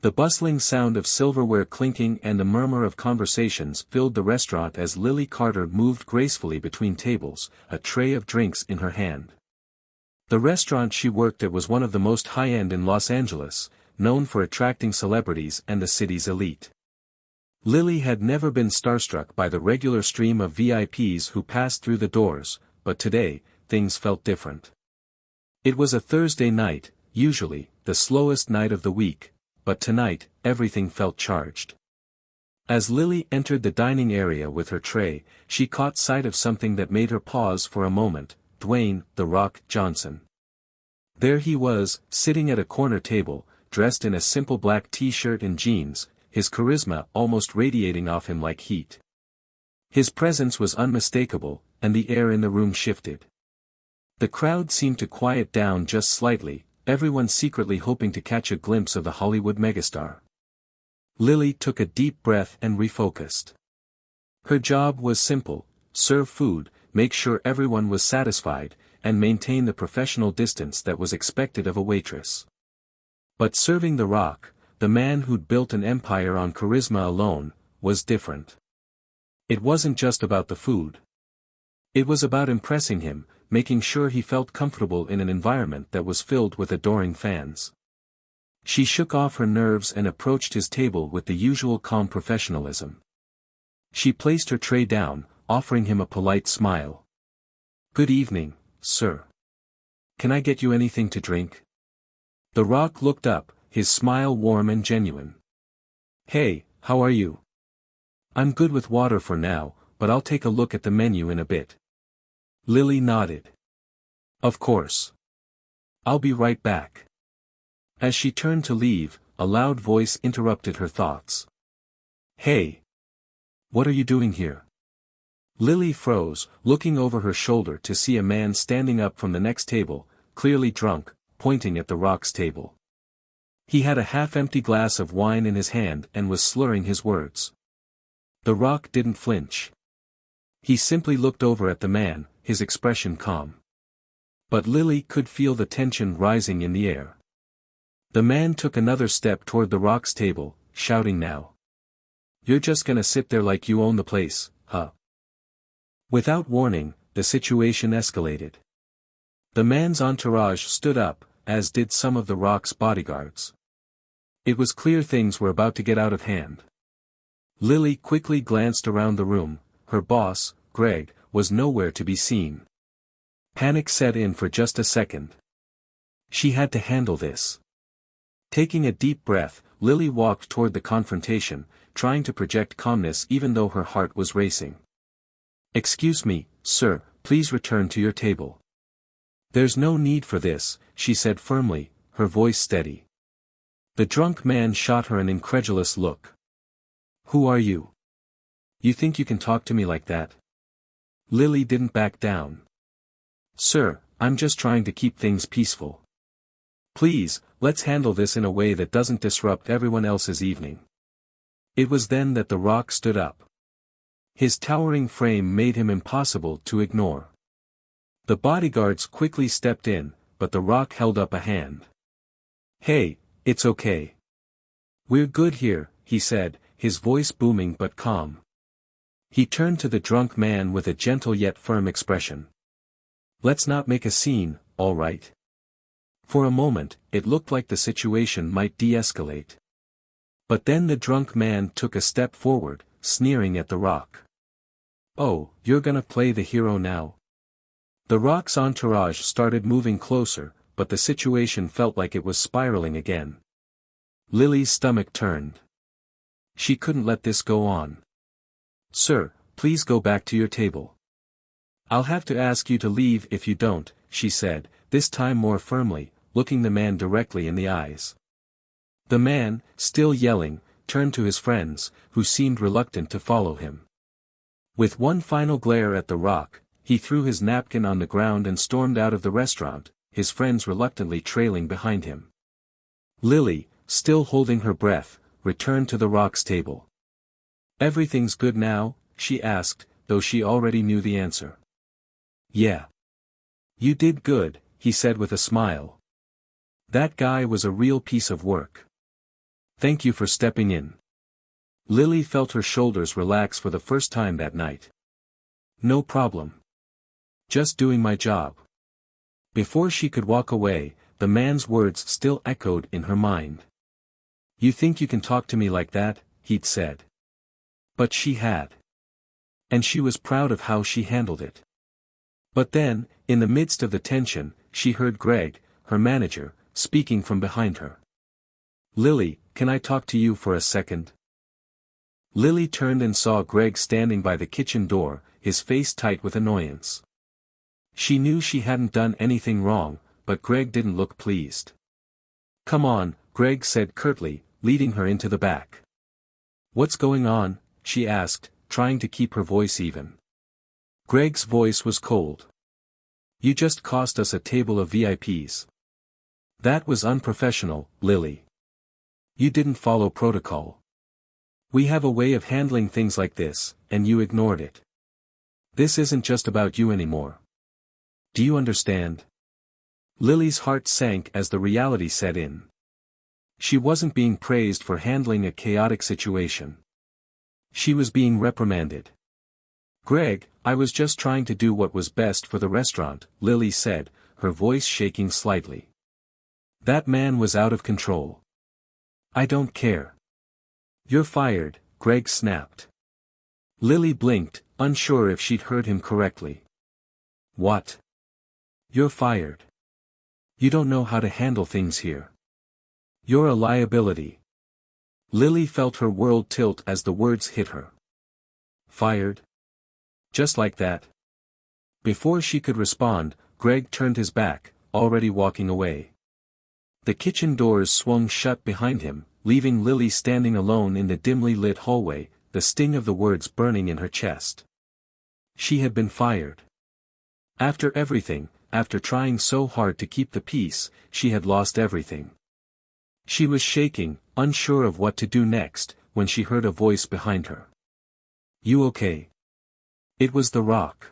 The bustling sound of silverware clinking and the murmur of conversations filled the restaurant as Lily Carter moved gracefully between tables, a tray of drinks in her hand. The restaurant she worked at was one of the most high-end in Los Angeles, known for attracting celebrities and the city's elite. Lily had never been starstruck by the regular stream of VIPs who passed through the doors, but today, things felt different. It was a Thursday night, usually, the slowest night of the week, but tonight, everything felt charged. As Lily entered the dining area with her tray, she caught sight of something that made her pause for a moment: Dwayne "The Rock" Johnson. There he was, sitting at a corner table, dressed in a simple black t-shirt and jeans, his charisma almost radiating off him like heat. His presence was unmistakable, and the air in the room shifted. The crowd seemed to quiet down just slightly, everyone secretly hoping to catch a glimpse of the Hollywood megastar. Lily took a deep breath and refocused. Her job was simple: serve food, make sure everyone was satisfied, and maintain the professional distance that was expected of a waitress. But serving The Rock, the man who'd built an empire on charisma alone, was different. It wasn't just about the food. It was about impressing him, making sure he felt comfortable in an environment that was filled with adoring fans. She shook off her nerves and approached his table with the usual calm professionalism. She placed her tray down, offering him a polite smile. "Good evening, sir. Can I get you anything to drink?" The Rock looked up, his smile warm and genuine. "Hey, how are you?" "I'm good with water for now, but I'll take a look at the menu in a bit." Lily nodded. "Of course. I'll be right back." As she turned to leave, a loud voice interrupted her thoughts. "Hey! What are you doing here?" Lily froze, looking over her shoulder to see a man standing up from the next table, clearly drunk, pointing at The Rock's table. He had a half-empty glass of wine in his hand and was slurring his words. The Rock didn't flinch. He simply looked over at the man, his expression calm. But Lily could feel the tension rising in the air. The man took another step toward The Rock's table, shouting now. "You're just gonna sit there like you own the place, huh?" Without warning, the situation escalated. The man's entourage stood up, as did some of The Rock's bodyguards. It was clear things were about to get out of hand. Lily quickly glanced around the room. Her boss, Greg, was nowhere to be seen. Panic set in for just a second. She had to handle this. Taking a deep breath, Lily walked toward the confrontation, trying to project calmness even though her heart was racing. "Excuse me, sir, please return to your table." "There's no need for this," she said firmly, her voice steady. The drunk man shot her an incredulous look. "Who are you? You think you can talk to me like that?" Lily didn't back down. "Sir, I'm just trying to keep things peaceful. Please, let's handle this in a way that doesn't disrupt everyone else's evening." It was then that The Rock stood up. His towering frame made him impossible to ignore. The bodyguards quickly stepped in, but The Rock held up a hand. "Hey, it's okay. We're good here," he said, his voice booming but calm. He turned to the drunk man with a gentle yet firm expression. "Let's not make a scene, all right?" For a moment, it looked like the situation might de-escalate. But then the drunk man took a step forward, sneering at The Rock. "Oh, you're gonna play the hero now?" The Rock's entourage started moving closer, but the situation felt like it was spiraling again. Lily's stomach turned. She couldn't let this go on. "Sir, please go back to your table. I'll have to ask you to leave if you don't," she said, this time more firmly, looking the man directly in the eyes. The man, still yelling, turned to his friends, who seemed reluctant to follow him. With one final glare at The Rock, he threw his napkin on the ground and stormed out of the restaurant, his friends reluctantly trailing behind him. Lily, still holding her breath, returned to The Rock's table. "Everything's good now?" she asked, though she already knew the answer. "Yeah. You did good," he said with a smile. "That guy was a real piece of work. Thank you for stepping in. Lily felt her shoulders relax for the first time that night. No problem. Just doing my job. Before she could walk away, the man's words still echoed in her mind. You think you can talk to me like that, he'd said. But she had. And she was proud of how she handled it. But then, in the midst of the tension, she heard Greg, her manager, speaking from behind her. Lily, can I talk to you for a second? Lily turned and saw Greg standing by the kitchen door, his face tight with annoyance. She knew she hadn't done anything wrong, but Greg didn't look pleased. Come on, Greg said curtly, leading her into the back. What's going on? She asked, trying to keep her voice even. Greg's voice was cold. You just cost us a table of VIPs. That was unprofessional, Lily. You didn't follow protocol. We have a way of handling things like this, and you ignored it. This isn't just about you anymore. Do you understand? Lily's heart sank as the reality set in. She wasn't being praised for handling a chaotic situation. She was being reprimanded. Greg, I was just trying to do what was best for the restaurant, Lily said, her voice shaking slightly. That man was out of control. I don't care. You're fired, Greg snapped. Lily blinked, unsure if she'd heard him correctly. What? You're fired. You don't know how to handle things here. You're a liability. Lily felt her world tilt as the words hit her. Fired? Just like that? Before she could respond, Greg turned his back, already walking away. The kitchen doors swung shut behind him, leaving Lily standing alone in the dimly lit hallway, the sting of the words burning in her chest. She had been fired. After everything, after trying so hard to keep the peace, she had lost everything. She was shaking, unsure of what to do next, when she heard a voice behind her. You okay? It was The Rock.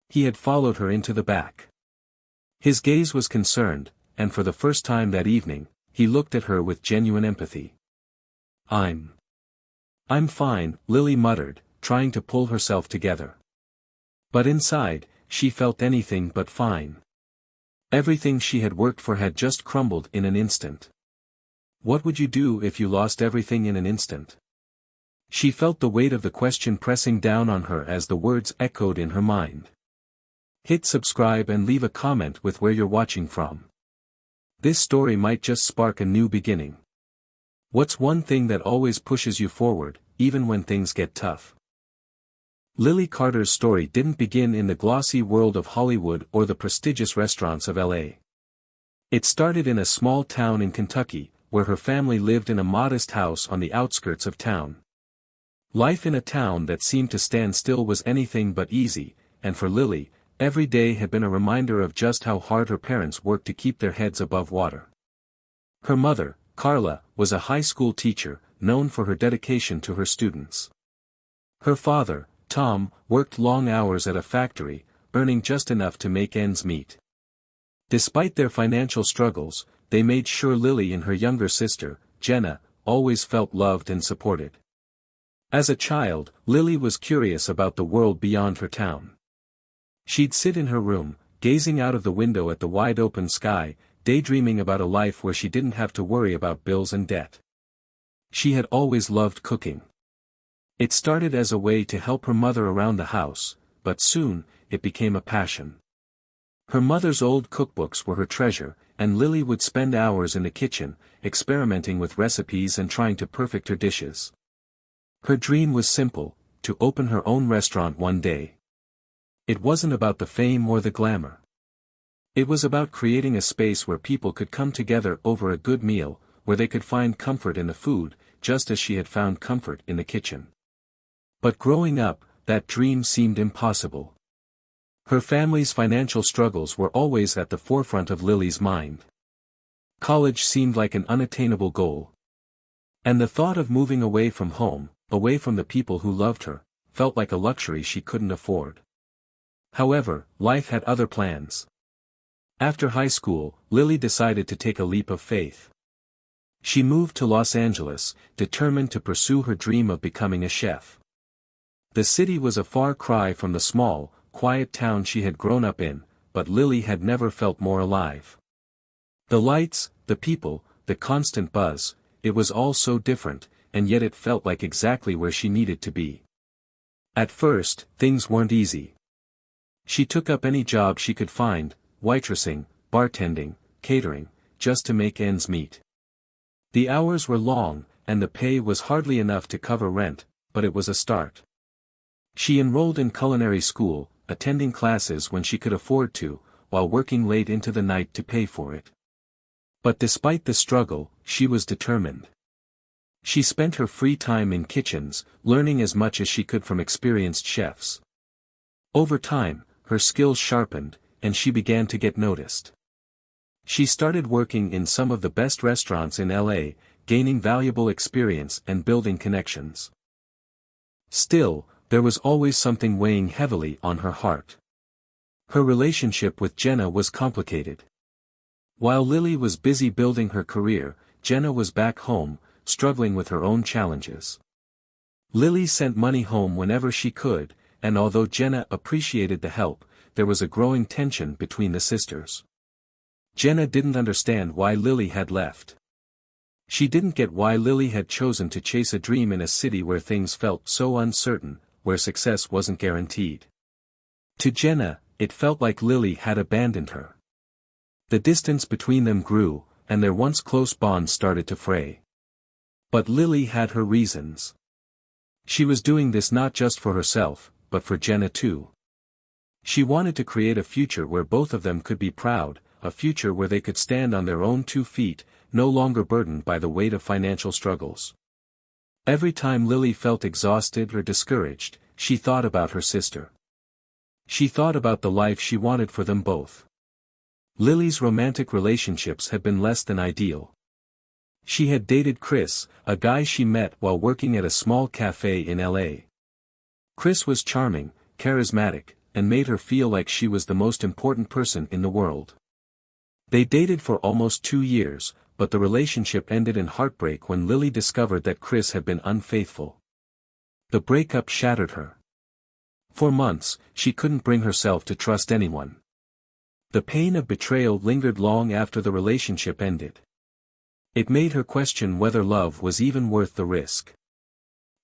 He had followed her into the back. His gaze was concerned, and for the first time that evening, he looked at her with genuine empathy. I'm fine, Lily muttered, trying to pull herself together. But inside, she felt anything but fine. Everything she had worked for had just crumbled in an instant. What would you do if you lost everything in an instant? She felt the weight of the question pressing down on her as the words echoed in her mind. Hit subscribe and leave a comment with where you're watching from. This story might just spark a new beginning. What's one thing that always pushes you forward, even when things get tough? Lily Carter's story didn't begin in the glossy world of Hollywood or the prestigious restaurants of LA. It started in a small town in Kentucky, where her family lived in a modest house on the outskirts of town. Life in a town that seemed to stand still was anything but easy, and for Lily, every day had been a reminder of just how hard her parents worked to keep their heads above water. Her mother, Carla, was a high school teacher, known for her dedication to her students. Her father, Tom, worked long hours at a factory, earning just enough to make ends meet. Despite their financial struggles, they made sure Lily and her younger sister, Jenna, always felt loved and supported. As a child, Lily was curious about the world beyond her town. She'd sit in her room, gazing out of the window at the wide-open sky, daydreaming about a life where she didn't have to worry about bills and debt. She had always loved cooking. It started as a way to help her mother around the house, but soon, it became a passion. Her mother's old cookbooks were her treasure, and Lily would spend hours in the kitchen, experimenting with recipes and trying to perfect her dishes. Her dream was simple, to open her own restaurant one day. It wasn't about the fame or the glamour. It was about creating a space where people could come together over a good meal, where they could find comfort in the food, just as she had found comfort in the kitchen. But growing up, that dream seemed impossible. Her family's financial struggles were always at the forefront of Lily's mind. College seemed like an unattainable goal. And the thought of moving away from home, away from the people who loved her, felt like a luxury she couldn't afford. However, life had other plans. After high school, Lily decided to take a leap of faith. She moved to Los Angeles, determined to pursue her dream of becoming a chef. The city was a far cry from the small, quiet town she had grown up in, but Lily had never felt more alive. The lights, the people, the constant buzz, it was all so different, and yet it felt like exactly where she needed to be. At first, things weren't easy. She took up any job she could find, waitressing, bartending, catering, just to make ends meet. The hours were long, and the pay was hardly enough to cover rent, but it was a start. She enrolled in culinary school, attending classes when she could afford to, while working late into the night to pay for it. But despite the struggle, she was determined. She spent her free time in kitchens, learning as much as she could from experienced chefs. Over time, her skills sharpened, and she began to get noticed. She started working in some of the best restaurants in LA, gaining valuable experience and building connections. Still, there was always something weighing heavily on her heart. Her relationship with Jenna was complicated. While Lily was busy building her career, Jenna was back home, struggling with her own challenges. Lily sent money home whenever she could, and although Jenna appreciated the help, there was a growing tension between the sisters. Jenna didn't understand why Lily had left. She didn't get why Lily had chosen to chase a dream in a city where things felt so uncertain, where success wasn't guaranteed. To Jenna, it felt like Lily had abandoned her. The distance between them grew, and their once close bond started to fray. But Lily had her reasons. She was doing this not just for herself, but for Jenna too. She wanted to create a future where both of them could be proud, a future where they could stand on their own 2 feet, no longer burdened by the weight of financial struggles. Every time Lily felt exhausted or discouraged, she thought about her sister. She thought about the life she wanted for them both. Lily's romantic relationships had been less than ideal. She had dated Chris, a guy she met while working at a small cafe in LA. Chris was charming, charismatic, and made her feel like she was the most important person in the world. They dated for almost 2 years, but the relationship ended in heartbreak when Lily discovered that Chris had been unfaithful. The breakup shattered her. For months, she couldn't bring herself to trust anyone. The pain of betrayal lingered long after the relationship ended. It made her question whether love was even worth the risk.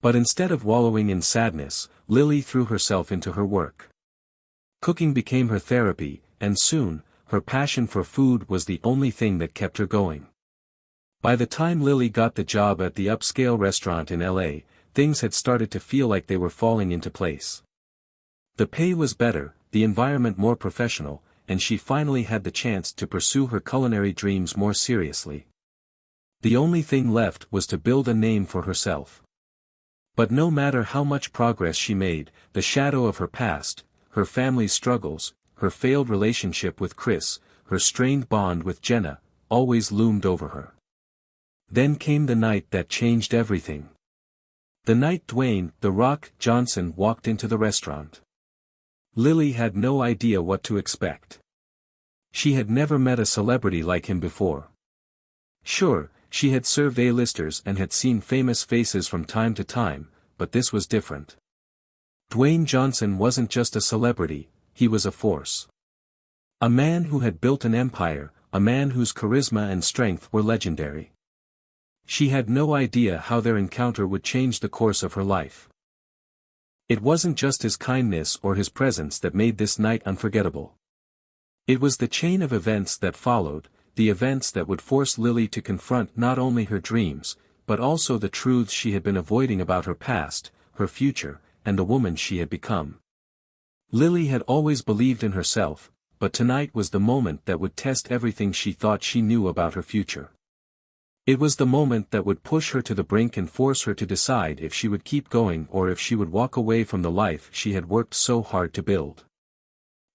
But instead of wallowing in sadness, Lily threw herself into her work. Cooking became her therapy, and soon, her passion for food was the only thing that kept her going. By the time Lily got the job at the upscale restaurant in LA, things had started to feel like they were falling into place. The pay was better, the environment more professional, and she finally had the chance to pursue her culinary dreams more seriously. The only thing left was to build a name for herself. But no matter how much progress she made, the shadow of her past, her family's struggles, her failed relationship with Chris, her strained bond with Jenna, always loomed over her. Then came the night that changed everything. The night Dwayne "The Rock" Johnson walked into the restaurant. Lily had no idea what to expect. She had never met a celebrity like him before. Sure, she had served A-listers and had seen famous faces from time to time, but this was different. Dwayne Johnson wasn't just a celebrity, he was a force. A man who had built an empire, a man whose charisma and strength were legendary. She had no idea how their encounter would change the course of her life. It wasn't just his kindness or his presence that made this night unforgettable. It was the chain of events that followed, the events that would force Lily to confront not only her dreams, but also the truths she had been avoiding about her past, her future, and the woman she had become. Lily had always believed in herself, but tonight was the moment that would test everything she thought she knew about her future. It was the moment that would push her to the brink and force her to decide if she would keep going or if she would walk away from the life she had worked so hard to build.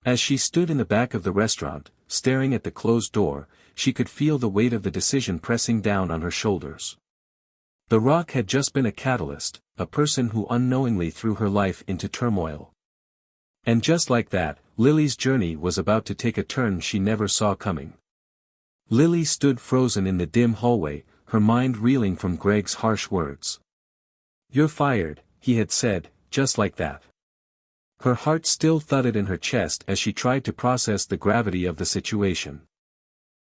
As she stood in the back of the restaurant, staring at the closed door, she could feel the weight of the decision pressing down on her shoulders. The Rock had just been a catalyst, a person who unknowingly threw her life into turmoil. And just like that, Lily's journey was about to take a turn she never saw coming. Lily stood frozen in the dim hallway, her mind reeling from Greg's harsh words. "You're fired," he had said, just like that. Her heart still thudded in her chest as she tried to process the gravity of the situation.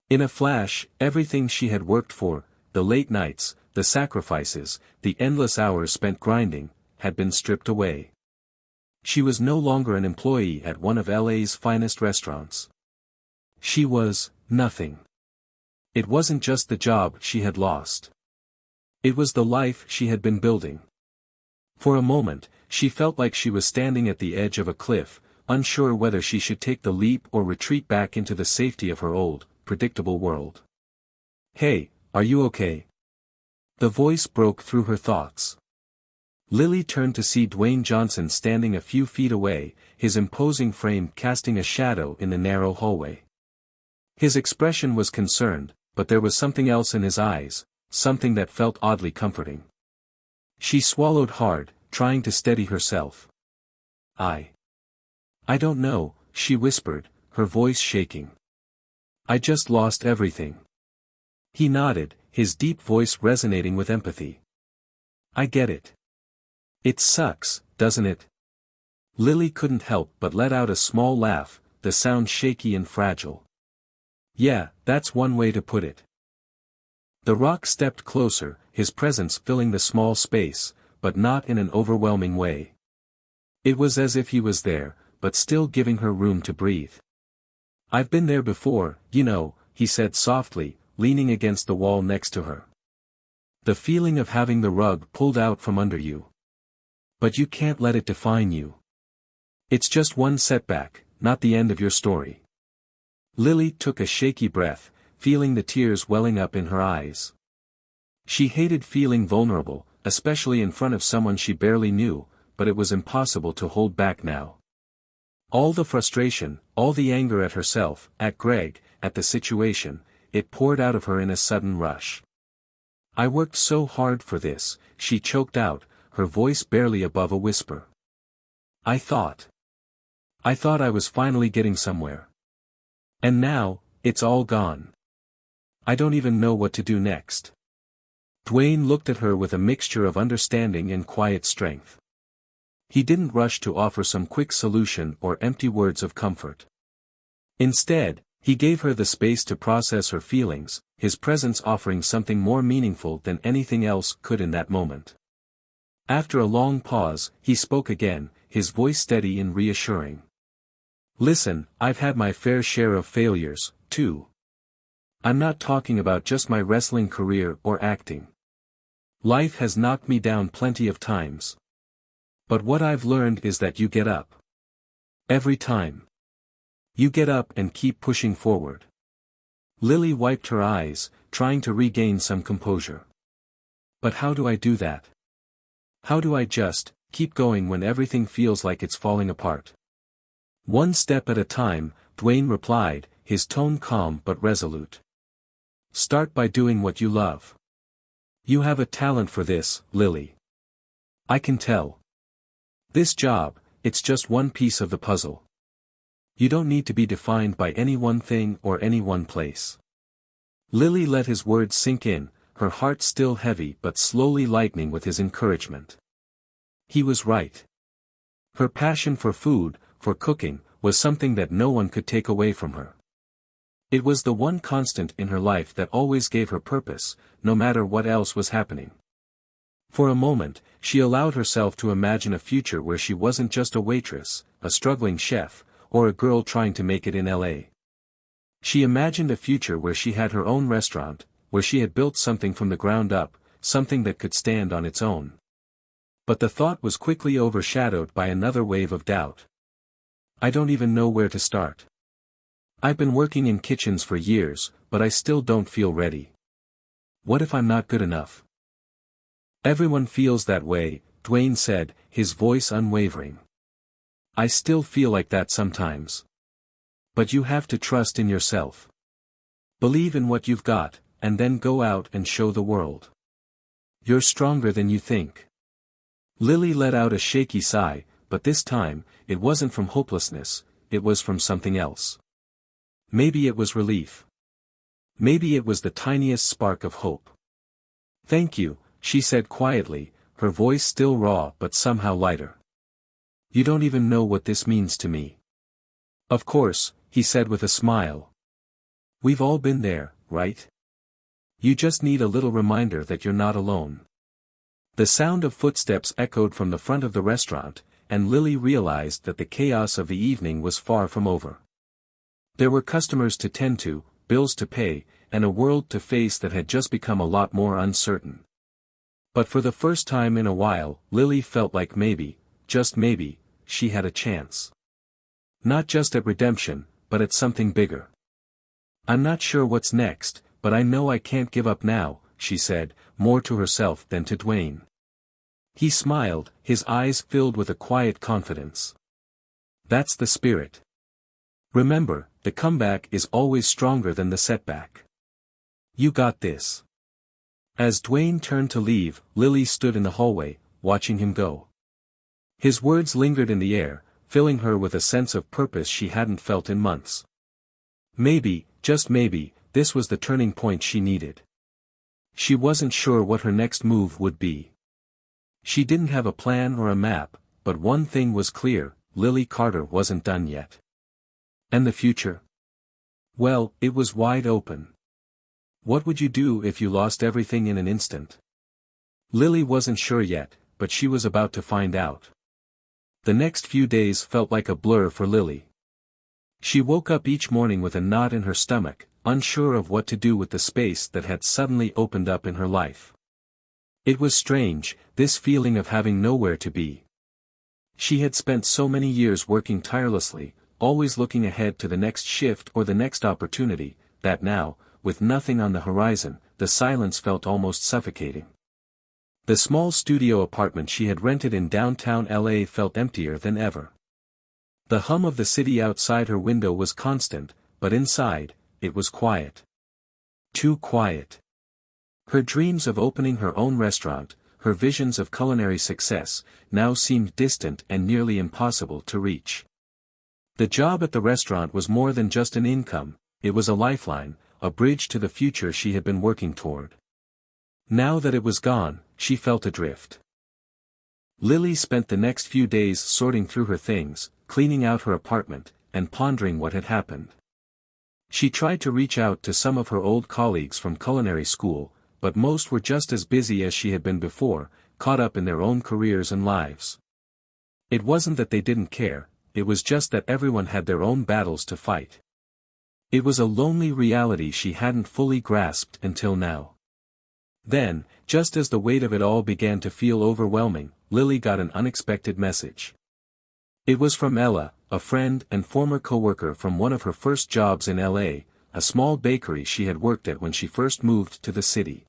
In a flash, everything she had worked for, the late nights, the sacrifices, the endless hours spent grinding, had been stripped away. She was no longer an employee at one of LA's finest restaurants. She was nothing. It wasn't just the job she had lost. It was the life she had been building. For a moment, she felt like she was standing at the edge of a cliff, unsure whether she should take the leap or retreat back into the safety of her old, predictable world. "Hey, are you okay?" The voice broke through her thoughts. Lily turned to see Dwayne Johnson standing a few feet away, his imposing frame casting a shadow in the narrow hallway. His expression was concerned, but there was something else in his eyes, something that felt oddly comforting. She swallowed hard, trying to steady herself. I don't know," she whispered, her voice shaking. "I just lost everything." He nodded, his deep voice resonating with empathy. "I get it. It sucks, doesn't it?" Lily couldn't help but let out a small laugh, the sound shaky and fragile. "Yeah, that's one way to put it." The Rock stepped closer, his presence filling the small space, but not in an overwhelming way. It was as if he was there, but still giving her room to breathe. "I've been there before, you know," he said softly, leaning against the wall next to her. "The feeling of having the rug pulled out from under you. But you can't let it define you. It's just one setback, not the end of your story." Lily took a shaky breath, feeling the tears welling up in her eyes. She hated feeling vulnerable, especially in front of someone she barely knew, but it was impossible to hold back now. All the frustration, all the anger at herself, at Greg, at the situation, it poured out of her in a sudden rush. "I worked so hard for this," she choked out, her voice barely above a whisper. I thought I was finally getting somewhere. And now, it's all gone. I don't even know what to do next." Dwayne looked at her with a mixture of understanding and quiet strength. He didn't rush to offer some quick solution or empty words of comfort. Instead, he gave her the space to process her feelings, his presence offering something more meaningful than anything else could in that moment. After a long pause, he spoke again, his voice steady and reassuring. "Listen, I've had my fair share of failures, too. I'm not talking about just my wrestling career or acting. Life has knocked me down plenty of times. But what I've learned is that you get up. Every time. You get up and keep pushing forward." Lily wiped her eyes, trying to regain some composure. "But how do I do that? How do I just keep going when everything feels like it's falling apart?" "One step at a time," Dwayne replied, his tone calm but resolute. "Start by doing what you love. You have a talent for this, Lily. I can tell. This job, it's just one piece of the puzzle. You don't need to be defined by any one thing or any one place." Lily let his words sink in, her heart still heavy but slowly lightening with his encouragement. He was right. Her passion for food, for cooking, was something that no one could take away from her. It was the one constant in her life that always gave her purpose, no matter what else was happening. For a moment, she allowed herself to imagine a future where she wasn't just a waitress, a struggling chef, or a girl trying to make it in LA. She imagined a future where she had her own restaurant, where she had built something from the ground up, something that could stand on its own. But the thought was quickly overshadowed by another wave of doubt. "I don't even know where to start. I've been working in kitchens for years, but I still don't feel ready. What if I'm not good enough?" "Everyone feels that way," Dwayne said, his voice unwavering. "I still feel like that sometimes. But you have to trust in yourself. Believe in what you've got, and then go out and show the world. You're stronger than you think." Lily let out a shaky sigh, but this time, it wasn't from hopelessness, it was from something else. Maybe it was relief. Maybe it was the tiniest spark of hope. Thank you, she said quietly, her voice still raw but somehow lighter. You don't even know what this means to me. Of course, he said with a smile. We've all been there, right? You just need a little reminder that you're not alone. The sound of footsteps echoed from the front of the restaurant, and Lily realized that the chaos of the evening was far from over. There were customers to tend to, bills to pay, and a world to face that had just become a lot more uncertain. But for the first time in a while, Lily felt like maybe, just maybe, she had a chance. Not just at redemption, but at something bigger. I'm not sure what's next, but I know I can't give up now, she said, more to herself than to Dwayne. He smiled, his eyes filled with a quiet confidence. That's the spirit. Remember, the comeback is always stronger than the setback. You got this. As Dwayne turned to leave, Lily stood in the hallway, watching him go. His words lingered in the air, filling her with a sense of purpose she hadn't felt in months. Maybe, just maybe, this was the turning point she needed. She wasn't sure what her next move would be. She didn't have a plan or a map, but one thing was clear, Lily Carter wasn't done yet. And the future? Well, it was wide open. What would you do if you lost everything in an instant? Lily wasn't sure yet, but she was about to find out. The next few days felt like a blur for Lily. She woke up each morning with a knot in her stomach, unsure of what to do with the space that had suddenly opened up in her life. It was strange, this feeling of having nowhere to be. She had spent so many years working tirelessly, always looking ahead to the next shift or the next opportunity, that now, with nothing on the horizon, the silence felt almost suffocating. The small studio apartment she had rented in downtown LA felt emptier than ever. The hum of the city outside her window was constant, but inside, it was quiet. Too quiet. Her dreams of opening her own restaurant, her visions of culinary success, now seemed distant and nearly impossible to reach. The job at the restaurant was more than just an income, it was a lifeline, a bridge to the future she had been working toward. Now that it was gone, she felt adrift. Lily spent the next few days sorting through her things, cleaning out her apartment, and pondering what had happened. She tried to reach out to some of her old colleagues from culinary school, but most were just as busy as she had been before, caught up in their own careers and lives. It wasn't that they didn't care, it was just that everyone had their own battles to fight. It was a lonely reality she hadn't fully grasped until now. Then, just as the weight of it all began to feel overwhelming, Lily got an unexpected message. It was from Ella, a friend and former coworker from one of her first jobs in LA, a small bakery she had worked at when she first moved to the city.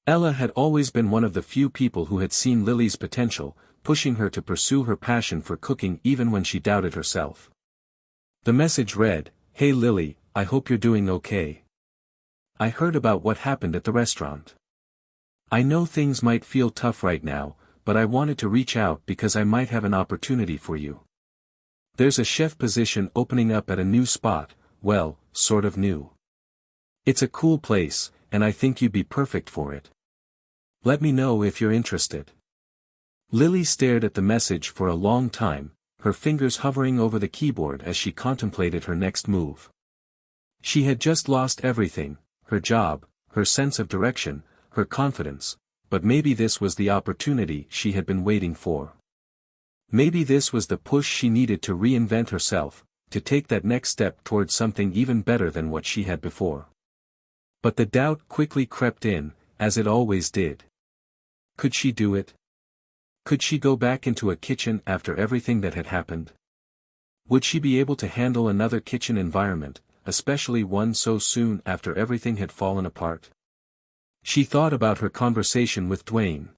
Ella had always been one of the few people who had seen Lily's potential, pushing her to pursue her passion for cooking even when she doubted herself. The message read, "Hey Lily, I hope you're doing okay. I heard about what happened at the restaurant. I know things might feel tough right now, but I wanted to reach out because I might have an opportunity for you. There's a chef position opening up at a new spot, well, sort of new. It's a cool place, and I think you'd be perfect for it. Let me know if you're interested." Lily stared at the message for a long time, her fingers hovering over the keyboard as she contemplated her next move. She had just lost everything, her job, her sense of direction, her confidence, but maybe this was the opportunity she had been waiting for. Maybe this was the push she needed to reinvent herself, to take that next step towards something even better than what she had before. But the doubt quickly crept in, as it always did. Could she do it? Could she go back into a kitchen after everything that had happened? Would she be able to handle another kitchen environment, especially one so soon after everything had fallen apart? She thought about her conversation with Dwayne.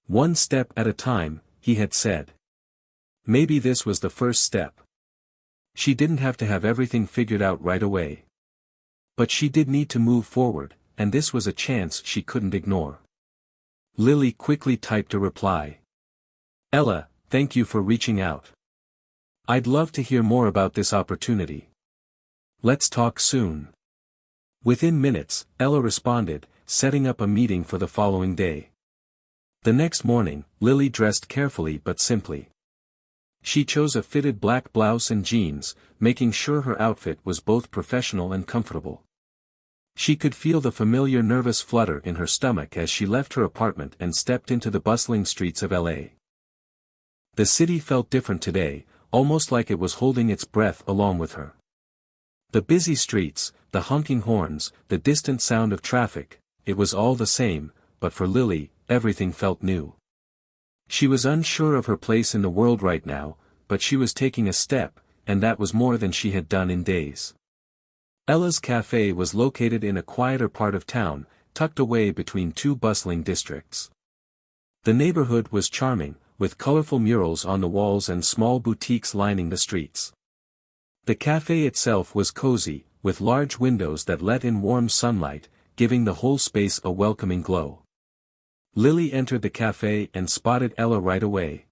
One step at a time, he had said. Maybe this was the first step. She didn't have to have everything figured out right away. But she did need to move forward, and this was a chance she couldn't ignore. Lily quickly typed a reply. "Ella, thank you for reaching out. I'd love to hear more about this opportunity. Let's talk soon." Within minutes, Ella responded, setting up a meeting for the following day. The next morning, Lily dressed carefully but simply. She chose a fitted black blouse and jeans, making sure her outfit was both professional and comfortable. She could feel the familiar nervous flutter in her stomach as she left her apartment and stepped into the bustling streets of LA. The city felt different today, almost like it was holding its breath along with her. The busy streets, the honking horns, the distant sound of traffic, it was all the same, but for Lily, everything felt new. She was unsure of her place in the world right now, but she was taking a step, and that was more than she had done in days. Ella's Cafe was located in a quieter part of town, tucked away between two bustling districts. The neighborhood was charming, with colorful murals on the walls and small boutiques lining the streets. The cafe itself was cozy, with large windows that let in warm sunlight, giving the whole space a welcoming glow. Lily entered the cafe and spotted Ella right away.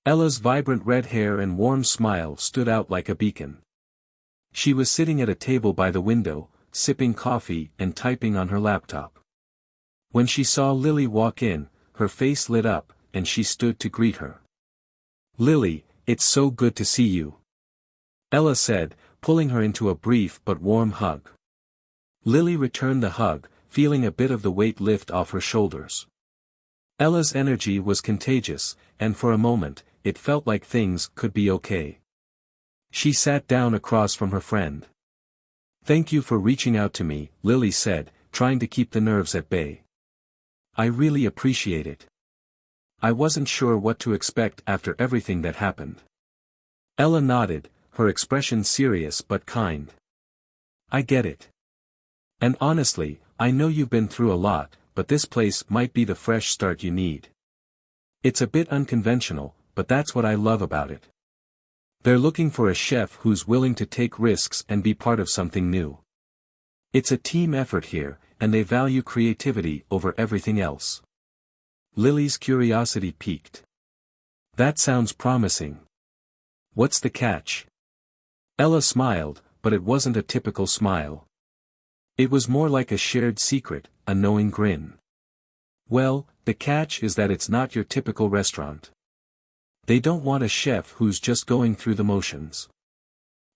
Ella's vibrant red hair and warm smile stood out like a beacon. She was sitting at a table by the window, sipping coffee and typing on her laptop. When she saw Lily walk in, her face lit up, and she stood to greet her. "Lily, it's so good to see you," Ella said, pulling her into a brief but warm hug. Lily returned the hug, feeling a bit of the weight lift off her shoulders. Ella's energy was contagious, and for a moment, it felt like things could be okay. She sat down across from her friend. "Thank you for reaching out to me," Lily said, trying to keep the nerves at bay. "I really appreciate it. I wasn't sure what to expect after everything that happened." Ella nodded, her expression serious but kind. "I get it. And honestly, I know you've been through a lot, but this place might be the fresh start you need. It's a bit unconventional, but that's what I love about it. They're looking for a chef who's willing to take risks and be part of something new. It's a team effort here, and they value creativity over everything else." Lily's curiosity piqued. "That sounds promising. What's the catch?" Ella smiled, but it wasn't a typical smile. It was more like a shared secret, a knowing grin. "Well, the catch is that it's not your typical restaurant. They don't want a chef who's just going through the motions.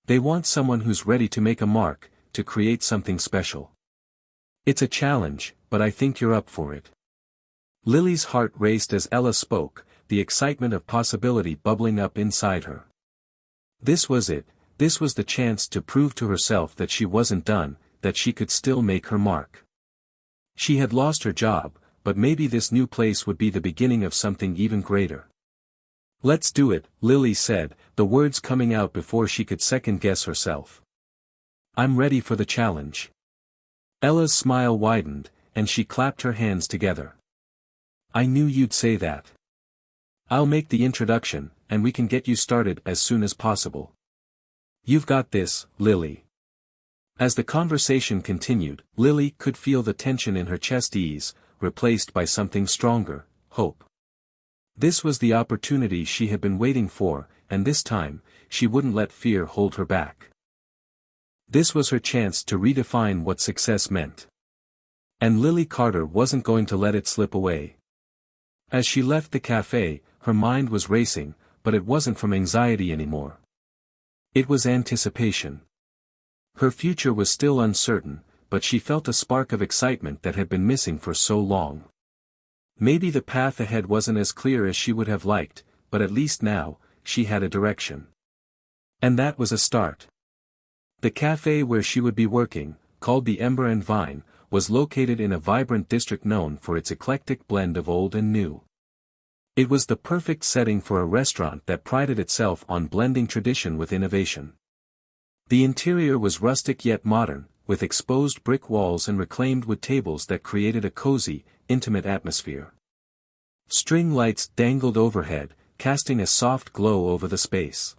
They want someone who's ready to make a mark, to create something special. It's a challenge, but I think you're up for it." Lily's heart raced as Ella spoke, the excitement of possibility bubbling up inside her. This was it, this was the chance to prove to herself that she wasn't done, that she could still make her mark. She had lost her job, but maybe this new place would be the beginning of something even greater. "Let's do it," Lily said, the words coming out before she could second-guess herself. "I'm ready for the challenge." Ella's smile widened, and she clapped her hands together. "I knew you'd say that. I'll make the introduction, and we can get you started as soon as possible. You've got this, Lily." As the conversation continued, Lily could feel the tension in her chest ease, replaced by something stronger, hope. This was the opportunity she had been waiting for, and this time, she wouldn't let fear hold her back. This was her chance to redefine what success meant. And Lily Carter wasn't going to let it slip away. As she left the cafe, her mind was racing, but it wasn't from anxiety anymore. It was anticipation. Her future was still uncertain, but she felt a spark of excitement that had been missing for so long. Maybe the path ahead wasn't as clear as she would have liked, but at least now, she had a direction. And that was a start. The cafe where she would be working, called the Ember and Vine, was located in a vibrant district known for its eclectic blend of old and new. It was the perfect setting for a restaurant that prided itself on blending tradition with innovation. The interior was rustic yet modern, with exposed brick walls and reclaimed wood tables that created a cozy, intimate atmosphere. String lights dangled overhead, casting a soft glow over the space.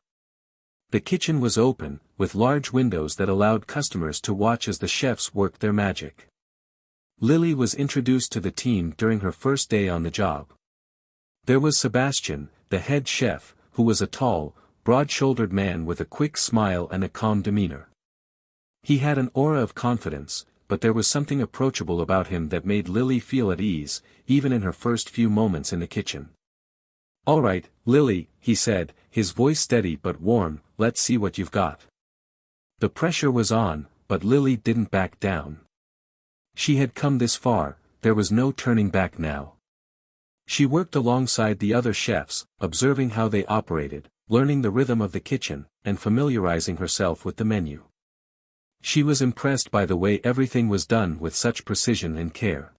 The kitchen was open, with large windows that allowed customers to watch as the chefs worked their magic. Lily was introduced to the team during her first day on the job. There was Sebastian, the head chef, who was a tall, broad-shouldered man with a quick smile and a calm demeanor. He had an aura of confidence, but there was something approachable about him that made Lily feel at ease, even in her first few moments in the kitchen. "All right, Lily," he said, his voice steady but warm, "let's see what you've got." The pressure was on, but Lily didn't back down. She had come this far, there was no turning back now. She worked alongside the other chefs, observing how they operated, learning the rhythm of the kitchen, and familiarizing herself with the menu. She was impressed by the way everything was done with such precision and care.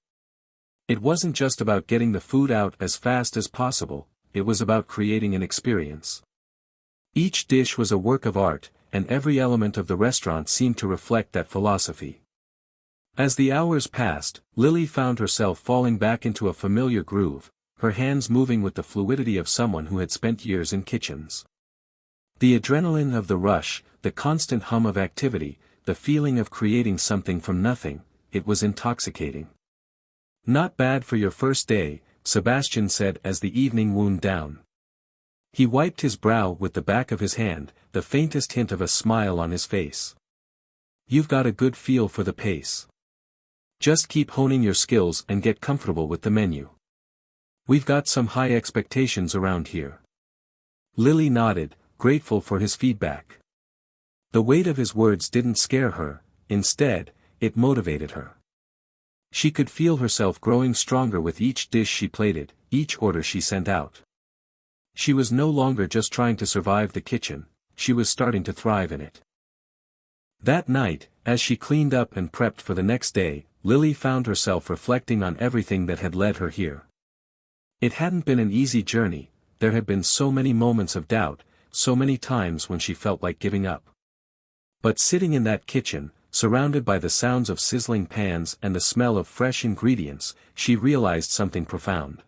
It wasn't just about getting the food out as fast as possible, it was about creating an experience. Each dish was a work of art, and every element of the restaurant seemed to reflect that philosophy. As the hours passed, Lily found herself falling back into a familiar groove, her hands moving with the fluidity of someone who had spent years in kitchens. The adrenaline of the rush, the constant hum of activity, the feeling of creating something from nothing, it was intoxicating. "Not bad for your first day," Sebastian said as the evening wound down. He wiped his brow with the back of his hand, the faintest hint of a smile on his face. "You've got a good feel for the pace. Just keep honing your skills and get comfortable with the menu. We've got some high expectations around here." Lily nodded, grateful for his feedback. The weight of his words didn't scare her, instead, it motivated her. She could feel herself growing stronger with each dish she plated, each order she sent out. She was no longer just trying to survive the kitchen, she was starting to thrive in it. That night, as she cleaned up and prepped for the next day, Lily found herself reflecting on everything that had led her here. It hadn't been an easy journey, there had been so many moments of doubt, so many times when she felt like giving up. But sitting in that kitchen, surrounded by the sounds of sizzling pans and the smell of fresh ingredients, she realized something profound.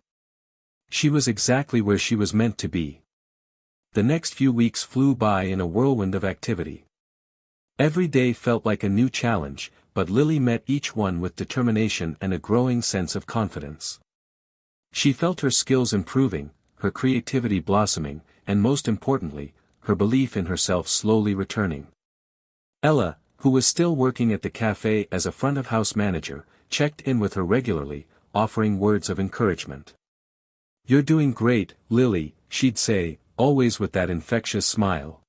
She was exactly where she was meant to be. The next few weeks flew by in a whirlwind of activity. Every day felt like a new challenge, but Lily met each one with determination and a growing sense of confidence. She felt her skills improving, her creativity blossoming, and most importantly, her belief in herself slowly returning. Ella, who was still working at the cafe as a front-of-house manager, checked in with her regularly, offering words of encouragement. "You're doing great, Lily," she'd say, always with that infectious smile.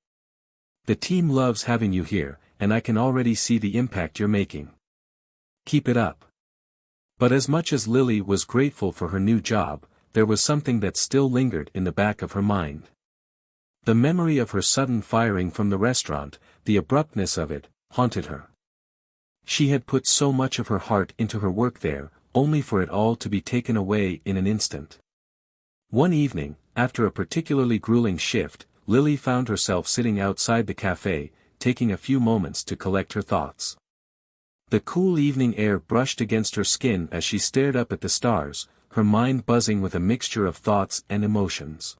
"The team loves having you here, and I can already see the impact you're making. Keep it up." But as much as Lily was grateful for her new job, there was something that still lingered in the back of her mind. The memory of her sudden firing from the restaurant, the abruptness of it, haunted her. She had put so much of her heart into her work there, only for it all to be taken away in an instant. One evening, after a particularly grueling shift, Lily found herself sitting outside the cafe, taking a few moments to collect her thoughts. The cool evening air brushed against her skin as she stared up at the stars, her mind buzzing with a mixture of thoughts and emotions.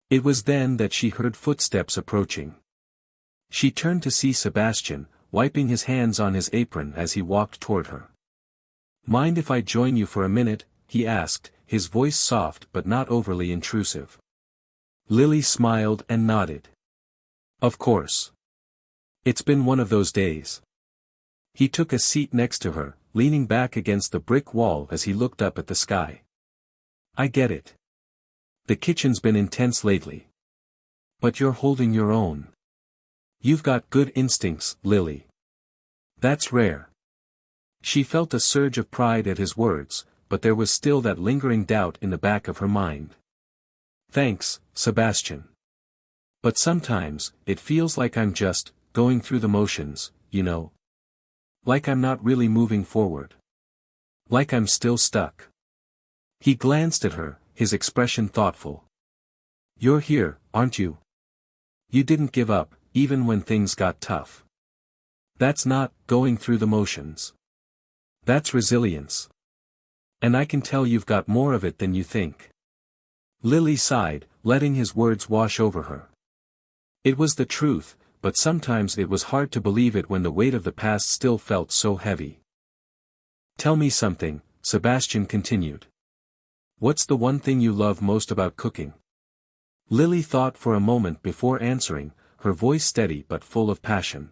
It was then that she heard footsteps approaching. She turned to see Sebastian, wiping his hands on his apron as he walked toward her. "Mind if I join you for a minute?" he asked, his voice soft but not overly intrusive. Lily smiled and nodded. "Of course. It's been one of those days." He took a seat next to her, leaning back against the brick wall as he looked up at the sky. "I get it. The kitchen's been intense lately. But you're holding your own. You've got good instincts, Lily. That's rare." She felt a surge of pride at his words, but there was still that lingering doubt in the back of her mind. "Thanks, Sebastian. But sometimes, it feels like I'm just going through the motions, you know. Like I'm not really moving forward. Like I'm still stuck." He glanced at her, his expression thoughtful. "You're here, aren't you? You didn't give up, even when things got tough. That's not going through the motions. That's resilience. And I can tell you've got more of it than you think." Lily sighed, letting his words wash over her. It was the truth, but sometimes it was hard to believe it when the weight of the past still felt so heavy. "Tell me something," Sebastian continued. "What's the one thing you love most about cooking?" Lily thought for a moment before answering, her voice steady but full of passion.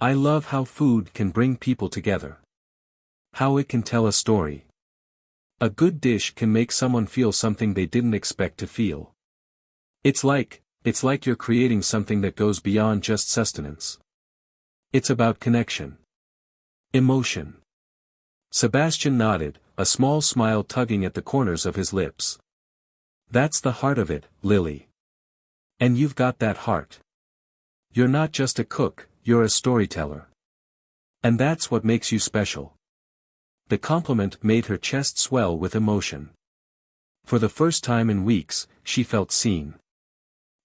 I love how food can bring people together. How it can tell a story. A good dish can make someone feel something they didn't expect to feel. It's like you're creating something that goes beyond just sustenance. It's about connection. Emotion. Sebastian nodded, a small smile tugging at the corners of his lips. That's the heart of it, Lily. And you've got that heart. You're not just a cook, you're a storyteller. And that's what makes you special. The compliment made her chest swell with emotion. For the first time in weeks, she felt seen.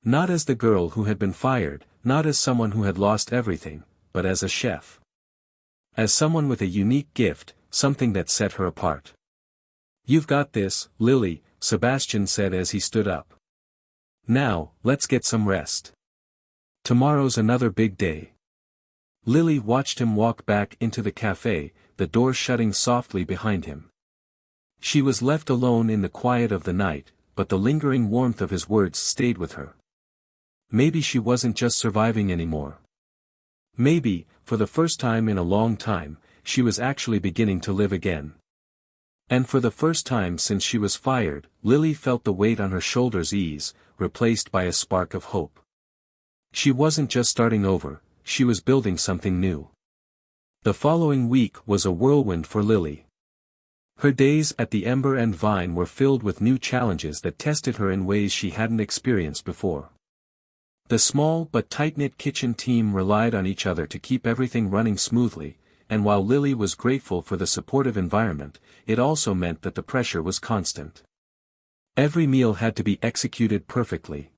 Not as the girl who had been fired, not as someone who had lost everything, but as a chef. As someone with a unique gift, something that set her apart. You've got this, Lily, Sebastian said as he stood up. Now, let's get some rest. Tomorrow's another big day. Lily watched him walk back into the cafe, the door shutting softly behind him. She was left alone in the quiet of the night, but the lingering warmth of his words stayed with her. Maybe she wasn't just surviving anymore. Maybe, for the first time in a long time, she was actually beginning to live again. And for the first time since she was fired, Lily felt the weight on her shoulders ease, replaced by a spark of hope. She wasn't just starting over, she was building something new. The following week was a whirlwind for Lily. Her days at the Ember and Vine were filled with new challenges that tested her in ways she hadn't experienced before. The small but tight-knit kitchen team relied on each other to keep everything running smoothly, and while Lily was grateful for the supportive environment, it also meant that the pressure was constant. Every meal had to be executed perfectly.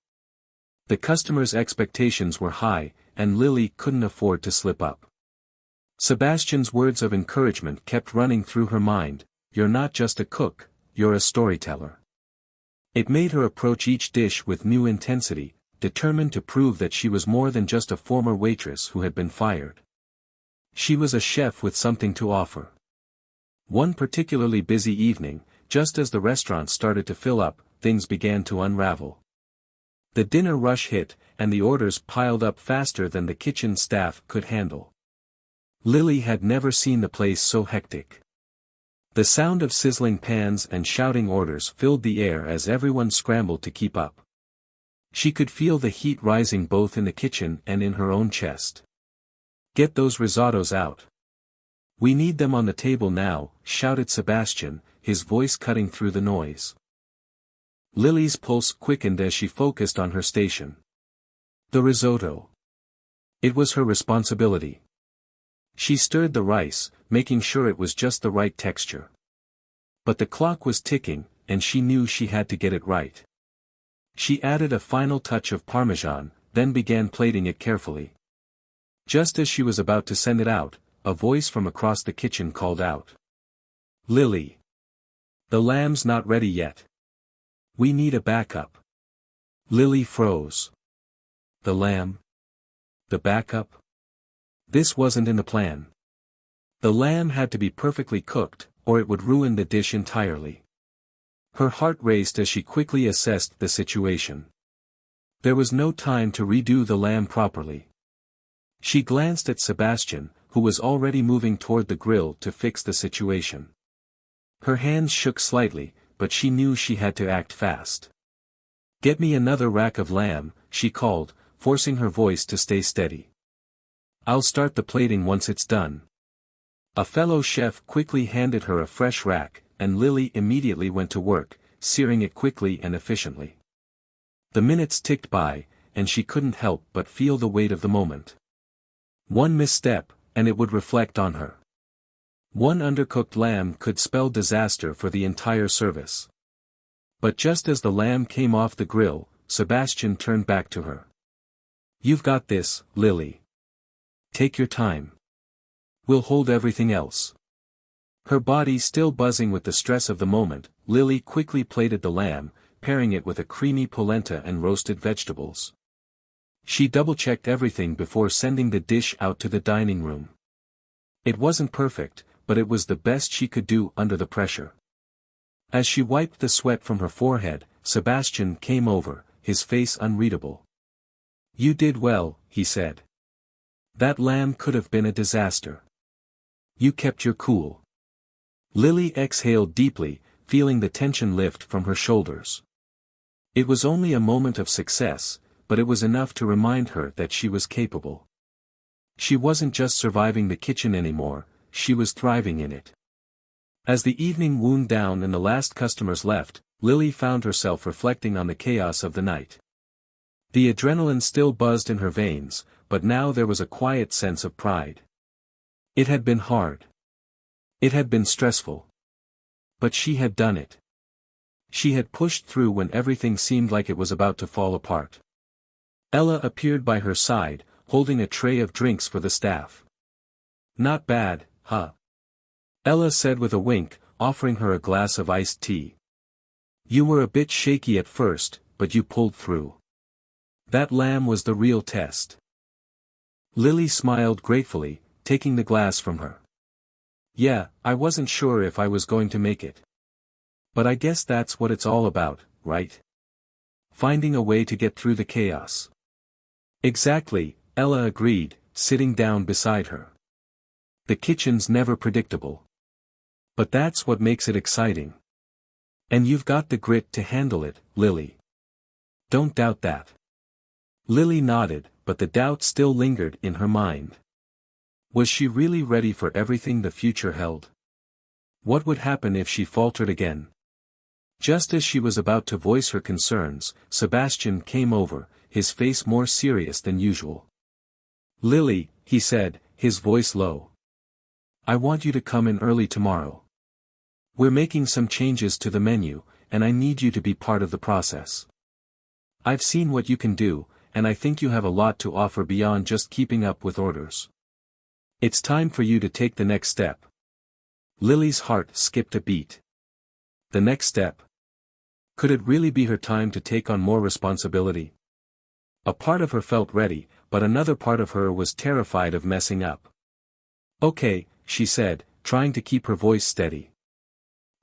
The customers' expectations were high, and Lily couldn't afford to slip up. Sebastian's words of encouragement kept running through her mind, "You're not just a cook, you're a storyteller." It made her approach each dish with new intensity, determined to prove that she was more than just a former waitress who had been fired. She was a chef with something to offer. One particularly busy evening, just as the restaurant started to fill up, things began to unravel. The dinner rush hit, and the orders piled up faster than the kitchen staff could handle. Lily had never seen the place so hectic. The sound of sizzling pans and shouting orders filled the air as everyone scrambled to keep up. She could feel the heat rising both in the kitchen and in her own chest. "Get those risottos out. We need them on the table now," shouted Sebastian, his voice cutting through the noise. Lily's pulse quickened as she focused on her station. The risotto. It was her responsibility. She stirred the rice, making sure it was just the right texture. But the clock was ticking, and she knew she had to get it right. She added a final touch of Parmesan, then began plating it carefully. Just as she was about to send it out, a voice from across the kitchen called out. "Lily. The lamb's not ready yet. We need a backup." Lily froze. The lamb? The backup? This wasn't in the plan. The lamb had to be perfectly cooked, or it would ruin the dish entirely. Her heart raced as she quickly assessed the situation. There was no time to redo the lamb properly. She glanced at Sebastian, who was already moving toward the grill to fix the situation. Her hands shook slightly, but she knew she had to act fast. "Get me another rack of lamb," she called, forcing her voice to stay steady. "I'll start the plating once it's done." A fellow chef quickly handed her a fresh rack, and Lily immediately went to work, searing it quickly and efficiently. The minutes ticked by, and she couldn't help but feel the weight of the moment. One misstep, and it would reflect on her. One undercooked lamb could spell disaster for the entire service. But just as the lamb came off the grill, Sebastian turned back to her. "You've got this, Lily. Take your time. We'll hold everything else." Her body still buzzing with the stress of the moment, Lily quickly plated the lamb, pairing it with a creamy polenta and roasted vegetables. She double-checked everything before sending the dish out to the dining room. It wasn't perfect, but it was the best she could do under the pressure. As she wiped the sweat from her forehead, Sebastian came over, his face unreadable. "You did well," he said. That lamb could have been a disaster. You kept your cool. Lily exhaled deeply, feeling the tension lift from her shoulders. It was only a moment of success, but it was enough to remind her that she was capable. She wasn't just surviving the kitchen anymore, she was thriving in it. As the evening wound down and the last customers left, Lily found herself reflecting on the chaos of the night. The adrenaline still buzzed in her veins, but now there was a quiet sense of pride. It had been hard. It had been stressful. But she had done it. She had pushed through when everything seemed like it was about to fall apart. Ella appeared by her side, holding a tray of drinks for the staff. Not bad, huh? Ella said with a wink, offering her a glass of iced tea. You were a bit shaky at first, but you pulled through. That lamb was the real test. Lily smiled gratefully, taking the glass from her. Yeah, I wasn't sure if I was going to make it. But I guess that's what it's all about, right? Finding a way to get through the chaos. Exactly, Ella agreed, sitting down beside her. The kitchen's never predictable. But that's what makes it exciting. And you've got the grit to handle it, Lily. Don't doubt that. Lily nodded, but the doubt still lingered in her mind. Was she really ready for everything the future held? What would happen if she faltered again? Just as she was about to voice her concerns, Sebastian came over, his face more serious than usual. Lily, he said, his voice low. I want you to come in early tomorrow. We're making some changes to the menu, and I need you to be part of the process. I've seen what you can do, and I think you have a lot to offer beyond just keeping up with orders. It's time for you to take the next step. Lily's heart skipped a beat. The next step? Could it really be her time to take on more responsibility? A part of her felt ready, but another part of her was terrified of messing up. Okay, she said, trying to keep her voice steady.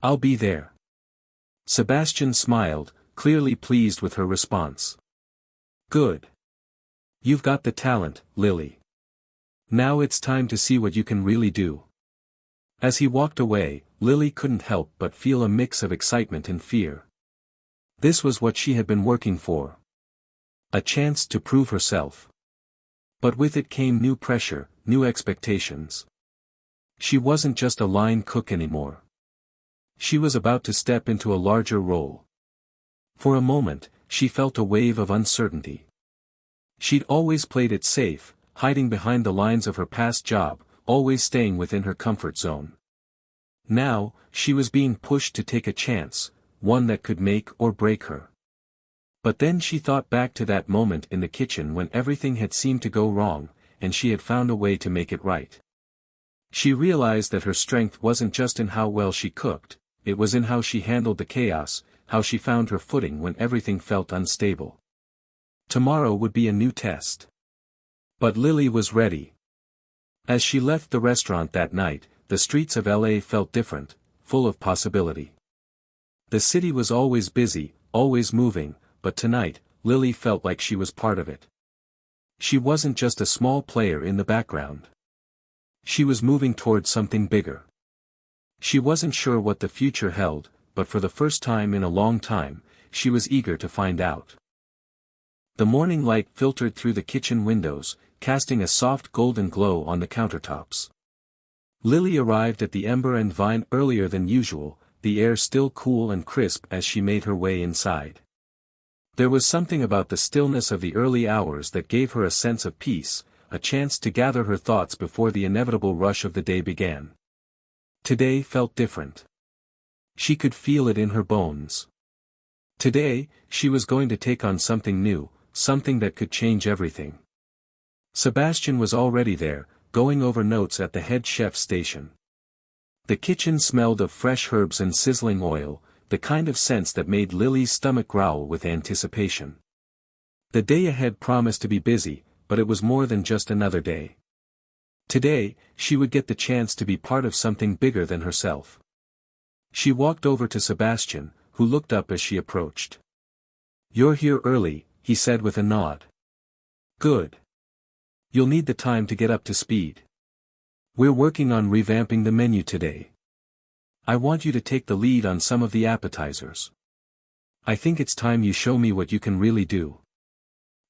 I'll be there. Sebastian smiled, clearly pleased with her response. Good. You've got the talent, Lily. Now it's time to see what you can really do. As he walked away, Lily couldn't help but feel a mix of excitement and fear. This was what she had been working for. A chance to prove herself. But with it came new pressure, new expectations. She wasn't just a line cook anymore. She was about to step into a larger role. For a moment, she felt a wave of uncertainty. She'd always played it safe, hiding behind the lines of her past job, always staying within her comfort zone. Now, she was being pushed to take a chance, one that could make or break her. But then she thought back to that moment in the kitchen when everything had seemed to go wrong, and she had found a way to make it right. She realized that her strength wasn't just in how well she cooked, it was in how she handled the chaos, how she found her footing when everything felt unstable. Tomorrow would be a new test. But Lily was ready. As she left the restaurant that night, the streets of LA felt different, full of possibility. The city was always busy, always moving, but tonight, Lily felt like she was part of it. She wasn't just a small player in the background. She was moving towards something bigger. She wasn't sure what the future held, but for the first time in a long time, she was eager to find out. The morning light filtered through the kitchen windows, casting a soft golden glow on the countertops. Lily arrived at the Ember and Vine earlier than usual, the air still cool and crisp as she made her way inside. There was something about the stillness of the early hours that gave her a sense of peace, a chance to gather her thoughts before the inevitable rush of the day began. Today felt different. She could feel it in her bones. Today, she was going to take on something new, something that could change everything. Sebastian was already there, going over notes at the head chef's station. The kitchen smelled of fresh herbs and sizzling oil, the kind of scents that made Lily's stomach growl with anticipation. The day ahead promised to be busy, but it was more than just another day. Today, she would get the chance to be part of something bigger than herself. She walked over to Sebastian, who looked up as she approached. "You're here early," he said with a nod. "Good. You'll need the time to get up to speed. We're working on revamping the menu today. I want you to take the lead on some of the appetizers. I think it's time you show me what you can really do."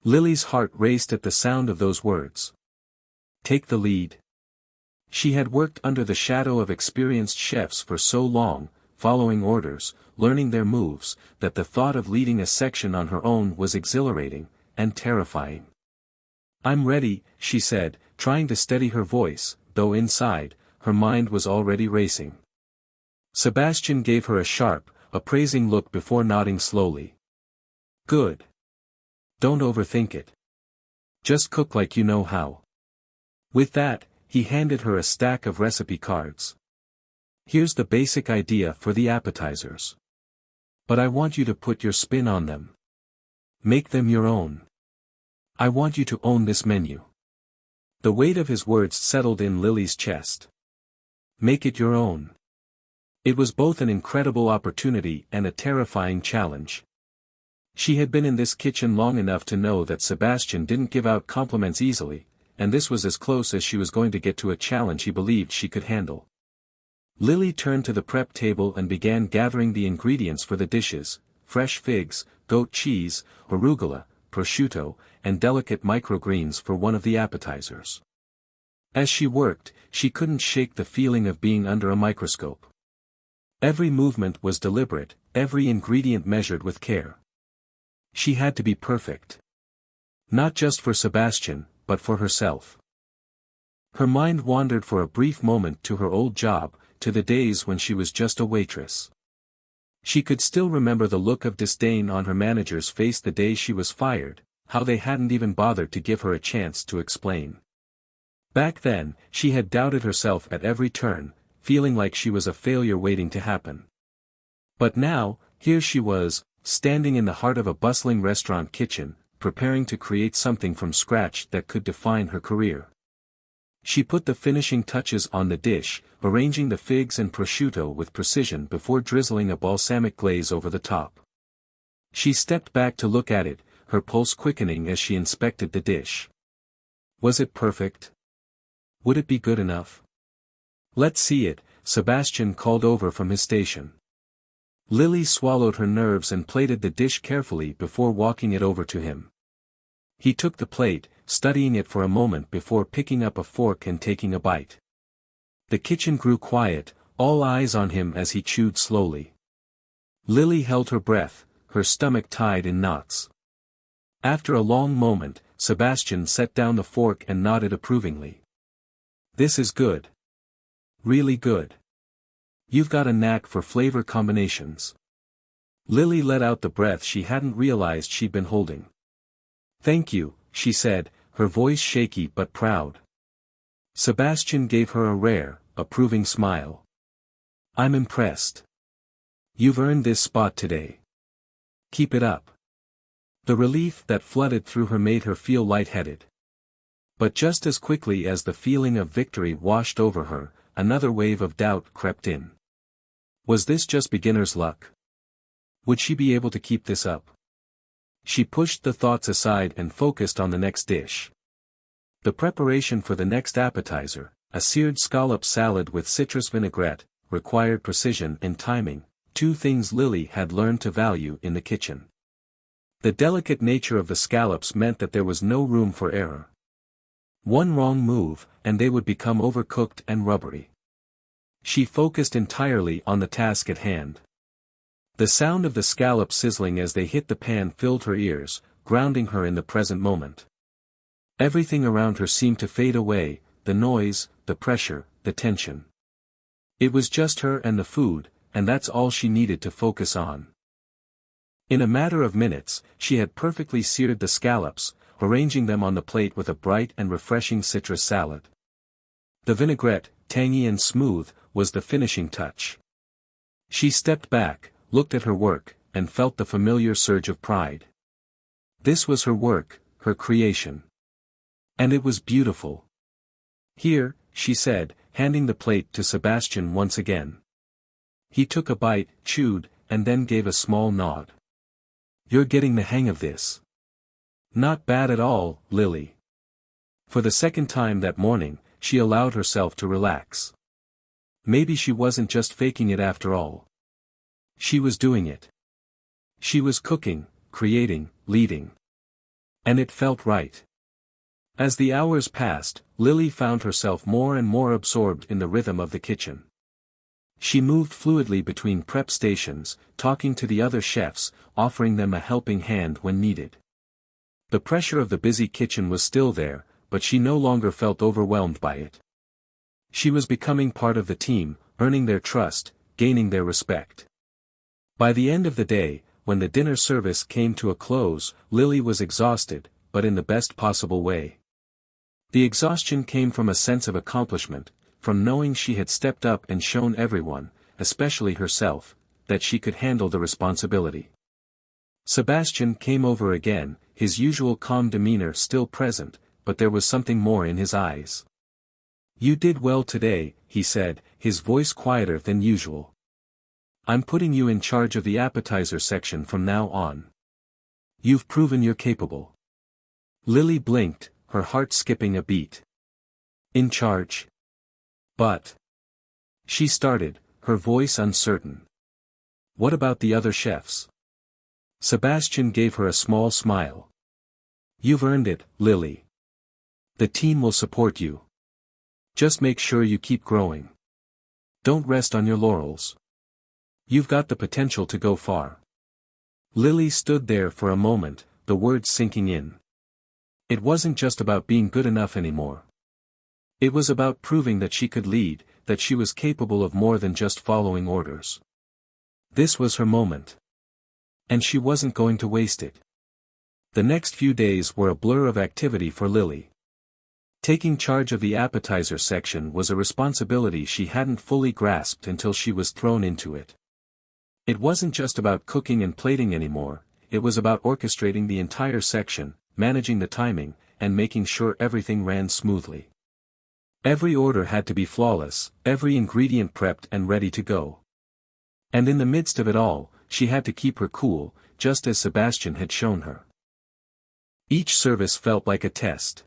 Lily's heart raced at the sound of those words. Take the lead. She had worked under the shadow of experienced chefs for so long, following orders, learning their moves, that the thought of leading a section on her own was exhilarating, and terrifying. "I'm ready," she said, trying to steady her voice, though inside, her mind was already racing. Sebastian gave her a sharp, appraising look before nodding slowly. "Good. Don't overthink it. Just cook like you know how." With that, he handed her a stack of recipe cards. "Here's the basic idea for the appetizers. But I want you to put your spin on them. Make them your own. I want you to own this menu." The weight of his words settled in Lily's chest. Make it your own. It was both an incredible opportunity and a terrifying challenge. She had been in this kitchen long enough to know that Sebastian didn't give out compliments easily, and this was as close as she was going to get to a challenge he believed she could handle. Lily turned to the prep table and began gathering the ingredients for the dishes: fresh figs, goat cheese, arugula, prosciutto, and delicate microgreens for one of the appetizers. As she worked, she couldn't shake the feeling of being under a microscope. Every movement was deliberate, every ingredient measured with care. She had to be perfect. Not just for Sebastian, but for herself. Her mind wandered for a brief moment to her old job, to the days when she was just a waitress. She could still remember the look of disdain on her manager's face the day she was fired, how they hadn't even bothered to give her a chance to explain. Back then, she had doubted herself at every turn, feeling like she was a failure waiting to happen. But now, here she was, standing in the heart of a bustling restaurant kitchen, preparing to create something from scratch that could define her career. She put the finishing touches on the dish, arranging the figs and prosciutto with precision before drizzling a balsamic glaze over the top. She stepped back to look at it, her pulse quickening as she inspected the dish. Was it perfect? Would it be good enough? "Let's see it," Sebastian called over from his station. Lily swallowed her nerves and plated the dish carefully before walking it over to him. He took the plate, studying it for a moment before picking up a fork and taking a bite. The kitchen grew quiet, all eyes on him as he chewed slowly. Lily held her breath, her stomach tied in knots. After a long moment, Sebastian set down the fork and nodded approvingly. "This is good. Really good. You've got a knack for flavor combinations." Lily let out the breath she hadn't realized she'd been holding. "Thank you," she said, her voice shaky but proud. Sebastian gave her a rare, approving smile. "I'm impressed. You've earned this spot today. Keep it up." The relief that flooded through her made her feel lightheaded. But just as quickly as the feeling of victory washed over her, another wave of doubt crept in. Was this just beginner's luck? Would she be able to keep this up? She pushed the thoughts aside and focused on the next dish. The preparation for the next appetizer, a seared scallop salad with citrus vinaigrette, required precision and timing, two things Lily had learned to value in the kitchen. The delicate nature of the scallops meant that there was no room for error. One wrong move, and they would become overcooked and rubbery. She focused entirely on the task at hand. The sound of the scallops sizzling as they hit the pan filled her ears, grounding her in the present moment. Everything around her seemed to fade away, the noise, the pressure, the tension. It was just her and the food, and that's all she needed to focus on. In a matter of minutes, she had perfectly seared the scallops, arranging them on the plate with a bright and refreshing citrus salad. The vinaigrette, tangy and smooth, was the finishing touch. She stepped back, looked at her work, and felt the familiar surge of pride. This was her work, her creation. And it was beautiful. "Here," she said, handing the plate to Sebastian once again. He took a bite, chewed, and then gave a small nod. "You're getting the hang of this." "Not bad at all, Lily." For the second time that morning, she allowed herself to relax. Maybe she wasn't just faking it after all. She was doing it. She was cooking, creating, leading. And it felt right. As the hours passed, Lily found herself more and more absorbed in the rhythm of the kitchen. She moved fluidly between prep stations, talking to the other chefs, offering them a helping hand when needed. The pressure of the busy kitchen was still there, but she no longer felt overwhelmed by it. She was becoming part of the team, earning their trust, gaining their respect. By the end of the day, when the dinner service came to a close, Lily was exhausted, but in the best possible way. The exhaustion came from a sense of accomplishment, from knowing she had stepped up and shown everyone, especially herself, that she could handle the responsibility. Sebastian came over again, his usual calm demeanor still present, but there was something more in his eyes. "You did well today," he said, his voice quieter than usual. "I'm putting you in charge of the appetizer section from now on. You've proven you're capable." Lily blinked, her heart skipping a beat. "In charge? But..." she started, her voice uncertain. "What about the other chefs?" Sebastian gave her a small smile. "You've earned it, Lily. The team will support you. Just make sure you keep growing. Don't rest on your laurels. You've got the potential to go far." Lily stood there for a moment, the words sinking in. It wasn't just about being good enough anymore. It was about proving that she could lead, that she was capable of more than just following orders. This was her moment. And she wasn't going to waste it. The next few days were a blur of activity for Lily. Taking charge of the appetizer section was a responsibility she hadn't fully grasped until she was thrown into it. It wasn't just about cooking and plating anymore, it was about orchestrating the entire section, managing the timing, and making sure everything ran smoothly. Every order had to be flawless, every ingredient prepped and ready to go. And in the midst of it all, she had to keep her cool, just as Sebastian had shown her. Each service felt like a test.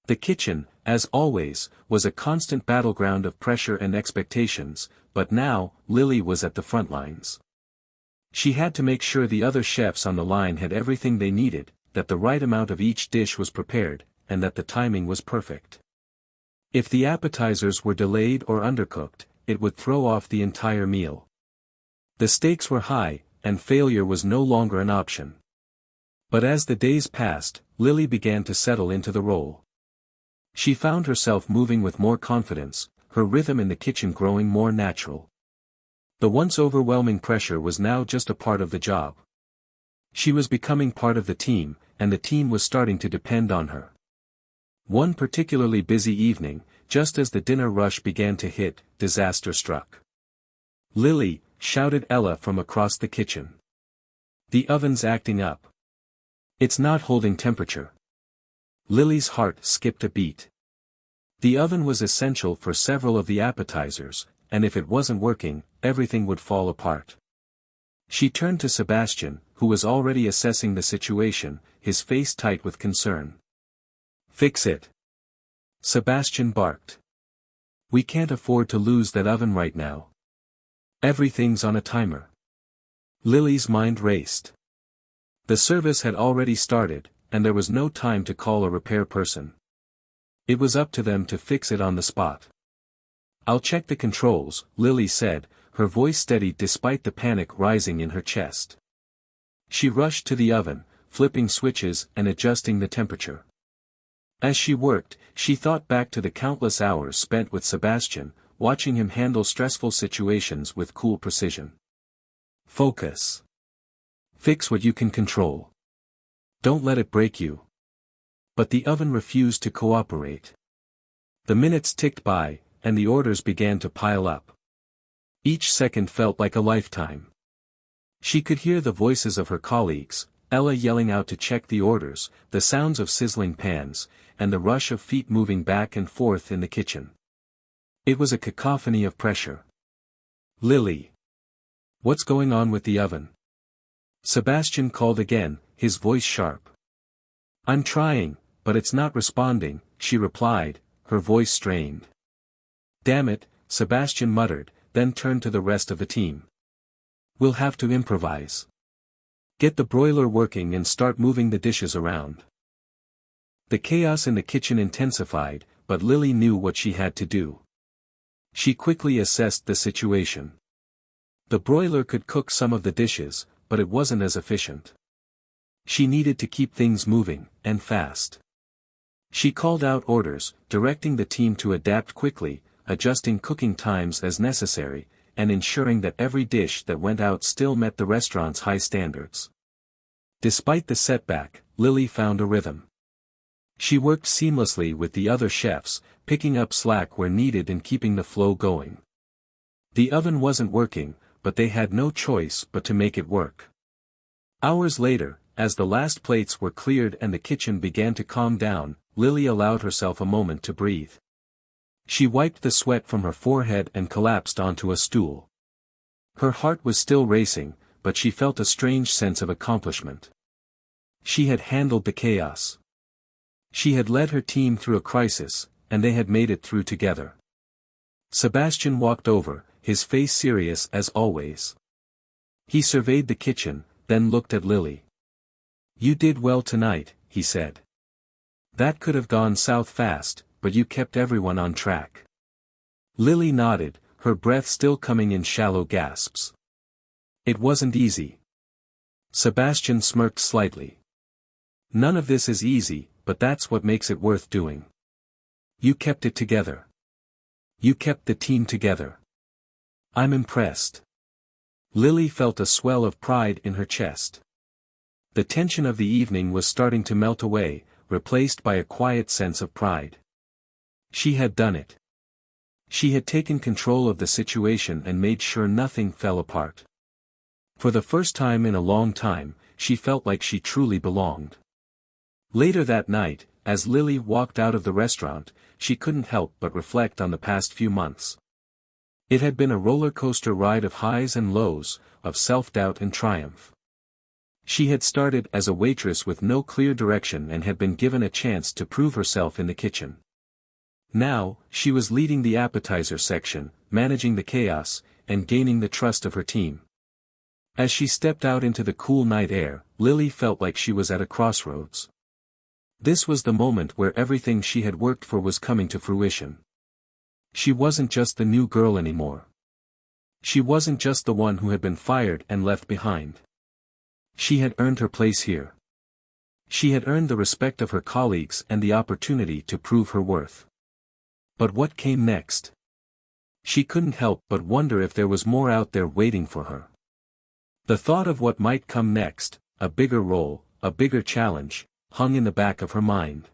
The kitchen, as always, was a constant battleground of pressure and expectations, but now, Lily was at the front lines. She had to make sure the other chefs on the line had everything they needed, that the right amount of each dish was prepared, and that the timing was perfect. If the appetizers were delayed or undercooked, it would throw off the entire meal. The stakes were high, and failure was no longer an option. But as the days passed, Lily began to settle into the role. She found herself moving with more confidence, her rhythm in the kitchen growing more natural. The once overwhelming pressure was now just a part of the job. She was becoming part of the team, and the team was starting to depend on her. One particularly busy evening, just as the dinner rush began to hit, disaster struck. "Lily," shouted Ella from across the kitchen. "The oven's acting up. It's not holding temperature." Lily's heart skipped a beat. The oven was essential for several of the appetizers, and if it wasn't working, everything would fall apart. She turned to Sebastian, who was already assessing the situation, his face tight with concern. "Fix it." Sebastian barked. "We can't afford to lose that oven right now. Everything's on a timer." Lily's mind raced. The service had already started, and there was no time to call a repair person. It was up to them to fix it on the spot. "I'll check the controls," Lily said, her voice steady despite the panic rising in her chest. She rushed to the oven, flipping switches and adjusting the temperature. As she worked, she thought back to the countless hours spent with Sebastian, watching him handle stressful situations with cool precision. Focus. Fix what you can control. Don't let it break you. But the oven refused to cooperate. The minutes ticked by, and the orders began to pile up. Each second felt like a lifetime. She could hear the voices of her colleagues, Ella yelling out to check the orders, the sounds of sizzling pans, and the rush of feet moving back and forth in the kitchen. It was a cacophony of pressure. "Lily. What's going on with the oven?" Sebastian called again, his voice sharp. "I'm trying, but it's not responding," she replied, her voice strained. "Damn it," Sebastian muttered, then turned to the rest of the team. "We'll have to improvise. Get the broiler working and start moving the dishes around." The chaos in the kitchen intensified, but Lily knew what she had to do. She quickly assessed the situation. The broiler could cook some of the dishes, but it wasn't as efficient. She needed to keep things moving, and fast. She called out orders, directing the team to adapt quickly, adjusting cooking times as necessary, and ensuring that every dish that went out still met the restaurant's high standards. Despite the setback, Lily found a rhythm. She worked seamlessly with the other chefs, picking up slack where needed and keeping the flow going. The oven wasn't working, but they had no choice but to make it work. Hours later, as the last plates were cleared and the kitchen began to calm down, Lily allowed herself a moment to breathe. She wiped the sweat from her forehead and collapsed onto a stool. Her heart was still racing, but she felt a strange sense of accomplishment. She had handled the chaos. She had led her team through a crisis, and they had made it through together. Sebastian walked over, his face serious as always. He surveyed the kitchen, then looked at Lily. "You did well tonight," he said. "That could have gone south fast, but you kept everyone on track." Lily nodded, her breath still coming in shallow gasps. "It wasn't easy." Sebastian smirked slightly. "None of this is easy, but that's what makes it worth doing. You kept it together. You kept the team together. I'm impressed." Lily felt a swell of pride in her chest. The tension of the evening was starting to melt away, replaced by a quiet sense of pride. She had done it. She had taken control of the situation and made sure nothing fell apart. For the first time in a long time, she felt like she truly belonged. Later that night, as Lily walked out of the restaurant, she couldn't help but reflect on the past few months. It had been a roller coaster ride of highs and lows, of self-doubt and triumph. She had started as a waitress with no clear direction and had been given a chance to prove herself in the kitchen. Now, she was leading the appetizer section, managing the chaos, and gaining the trust of her team. As she stepped out into the cool night air, Lily felt like she was at a crossroads. This was the moment where everything she had worked for was coming to fruition. She wasn't just the new girl anymore. She wasn't just the one who had been fired and left behind. She had earned her place here. She had earned the respect of her colleagues and the opportunity to prove her worth. But what came next? She couldn't help but wonder if there was more out there waiting for her. The thought of what might come next, a bigger role, a bigger challenge, hung in the back of her mind.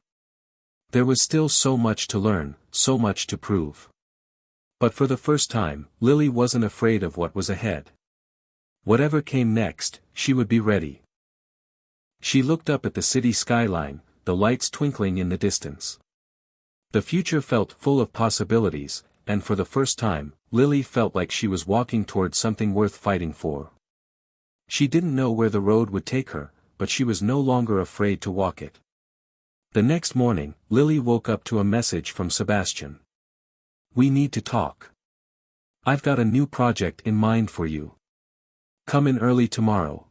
There was still so much to learn, so much to prove. But for the first time, Lily wasn't afraid of what was ahead. Whatever came next, she would be ready. She looked up at the city skyline, the lights twinkling in the distance. The future felt full of possibilities, and for the first time, Lily felt like she was walking towards something worth fighting for. She didn't know where the road would take her, but she was no longer afraid to walk it. The next morning, Lily woke up to a message from Sebastian. "We need to talk. I've got a new project in mind for you. Come in early tomorrow."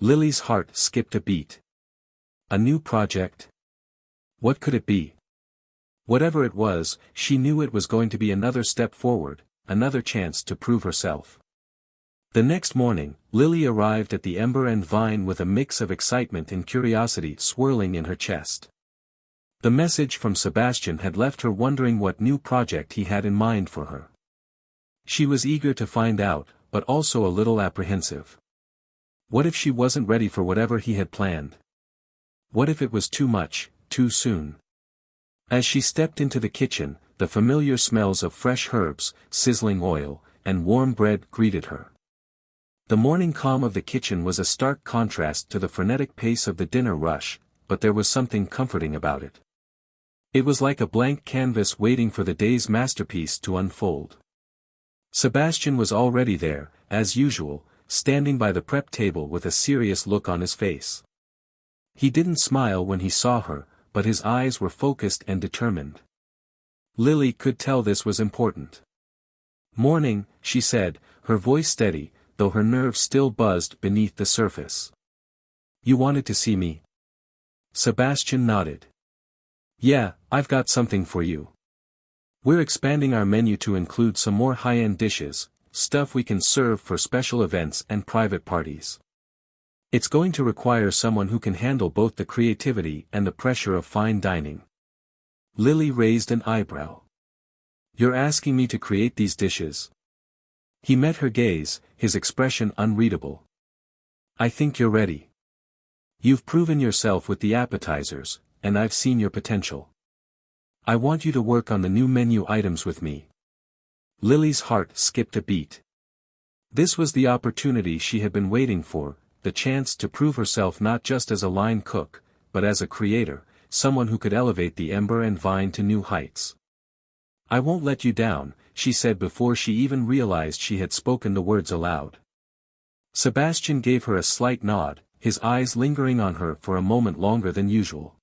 Lily's heart skipped a beat. A new project? What could it be? Whatever it was, she knew it was going to be another step forward, another chance to prove herself. The next morning, Lily arrived at the Ember and Vine with a mix of excitement and curiosity swirling in her chest. The message from Sebastian had left her wondering what new project he had in mind for her. She was eager to find out, but also a little apprehensive. What if she wasn't ready for whatever he had planned? What if it was too much, too soon? As she stepped into the kitchen, the familiar smells of fresh herbs, sizzling oil, and warm bread greeted her. The morning calm of the kitchen was a stark contrast to the frenetic pace of the dinner rush, but there was something comforting about it. It was like a blank canvas waiting for the day's masterpiece to unfold. Sebastian was already there, as usual, standing by the prep table with a serious look on his face. He didn't smile when he saw her, but his eyes were focused and determined. Lily could tell this was important. "Morning," she said, her voice steady, though her nerves still buzzed beneath the surface. "You wanted to see me?" Sebastian nodded. "Yeah, I've got something for you. We're expanding our menu to include some more high-end dishes, stuff we can serve for special events and private parties. It's going to require someone who can handle both the creativity and the pressure of fine dining." Lily raised an eyebrow. "You're asking me to create these dishes?" He met her gaze, his expression unreadable. "I think you're ready. You've proven yourself with the appetizers, and I've seen your potential. I want you to work on the new menu items with me." Lily's heart skipped a beat. This was the opportunity she had been waiting for, the chance to prove herself not just as a line cook, but as a creator, someone who could elevate the Ember and Vine to new heights. "I won't let you down," she said before she even realized she had spoken the words aloud. Sebastian gave her a slight nod, his eyes lingering on her for a moment longer than usual.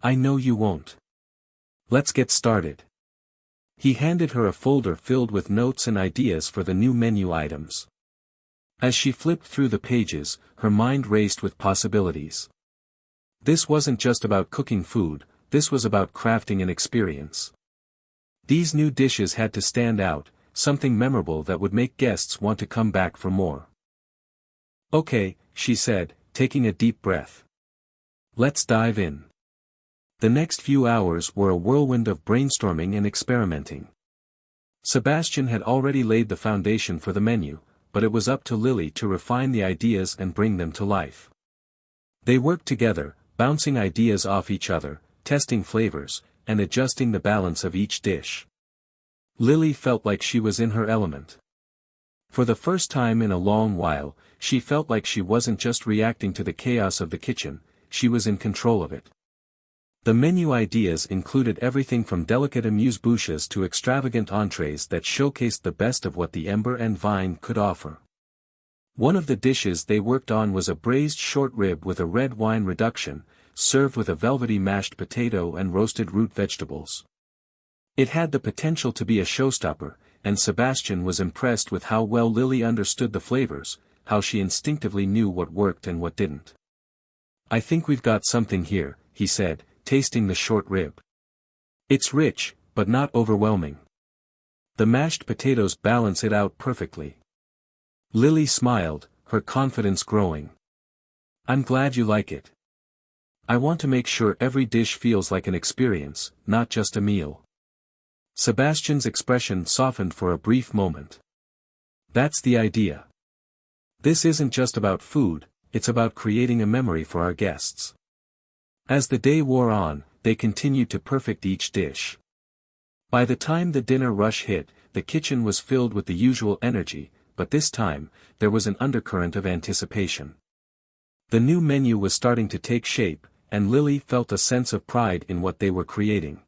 "I know you won't. Let's get started." He handed her a folder filled with notes and ideas for the new menu items. As she flipped through the pages, her mind raced with possibilities. This wasn't just about cooking food, this was about crafting an experience. These new dishes had to stand out, something memorable that would make guests want to come back for more. "Okay," she said, taking a deep breath. "Let's dive in." The next few hours were a whirlwind of brainstorming and experimenting. Sebastian had already laid the foundation for the menu, but it was up to Lily to refine the ideas and bring them to life. They worked together, bouncing ideas off each other, testing flavors, and adjusting the balance of each dish. Lily felt like she was in her element. For the first time in a long while, she felt like she wasn't just reacting to the chaos of the kitchen, she was in control of it. The menu ideas included everything from delicate amuse-bouches to extravagant entrees that showcased the best of what the Ember and Vine could offer. One of the dishes they worked on was a braised short rib with a red wine reduction, served with a velvety mashed potato and roasted root vegetables. It had the potential to be a showstopper, and Sebastian was impressed with how well Lily understood the flavors, how she instinctively knew what worked and what didn't. "I think we've got something here," he said, tasting the short rib. "It's rich, but not overwhelming. The mashed potatoes balance it out perfectly." Lily smiled, her confidence growing. "I'm glad you like it. I want to make sure every dish feels like an experience, not just a meal." Sebastian's expression softened for a brief moment. "That's the idea. This isn't just about food, it's about creating a memory for our guests." As the day wore on, they continued to perfect each dish. By the time the dinner rush hit, the kitchen was filled with the usual energy, but this time, there was an undercurrent of anticipation. The new menu was starting to take shape, and Lily felt a sense of pride in what they were creating.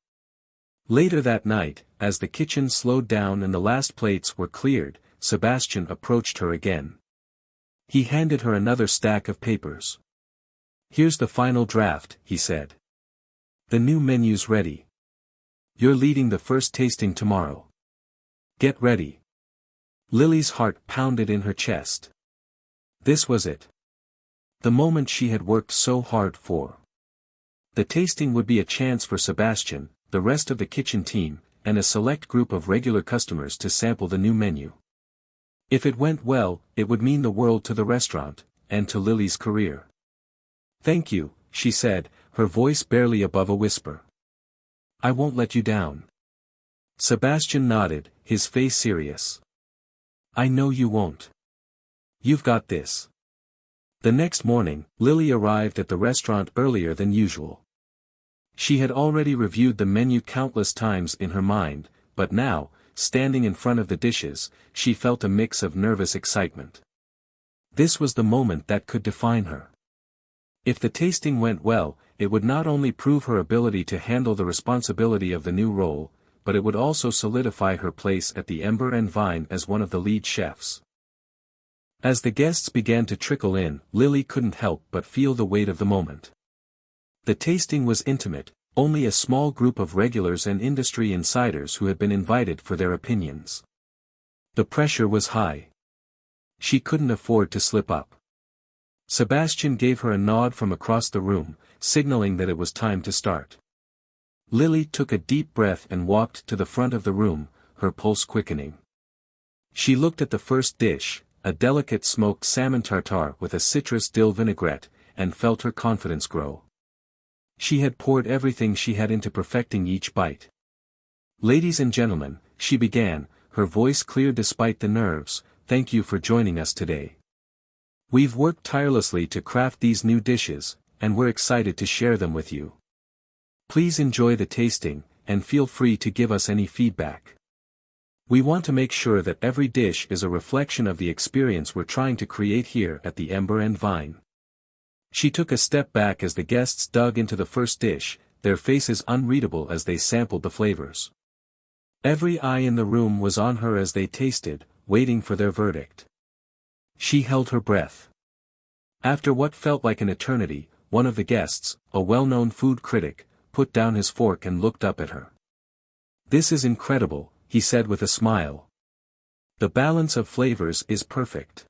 Later that night, as the kitchen slowed down and the last plates were cleared, Sebastian approached her again. He handed her another stack of papers. "Here's the final draft," he said. "The new menu's ready. You're leading the first tasting tomorrow. Get ready." Lily's heart pounded in her chest. This was it. The moment she had worked so hard for. The tasting would be a chance for Sebastian, the rest of the kitchen team, and a select group of regular customers to sample the new menu. If it went well, it would mean the world to the restaurant, and to Lily's career. "Thank you," she said, her voice barely above a whisper. "I won't let you down." Sebastian nodded, his face serious. "I know you won't. You've got this." The next morning, Lily arrived at the restaurant earlier than usual. She had already reviewed the menu countless times in her mind, but now, standing in front of the dishes, she felt a mix of nervous excitement. This was the moment that could define her. If the tasting went well, it would not only prove her ability to handle the responsibility of the new role, but it would also solidify her place at the Ember and Vine as one of the lead chefs. As the guests began to trickle in, Lily couldn't help but feel the weight of the moment. The tasting was intimate, only a small group of regulars and industry insiders who had been invited for their opinions. The pressure was high. She couldn't afford to slip up. Sebastian gave her a nod from across the room, signaling that it was time to start. Lily took a deep breath and walked to the front of the room, her pulse quickening. She looked at the first dish, a delicate smoked salmon tartare with a citrus dill vinaigrette, and felt her confidence grow. She had poured everything she had into perfecting each bite. "Ladies and gentlemen," she began, her voice clear despite the nerves, "thank you for joining us today. We've worked tirelessly to craft these new dishes, and we're excited to share them with you. Please enjoy the tasting, and feel free to give us any feedback. We want to make sure that every dish is a reflection of the experience we're trying to create here at the Ember and Vine." She took a step back as the guests dug into the first dish, their faces unreadable as they sampled the flavors. Every eye in the room was on her as they tasted, waiting for their verdict. She held her breath. After what felt like an eternity, one of the guests, a well-known food critic, put down his fork and looked up at her. "This is incredible," he said with a smile. "The balance of flavors is perfect.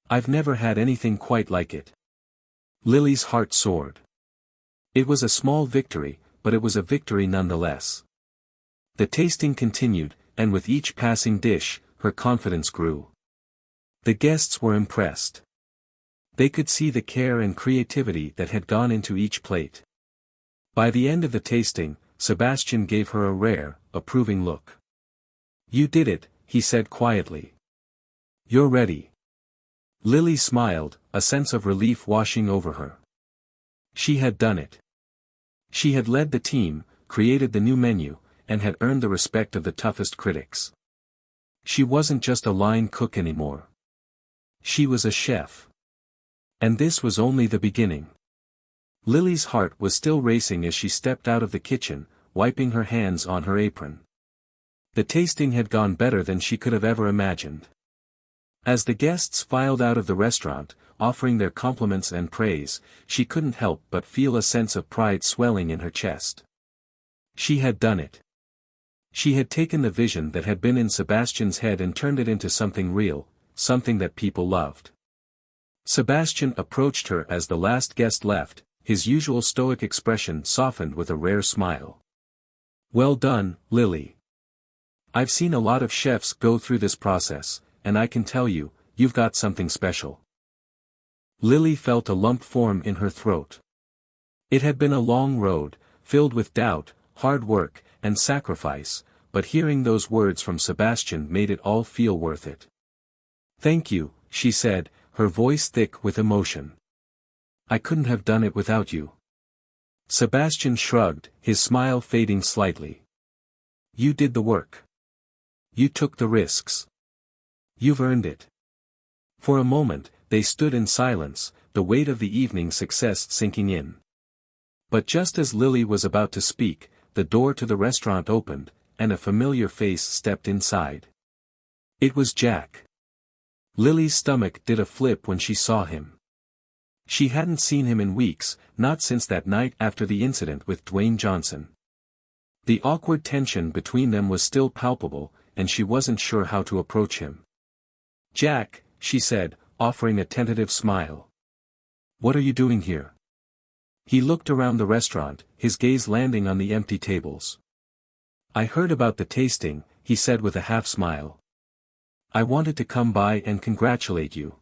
I've never had anything quite like it." Lily's heart soared. It was a small victory, but it was a victory nonetheless. The tasting continued, and with each passing dish, her confidence grew. The guests were impressed. They could see the care and creativity that had gone into each plate. By the end of the tasting, Sebastian gave her a rare, approving look. "You did it," he said quietly. "You're ready." Lily smiled, a sense of relief washing over her. She had done it. She had led the team, created the new menu, and had earned the respect of the toughest critics. She wasn't just a line cook anymore. She was a chef. And this was only the beginning. Lily's heart was still racing as she stepped out of the kitchen, wiping her hands on her apron. The tasting had gone better than she could have ever imagined. As the guests filed out of the restaurant, offering their compliments and praise, she couldn't help but feel a sense of pride swelling in her chest. She had done it. She had taken the vision that had been in Sebastian's head and turned it into something real, something that people loved. Sebastian approached her as the last guest left, his usual stoic expression softened with a rare smile. "Well done, Lily. I've seen a lot of chefs go through this process, and I can tell you, you've got something special." Lily felt a lump form in her throat. It had been a long road, filled with doubt, hard work, and sacrifice, but hearing those words from Sebastian made it all feel worth it. "Thank you," she said, her voice thick with emotion. "I couldn't have done it without you." Sebastian shrugged, his smile fading slightly. "You did the work. You took the risks. You've earned it." For a moment, they stood in silence, the weight of the evening's success sinking in. But just as Lily was about to speak, the door to the restaurant opened, and a familiar face stepped inside. It was Jack. Lily's stomach did a flip when she saw him. She hadn't seen him in weeks, not since that night after the incident with Dwayne Johnson. The awkward tension between them was still palpable, and she wasn't sure how to approach him. "Jack," she said, offering a tentative smile. "What are you doing here?" He looked around the restaurant, his gaze landing on the empty tables. "I heard about the tasting," he said with a half-smile. "I wanted to come by and congratulate you.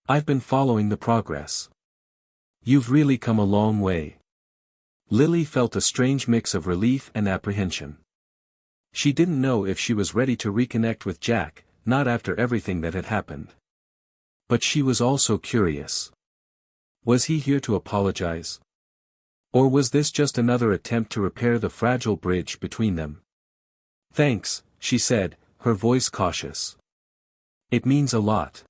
I've been following the progress. You've really come a long way." Lily felt a strange mix of relief and apprehension. She didn't know if she was ready to reconnect with Jack, not after everything that had happened. But she was also curious. Was he here to apologize? Or was this just another attempt to repair the fragile bridge between them? "Thanks," she said, her voice cautious. "It means a lot."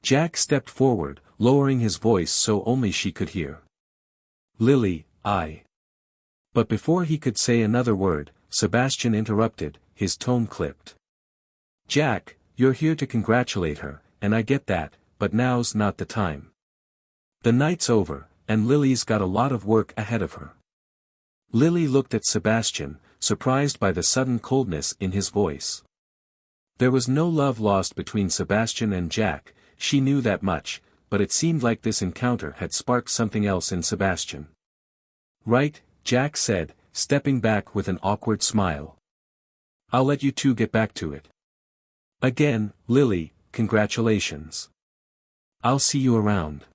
Jack stepped forward, lowering his voice so only she could hear. "Lily, I..." But before he could say another word, Sebastian interrupted, his tone clipped. "Jack, you're here to congratulate her, and I get that, but now's not the time. The night's over, and Lily's got a lot of work ahead of her. Lily looked at Sebastian, surprised by the sudden coldness in his voice. There was no love lost between Sebastian and Jack, she knew that much, but it seemed like this encounter had sparked something else in Sebastian. Right, Jack said, stepping back with an awkward smile. I'll let you two get back to it. Again, Lily, congratulations. I'll see you around.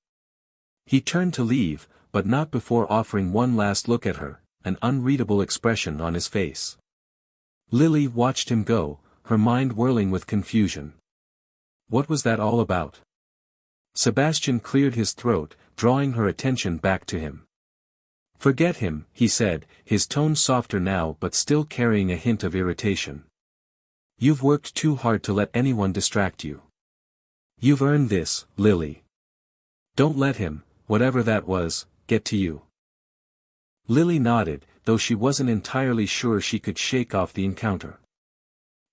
He turned to leave, but not before offering one last look at her, an unreadable expression on his face. Lily watched him go, her mind whirling with confusion. What was that all about? Sebastian cleared his throat, drawing her attention back to him. Forget him, he said, his tone softer now but still carrying a hint of irritation. You've worked too hard to let anyone distract you. You've earned this, Lily. Don't let him, whatever that was, get to you. Lily nodded, though she wasn't entirely sure she could shake off the encounter.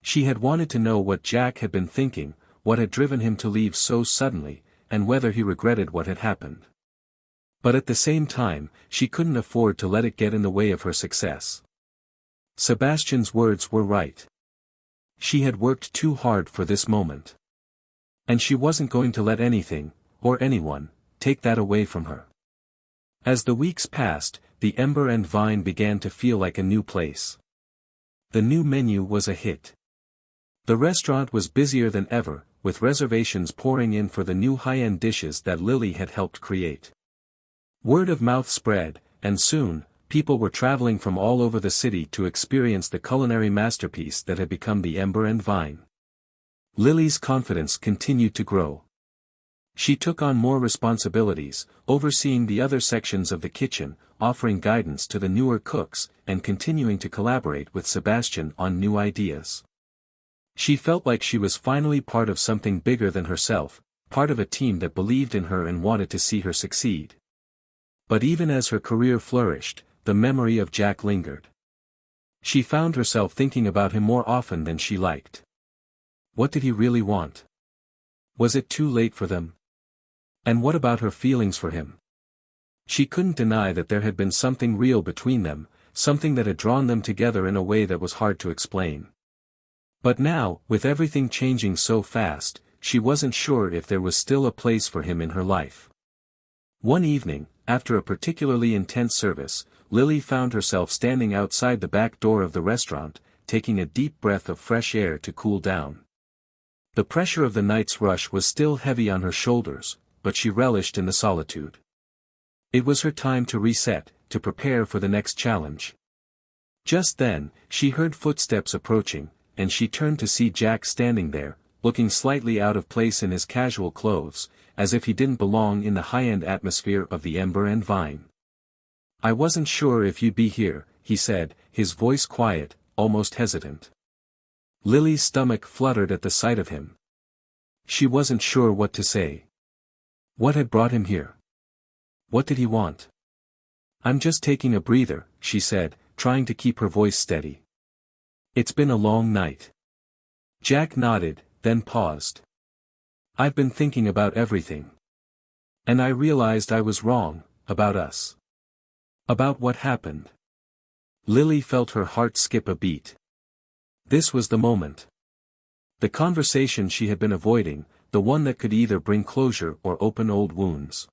She had wanted to know what Jack had been thinking, what had driven him to leave so suddenly, and whether he regretted what had happened. But at the same time, she couldn't afford to let it get in the way of her success. Sebastian's words were right. She had worked too hard for this moment. And she wasn't going to let anything, or anyone, take that away from her. As the weeks passed, the Ember and Vine began to feel like a new place. The new menu was a hit. The restaurant was busier than ever, with reservations pouring in for the new high-end dishes that Lily had helped create. Word of mouth spread, and soon, people were traveling from all over the city to experience the culinary masterpiece that had become the Ember and Vine. Lily's confidence continued to grow. She took on more responsibilities, overseeing the other sections of the kitchen, offering guidance to the newer cooks, and continuing to collaborate with Sebastian on new ideas. She felt like she was finally part of something bigger than herself, part of a team that believed in her and wanted to see her succeed. But even as her career flourished, the memory of Jack lingered. She found herself thinking about him more often than she liked. What did he really want? Was it too late for them? And what about her feelings for him? She couldn't deny that there had been something real between them, something that had drawn them together in a way that was hard to explain. But now, with everything changing so fast, she wasn't sure if there was still a place for him in her life. One evening, after a particularly intense service, Lily found herself standing outside the back door of the restaurant, taking a deep breath of fresh air to cool down. The pressure of the night's rush was still heavy on her shoulders, but she relished in the solitude. It was her time to reset, to prepare for the next challenge. Just then, she heard footsteps approaching, and she turned to see Jack standing there, looking slightly out of place in his casual clothes, as if he didn't belong in the high-end atmosphere of the Ember and Vine. I wasn't sure if you'd be here, he said, his voice quiet, almost hesitant. Lily's stomach fluttered at the sight of him. She wasn't sure what to say. What had brought him here? What did he want? I'm just taking a breather, she said, trying to keep her voice steady. It's been a long night. Jack nodded, then paused. I've been thinking about everything. And I realized I was wrong, about us. About what happened. Lily felt her heart skip a beat. This was the moment. The conversation she had been avoiding, the one that could either bring closure or open old wounds.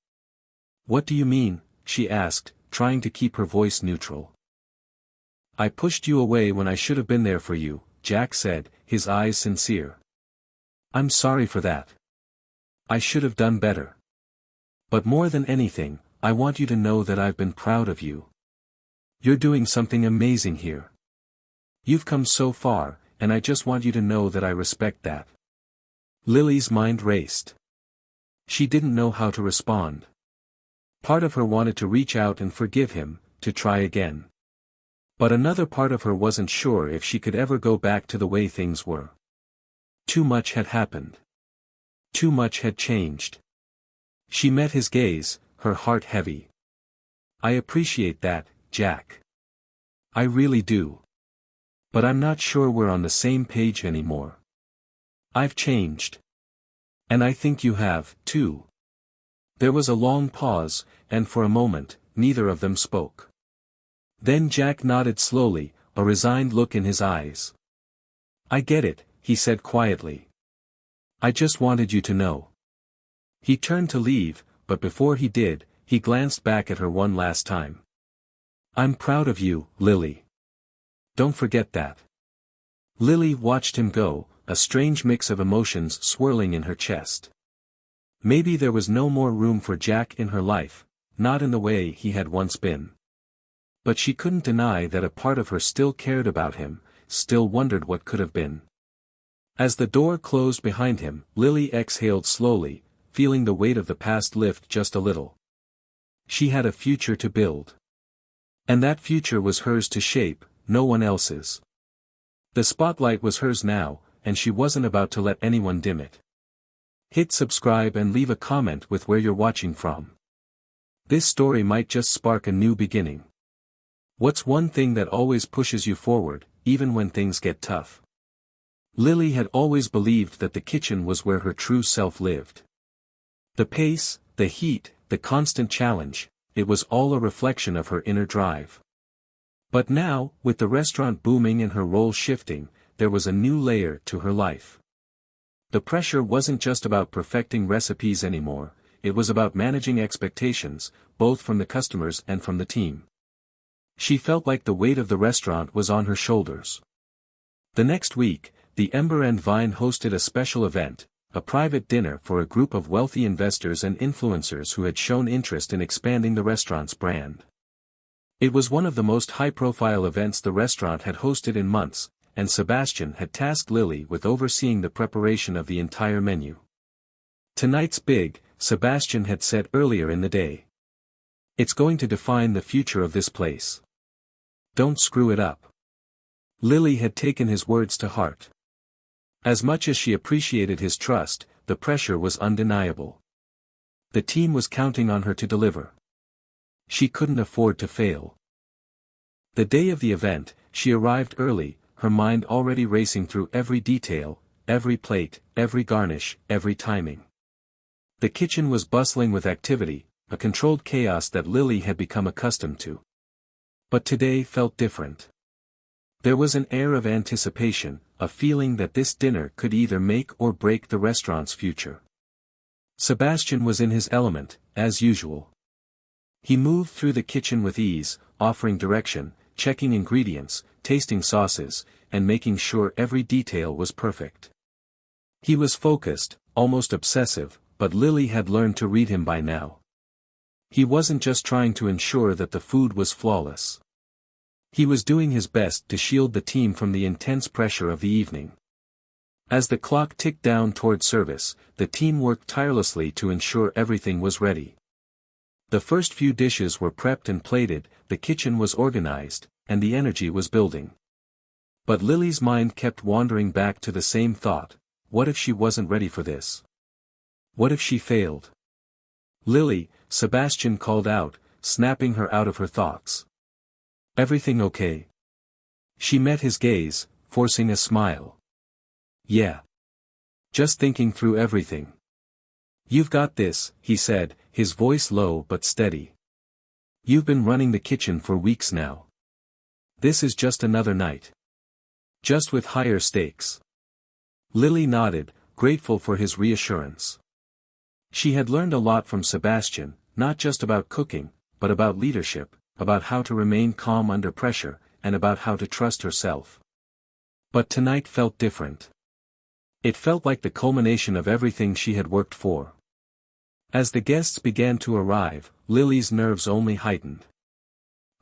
What do you mean? She asked, trying to keep her voice neutral. I pushed you away when I should have been there for you, Jack said, his eyes sincere. I'm sorry for that. I should have done better. But more than anything, I want you to know that I've been proud of you. You're doing something amazing here. You've come so far, and I just want you to know that I respect that. Lily's mind raced. She didn't know how to respond. Part of her wanted to reach out and forgive him, to try again. But another part of her wasn't sure if she could ever go back to the way things were. Too much had happened. Too much had changed. She met his gaze, her heart heavy. I appreciate that, Jack. I really do. But I'm not sure we're on the same page anymore. I've changed. And I think you have, too. There was a long pause, and for a moment, neither of them spoke. Then Jack nodded slowly, a resigned look in his eyes. "I get it," he said quietly. "I just wanted you to know." He turned to leave, but before he did, he glanced back at her one last time. "I'm proud of you, Lily. Don't forget that." Lily watched him go, a strange mix of emotions swirling in her chest. Maybe there was no more room for Jack in her life, not in the way he had once been. But she couldn't deny that a part of her still cared about him, still wondered what could have been. As the door closed behind him, Lily exhaled slowly, feeling the weight of the past lift just a little. She had a future to build. And that future was hers to shape, no one else's. The spotlight was hers now, and she wasn't about to let anyone dim it. Hit subscribe and leave a comment with where you're watching from. This story might just spark a new beginning. What's one thing that always pushes you forward, even when things get tough? Lily had always believed that the kitchen was where her true self lived. The pace, the heat, the constant challenge, it was all a reflection of her inner drive. But now, with the restaurant booming and her role shifting, there was a new layer to her life. The pressure wasn't just about perfecting recipes anymore, it was about managing expectations, both from the customers and from the team. She felt like the weight of the restaurant was on her shoulders. The next week, the Ember and Vine hosted a special event, a private dinner for a group of wealthy investors and influencers who had shown interest in expanding the restaurant's brand. It was one of the most high-profile events the restaurant had hosted in months, and Sebastian had tasked Lily with overseeing the preparation of the entire menu. "Tonight's big," Sebastian had said earlier in the day. "It's going to define the future of this place. Don't screw it up." Lily had taken his words to heart. As much as she appreciated his trust, the pressure was undeniable. The team was counting on her to deliver. She couldn't afford to fail. The day of the event, she arrived early, her mind already racing through every detail, every plate, every garnish, every timing. The kitchen was bustling with activity, a controlled chaos that Lily had become accustomed to. But today felt different. There was an air of anticipation, a feeling that this dinner could either make or break the restaurant's future. Sebastian was in his element, as usual. He moved through the kitchen with ease, offering direction, checking ingredients, tasting sauces, and making sure every detail was perfect. He was focused, almost obsessive, but Lily had learned to read him by now. He wasn't just trying to ensure that the food was flawless. He was doing his best to shield the team from the intense pressure of the evening. As the clock ticked down toward service, the team worked tirelessly to ensure everything was ready. The first few dishes were prepped and plated, the kitchen was organized, and the energy was building. But Lily's mind kept wandering back to the same thought: what if she wasn't ready for this? What if she failed? "Lily," Sebastian called out, snapping her out of her thoughts. "Everything okay?" She met his gaze, forcing a smile. "Yeah. Just thinking through everything." "You've got this," he said, his voice low but steady. "You've been running the kitchen for weeks now. This is just another night. Just with higher stakes." Lily nodded, grateful for his reassurance. She had learned a lot from Sebastian, not just about cooking, but about leadership, about how to remain calm under pressure, and about how to trust herself. But tonight felt different. It felt like the culmination of everything she had worked for. As the guests began to arrive, Lily's nerves only heightened.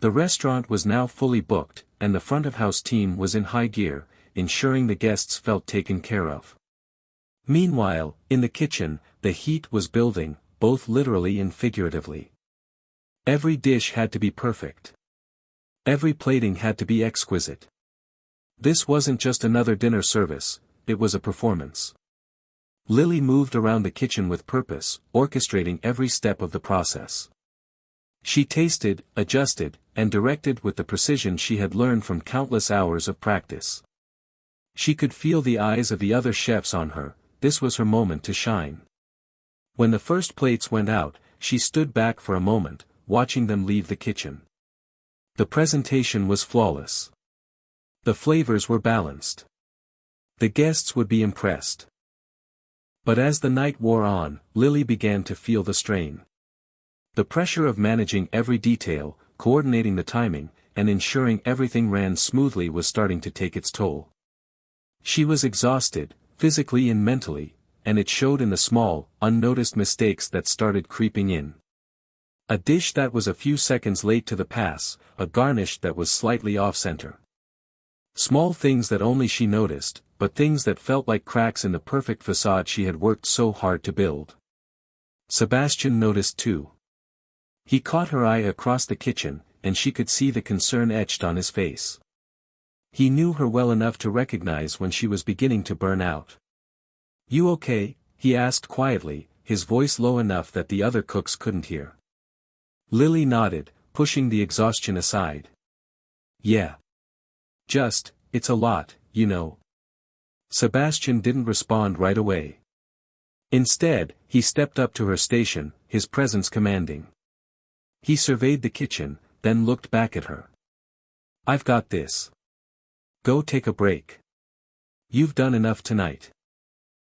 The restaurant was now fully booked, and the front-of-house team was in high gear, ensuring the guests felt taken care of. Meanwhile, in the kitchen, the heat was building, both literally and figuratively. Every dish had to be perfect. Every plating had to be exquisite. This wasn't just another dinner service, it was a performance. Lily moved around the kitchen with purpose, orchestrating every step of the process. She tasted, adjusted, and directed with the precision she had learned from countless hours of practice. She could feel the eyes of the other chefs on her, this was her moment to shine. When the first plates went out, she stood back for a moment, watching them leave the kitchen. The presentation was flawless. The flavors were balanced. The guests would be impressed. But as the night wore on, Lily began to feel the strain. The pressure of managing every detail, coordinating the timing, and ensuring everything ran smoothly was starting to take its toll. She was exhausted, physically and mentally, and it showed in the small, unnoticed mistakes that started creeping in. A dish that was a few seconds late to the pass, a garnish that was slightly off-center. Small things that only she noticed, but things that felt like cracks in the perfect facade she had worked so hard to build. Sebastian noticed too. He caught her eye across the kitchen, and she could see the concern etched on his face. He knew her well enough to recognize when she was beginning to burn out. "You okay?" he asked quietly, his voice low enough that the other cooks couldn't hear. Lily nodded, pushing the exhaustion aside. "Yeah. It's a lot, you know." Sebastian didn't respond right away. Instead, he stepped up to her station, his presence commanding. He surveyed the kitchen, then looked back at her. "I've got this. Go take a break. You've done enough tonight."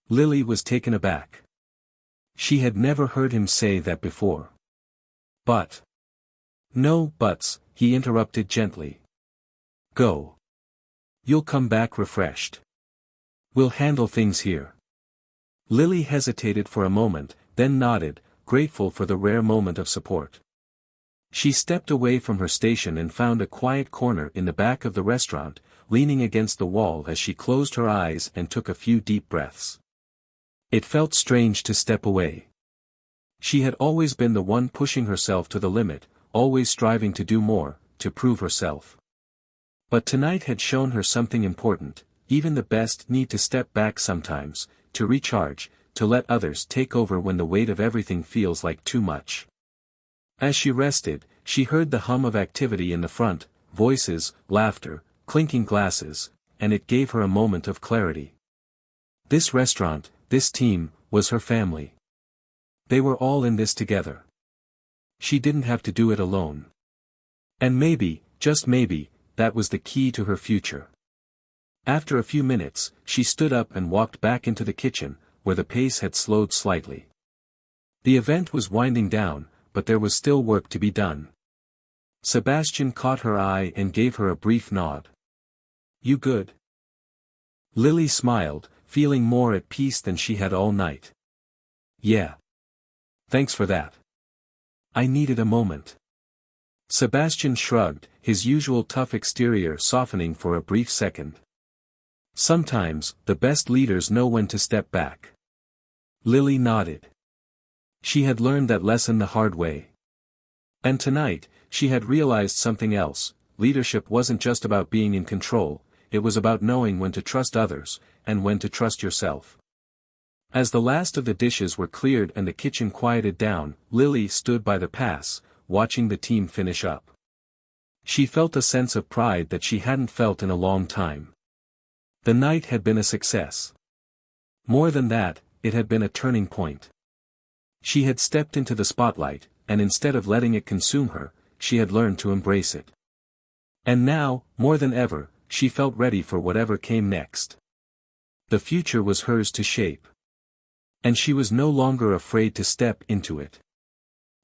Lily was taken aback. She had never heard him say that before. "But." "No buts," he interrupted gently. "Go. You'll come back refreshed. We'll handle things here." Lily hesitated for a moment, then nodded, grateful for the rare moment of support. She stepped away from her station and found a quiet corner in the back of the restaurant, leaning against the wall as she closed her eyes and took a few deep breaths. It felt strange to step away. She had always been the one pushing herself to the limit, always striving to do more, to prove herself. But tonight had shown her something important. Even the best need to step back sometimes, to recharge, to let others take over when the weight of everything feels like too much. As she rested, she heard the hum of activity in the front, voices, laughter, clinking glasses, and it gave her a moment of clarity. This restaurant, this team, was her family. They were all in this together. She didn't have to do it alone. And maybe, just maybe, that was the key to her future. After a few minutes, she stood up and walked back into the kitchen, where the pace had slowed slightly. The event was winding down, but there was still work to be done. Sebastian caught her eye and gave her a brief nod. "You good?" Lily smiled, feeling more at peace than she had all night. "Yeah. Thanks for that. I needed a moment." Sebastian shrugged, his usual tough exterior softening for a brief second. Sometimes, the best leaders know when to step back. Lily nodded. She had learned that lesson the hard way. And tonight, she had realized something else. Leadership wasn't just about being in control, it was about knowing when to trust others, and when to trust yourself. As the last of the dishes were cleared and the kitchen quieted down, Lily stood by the pass, watching the team finish up. She felt a sense of pride that she hadn't felt in a long time. The night had been a success. More than that, it had been a turning point. She had stepped into the spotlight, and instead of letting it consume her, she had learned to embrace it. And now, more than ever, she felt ready for whatever came next. The future was hers to shape. And she was no longer afraid to step into it.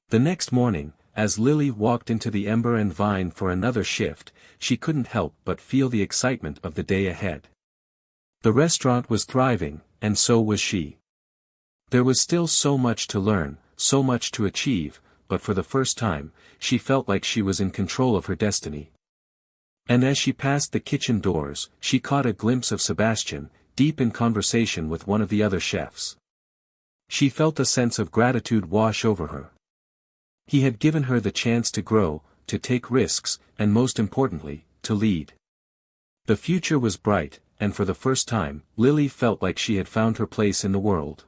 The next morning, as Lily walked into the Ember and Vine for another shift, she couldn't help but feel the excitement of the day ahead. The restaurant was thriving, and so was she. There was still so much to learn, so much to achieve, but for the first time, she felt like she was in control of her destiny. And as she passed the kitchen doors, she caught a glimpse of Sebastian, deep in conversation with one of the other chefs. She felt a sense of gratitude wash over her. He had given her the chance to grow, to take risks, and most importantly, to lead. The future was bright, and for the first time, Lily felt like she had found her place in the world.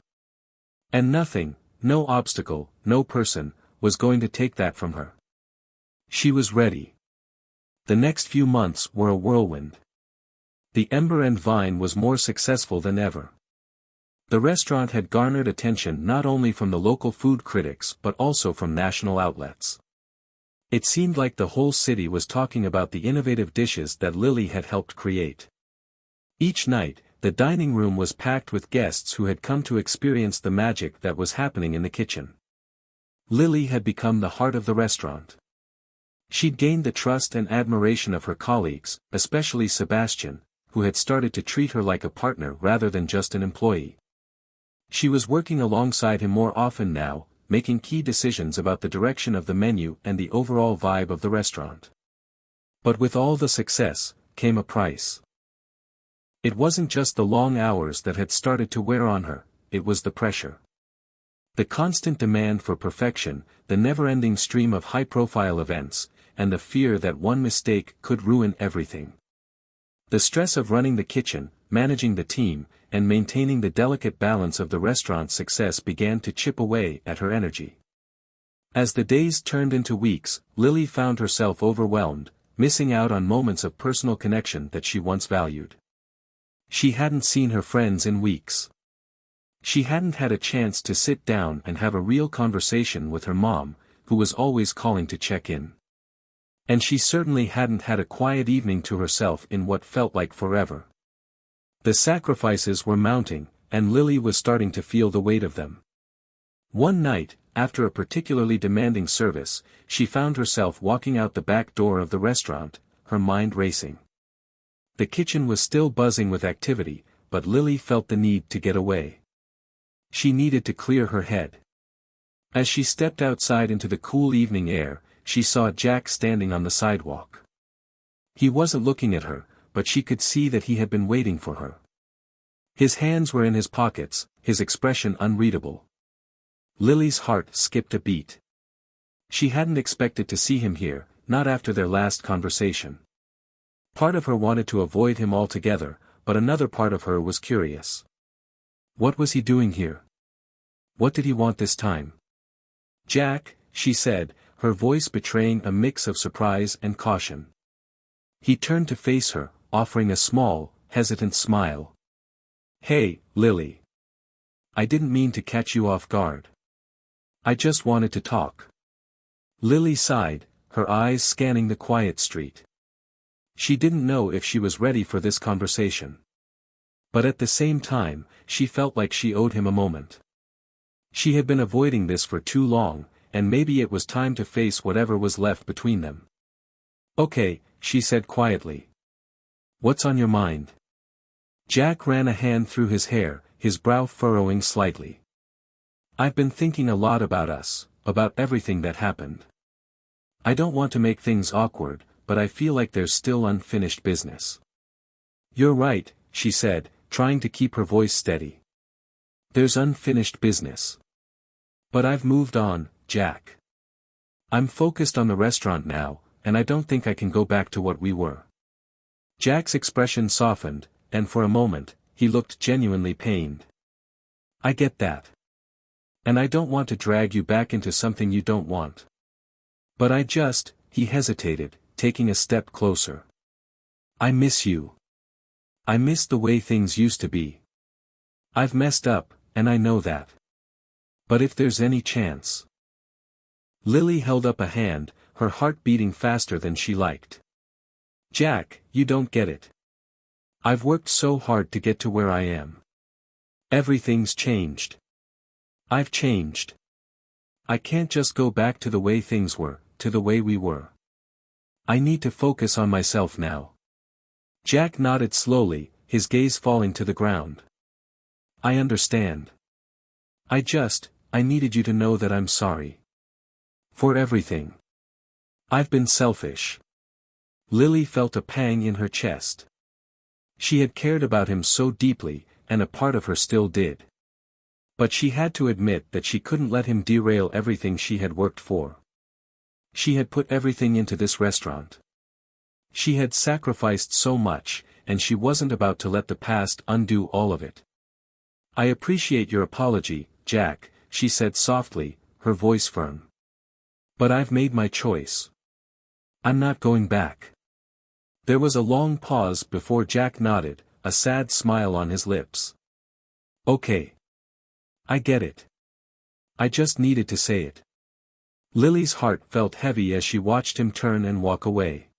And nothing, no obstacle, no person, was going to take that from her. She was ready. The next few months were a whirlwind. The Ember and Vine was more successful than ever. The restaurant had garnered attention not only from the local food critics but also from national outlets. It seemed like the whole city was talking about the innovative dishes that Lily had helped create. Each night, the dining room was packed with guests who had come to experience the magic that was happening in the kitchen. Lily had become the heart of the restaurant. She'd gained the trust and admiration of her colleagues, especially Sebastian, who had started to treat her like a partner rather than just an employee. She was working alongside him more often now, making key decisions about the direction of the menu and the overall vibe of the restaurant. But with all the success, came a price. It wasn't just the long hours that had started to wear on her, it was the pressure. The constant demand for perfection, the never-ending stream of high-profile events, and the fear that one mistake could ruin everything. The stress of running the kitchen, managing the team, and maintaining the delicate balance of the restaurant's success began to chip away at her energy. As the days turned into weeks, Lily found herself overwhelmed, missing out on moments of personal connection that she once valued. She hadn't seen her friends in weeks. She hadn't had a chance to sit down and have a real conversation with her mom, who was always calling to check in. And she certainly hadn't had a quiet evening to herself in what felt like forever. The sacrifices were mounting, and Lily was starting to feel the weight of them. One night, after a particularly demanding service, she found herself walking out the back door of the restaurant, her mind racing. The kitchen was still buzzing with activity, but Lily felt the need to get away. She needed to clear her head. As she stepped outside into the cool evening air, she saw Jack standing on the sidewalk. He wasn't looking at her, but she could see that he had been waiting for her. His hands were in his pockets, his expression unreadable. Lily's heart skipped a beat. She hadn't expected to see him here, not after their last conversation. Part of her wanted to avoid him altogether, but another part of her was curious. What was he doing here? What did he want this time? Jack, she said, her voice betraying a mix of surprise and caution. He turned to face her, offering a small, hesitant smile. Hey, Lily. I didn't mean to catch you off guard. I just wanted to talk. Lily sighed, her eyes scanning the quiet street. She didn't know if she was ready for this conversation. But at the same time, she felt like she owed him a moment. She had been avoiding this for too long, and maybe it was time to face whatever was left between them. Okay, she said quietly. What's on your mind? Jack ran a hand through his hair, his brow furrowing slightly. I've been thinking a lot about us, about everything that happened. I don't want to make things awkward, but I feel like there's still unfinished business. You're right, she said, trying to keep her voice steady. There's unfinished business. But I've moved on, Jack. I'm focused on the restaurant now, and I don't think I can go back to what we were. Jack's expression softened, and for a moment, he looked genuinely pained. I get that. And I don't want to drag you back into something you don't want. But he hesitated, taking a step closer. I miss you. I miss the way things used to be. I've messed up, and I know that. But if there's any chance. Lily held up a hand, her heart beating faster than she liked. Jack, you don't get it. I've worked so hard to get to where I am. Everything's changed. I've changed. I can't just go back to the way things were, to the way we were. I need to focus on myself now. Jack nodded slowly, his gaze falling to the ground. I understand. I needed you to know that I'm sorry. For everything. I've been selfish. Lily felt a pang in her chest. She had cared about him so deeply, and a part of her still did. But she had to admit that she couldn't let him derail everything she had worked for. She had put everything into this restaurant. She had sacrificed so much, and she wasn't about to let the past undo all of it. I appreciate your apology, Jack, she said softly, her voice firm. But I've made my choice. I'm not going back. There was a long pause before Jack nodded, a sad smile on his lips. Okay. I get it. I just needed to say it. Lily's heart felt heavy as she watched him turn and walk away.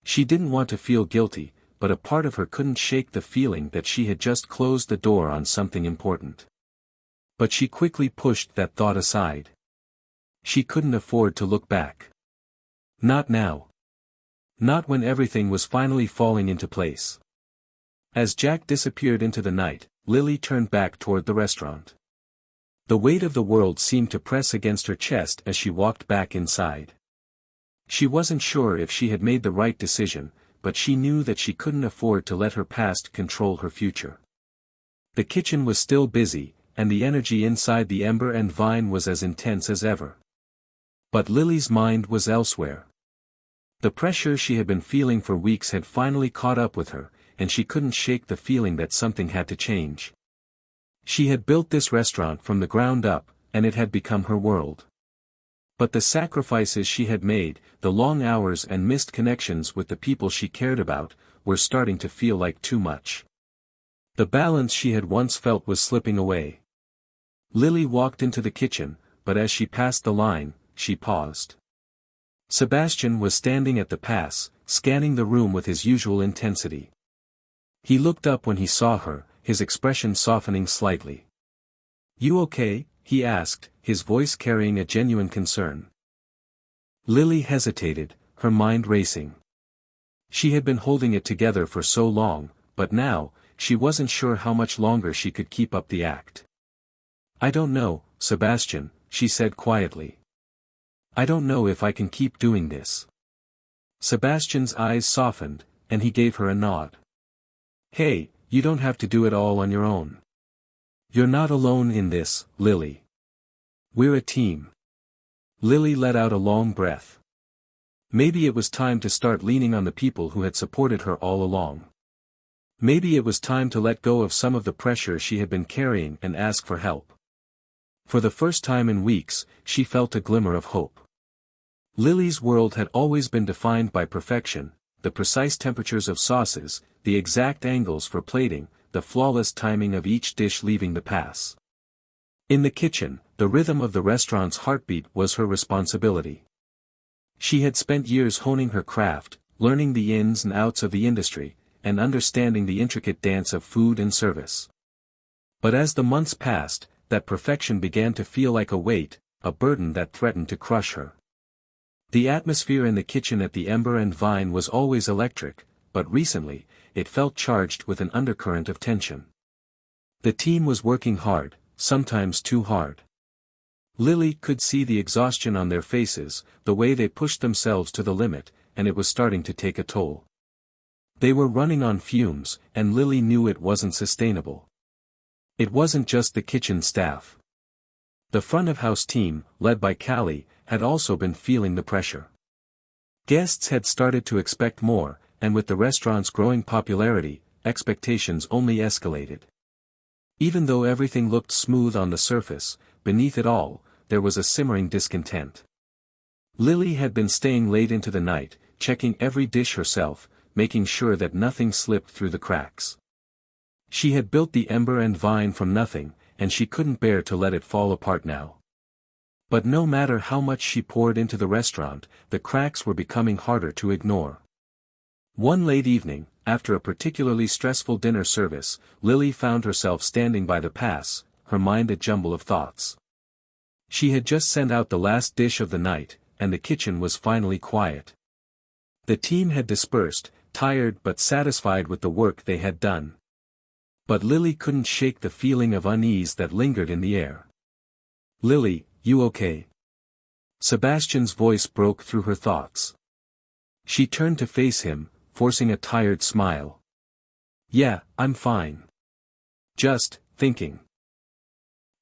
She didn't want to feel guilty, but a part of her couldn't shake the feeling that she had just closed the door on something important. But she quickly pushed that thought aside. She couldn't afford to look back. Not now. Not when everything was finally falling into place. As Jack disappeared into the night, Lily turned back toward the restaurant. The weight of the world seemed to press against her chest as she walked back inside. She wasn't sure if she had made the right decision, but she knew that she couldn't afford to let her past control her future. The kitchen was still busy, and the energy inside the Ember and Vine was as intense as ever. But Lily's mind was elsewhere. The pressure she had been feeling for weeks had finally caught up with her, and she couldn't shake the feeling that something had to change. She had built this restaurant from the ground up, and it had become her world. But the sacrifices she had made, the long hours and missed connections with the people she cared about, were starting to feel like too much. The balance she had once felt was slipping away. Lily walked into the kitchen, but as she passed the line, she paused. Sebastian was standing at the pass, scanning the room with his usual intensity. He looked up when he saw her, his expression softening slightly. "You okay?" he asked, his voice carrying a genuine concern. Lily hesitated, her mind racing. She had been holding it together for so long, but now, she wasn't sure how much longer she could keep up the act. "I don't know, Sebastian," she said quietly. "I don't know if I can keep doing this." Sebastian's eyes softened, and he gave her a nod. "Hey, you don't have to do it all on your own. You're not alone in this, Lily. We're a team." Lily let out a long breath. Maybe it was time to start leaning on the people who had supported her all along. Maybe it was time to let go of some of the pressure she had been carrying and ask for help. For the first time in weeks, she felt a glimmer of hope. Lily's world had always been defined by perfection, the precise temperatures of sauces, the exact angles for plating, the flawless timing of each dish leaving the pass. In the kitchen, the rhythm of the restaurant's heartbeat was her responsibility. She had spent years honing her craft, learning the ins and outs of the industry, and understanding the intricate dance of food and service. But as the months passed, that perfection began to feel like a weight, a burden that threatened to crush her. The atmosphere in the kitchen at the Ember and Vine was always electric, but recently, it felt charged with an undercurrent of tension. The team was working hard, sometimes too hard. Lily could see the exhaustion on their faces, the way they pushed themselves to the limit, and it was starting to take a toll. They were running on fumes, and Lily knew it wasn't sustainable. It wasn't just the kitchen staff. The front-of-house team, led by Callie, had also been feeling the pressure. Guests had started to expect more, and with the restaurant's growing popularity, expectations only escalated. Even though everything looked smooth on the surface, beneath it all, there was a simmering discontent. Lily had been staying late into the night, checking every dish herself, making sure that nothing slipped through the cracks. She had built the Ember and Vine from nothing, and she couldn't bear to let it fall apart now. But no matter how much she poured into the restaurant, the cracks were becoming harder to ignore. One late evening, after a particularly stressful dinner service, Lily found herself standing by the pass, her mind a jumble of thoughts. She had just sent out the last dish of the night, and the kitchen was finally quiet. The team had dispersed, tired but satisfied with the work they had done. But Lily couldn't shake the feeling of unease that lingered in the air. "Lily, you okay?" Sebastian's voice broke through her thoughts. She turned to face him, forcing a tired smile. "Yeah, I'm fine. Just thinking."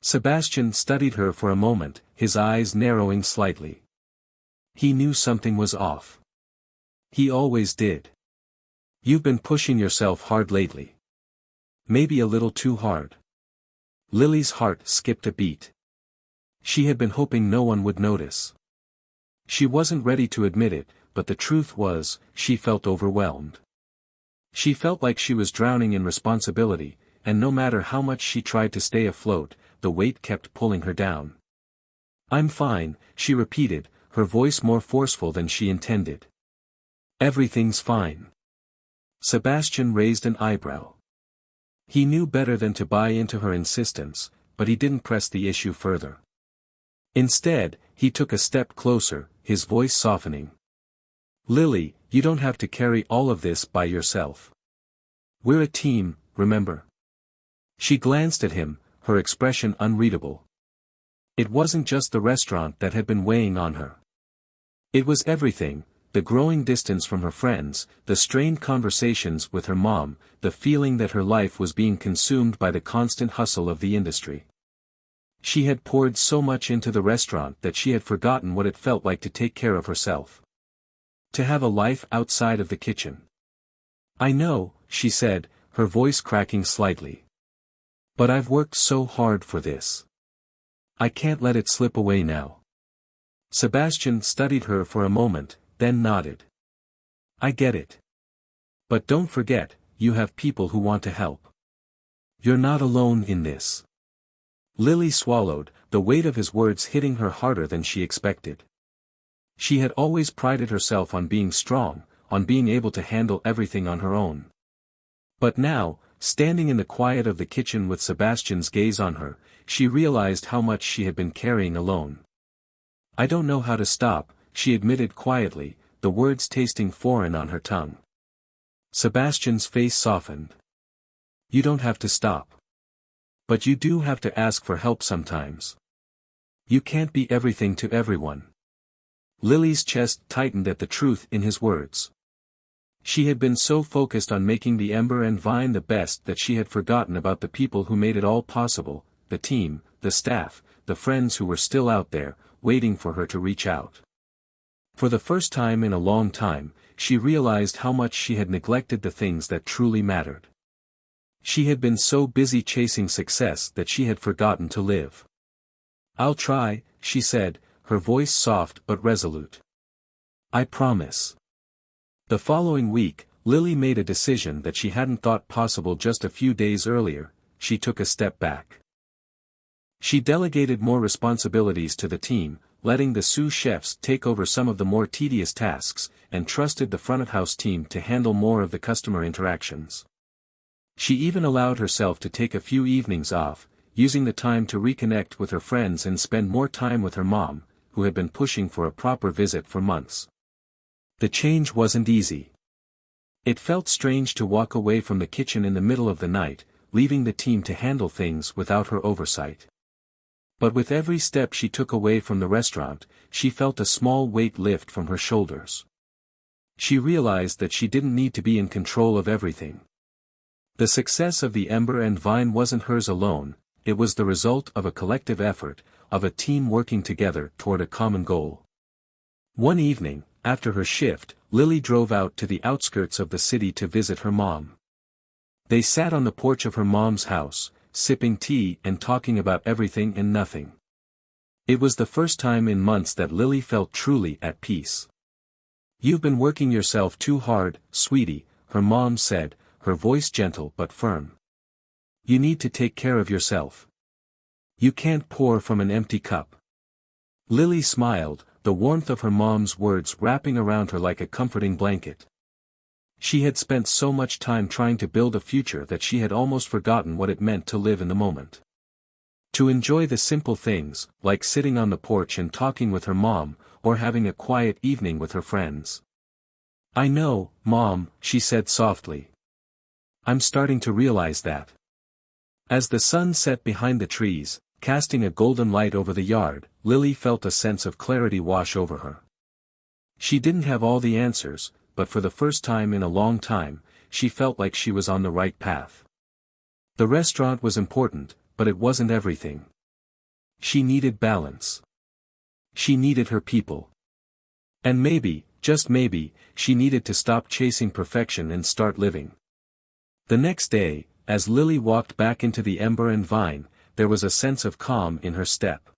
Sebastian studied her for a moment, his eyes narrowing slightly. He knew something was off. He always did. "You've been pushing yourself hard lately. Maybe a little too hard." Lily's heart skipped a beat. She had been hoping no one would notice. She wasn't ready to admit it, but the truth was, she felt overwhelmed. She felt like she was drowning in responsibility, and no matter how much she tried to stay afloat, the weight kept pulling her down. "I'm fine," she repeated, her voice more forceful than she intended. "Everything's fine." Sebastian raised an eyebrow. He knew better than to buy into her insistence, but he didn't press the issue further. Instead, he took a step closer, his voice softening. "Lily, you don't have to carry all of this by yourself. We're a team, remember?" She glanced at him, her expression unreadable. It wasn't just the restaurant that had been weighing on her. It was everything: the growing distance from her friends, the strained conversations with her mom, the feeling that her life was being consumed by the constant hustle of the industry. She had poured so much into the restaurant that she had forgotten what it felt like to take care of herself. To have a life outside of the kitchen. "I know," she said, her voice cracking slightly. "But I've worked so hard for this. I can't let it slip away now." Sebastian studied her for a moment, then nodded. "I get it. But don't forget, you have people who want to help. You're not alone in this." Lily swallowed, the weight of his words hitting her harder than she expected. She had always prided herself on being strong, on being able to handle everything on her own. But now, standing in the quiet of the kitchen with Sebastian's gaze on her, she realized how much she had been carrying alone. "I don't know how to stop," she admitted quietly, the words tasting foreign on her tongue. Sebastian's face softened. "You don't have to stop. But you do have to ask for help sometimes. You can't be everything to everyone." Lily's chest tightened at the truth in his words. She had been so focused on making the Ember and Vine the best that she had forgotten about the people who made it all possible, the team, the staff, the friends who were still out there, waiting for her to reach out. For the first time in a long time, she realized how much she had neglected the things that truly mattered. She had been so busy chasing success that she had forgotten to live. "I'll try," she said, her voice soft but resolute. "I promise." The following week, Lily made a decision that she hadn't thought possible just a few days earlier. She took a step back. She delegated more responsibilities to the team, letting the sous chefs take over some of the more tedious tasks, and trusted the front-of-house team to handle more of the customer interactions. She even allowed herself to take a few evenings off, using the time to reconnect with her friends and spend more time with her mom, who had been pushing for a proper visit for months. The change wasn't easy. It felt strange to walk away from the kitchen in the middle of the night, leaving the team to handle things without her oversight. But with every step she took away from the restaurant, she felt a small weight lift from her shoulders. She realized that she didn't need to be in control of everything. The success of the Ember and Vine wasn't hers alone, it was the result of a collective effort, of a team working together toward a common goal. One evening, after her shift, Lily drove out to the outskirts of the city to visit her mom. They sat on the porch of her mom's house, sipping tea and talking about everything and nothing. It was the first time in months that Lily felt truly at peace. "You've been working yourself too hard, sweetie," her mom said, her voice gentle but firm. "You need to take care of yourself. You can't pour from an empty cup." Lily smiled, the warmth of her mom's words wrapping around her like a comforting blanket. She had spent so much time trying to build a future that she had almost forgotten what it meant to live in the moment. To enjoy the simple things, like sitting on the porch and talking with her mom, or having a quiet evening with her friends. "I know, Mom," she said softly. "I'm starting to realize that." As the sun set behind the trees, casting a golden light over the yard, Lily felt a sense of clarity wash over her. She didn't have all the answers, but for the first time in a long time, she felt like she was on the right path. The restaurant was important, but it wasn't everything. She needed balance. She needed her people. And maybe, just maybe, she needed to stop chasing perfection and start living. The next day, as Lily walked back into the Ember and Vine, there was a sense of calm in her step.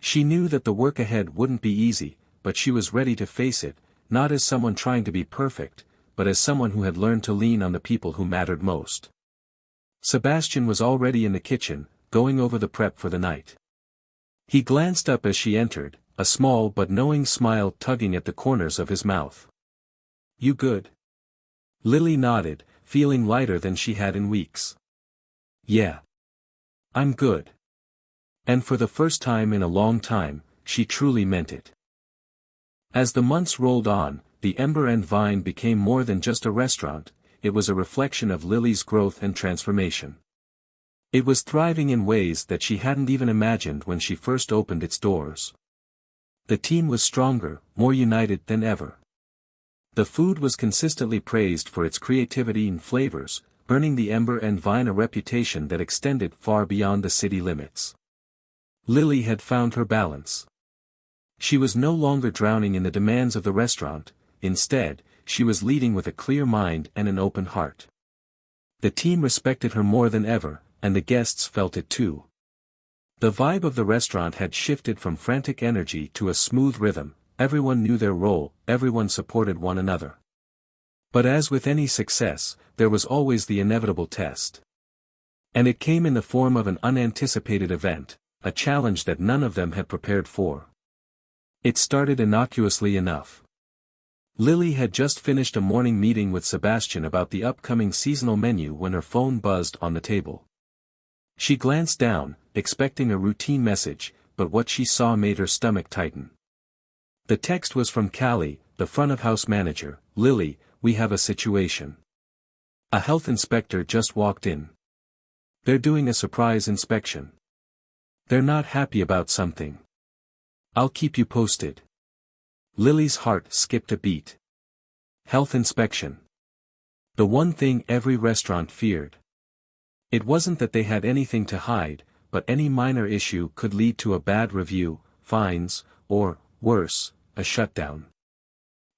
She knew that the work ahead wouldn't be easy, but she was ready to face it, not as someone trying to be perfect, but as someone who had learned to lean on the people who mattered most. Sebastian was already in the kitchen, going over the prep for the night. He glanced up as she entered, a small but knowing smile tugging at the corners of his mouth. "You good?" Lily nodded, feeling lighter than she had in weeks. "Yeah. I'm good." And for the first time in a long time, she truly meant it. As the months rolled on, the Ember and Vine became more than just a restaurant, it was a reflection of Lily's growth and transformation. It was thriving in ways that she hadn't even imagined when she first opened its doors. The team was stronger, more united than ever. The food was consistently praised for its creativity and flavors, earning the Ember and Vine a reputation that extended far beyond the city limits. Lily had found her balance. She was no longer drowning in the demands of the restaurant, instead, she was leading with a clear mind and an open heart. The team respected her more than ever, and the guests felt it too. The vibe of the restaurant had shifted from frantic energy to a smooth rhythm, everyone knew their role, everyone supported one another. But as with any success, there was always the inevitable test. And it came in the form of an unanticipated event, a challenge that none of them had prepared for. It started innocuously enough. Lily had just finished a morning meeting with Sebastian about the upcoming seasonal menu when her phone buzzed on the table. She glanced down, expecting a routine message, but what she saw made her stomach tighten. The text was from Callie, the front-of-house manager. "Lily, we have a situation. A health inspector just walked in. They're doing a surprise inspection. They're not happy about something. I'll keep you posted." Lily's heart skipped a beat. Health inspection. The one thing every restaurant feared. It wasn't that they had anything to hide, but any minor issue could lead to a bad review, fines, or, worse, a shutdown.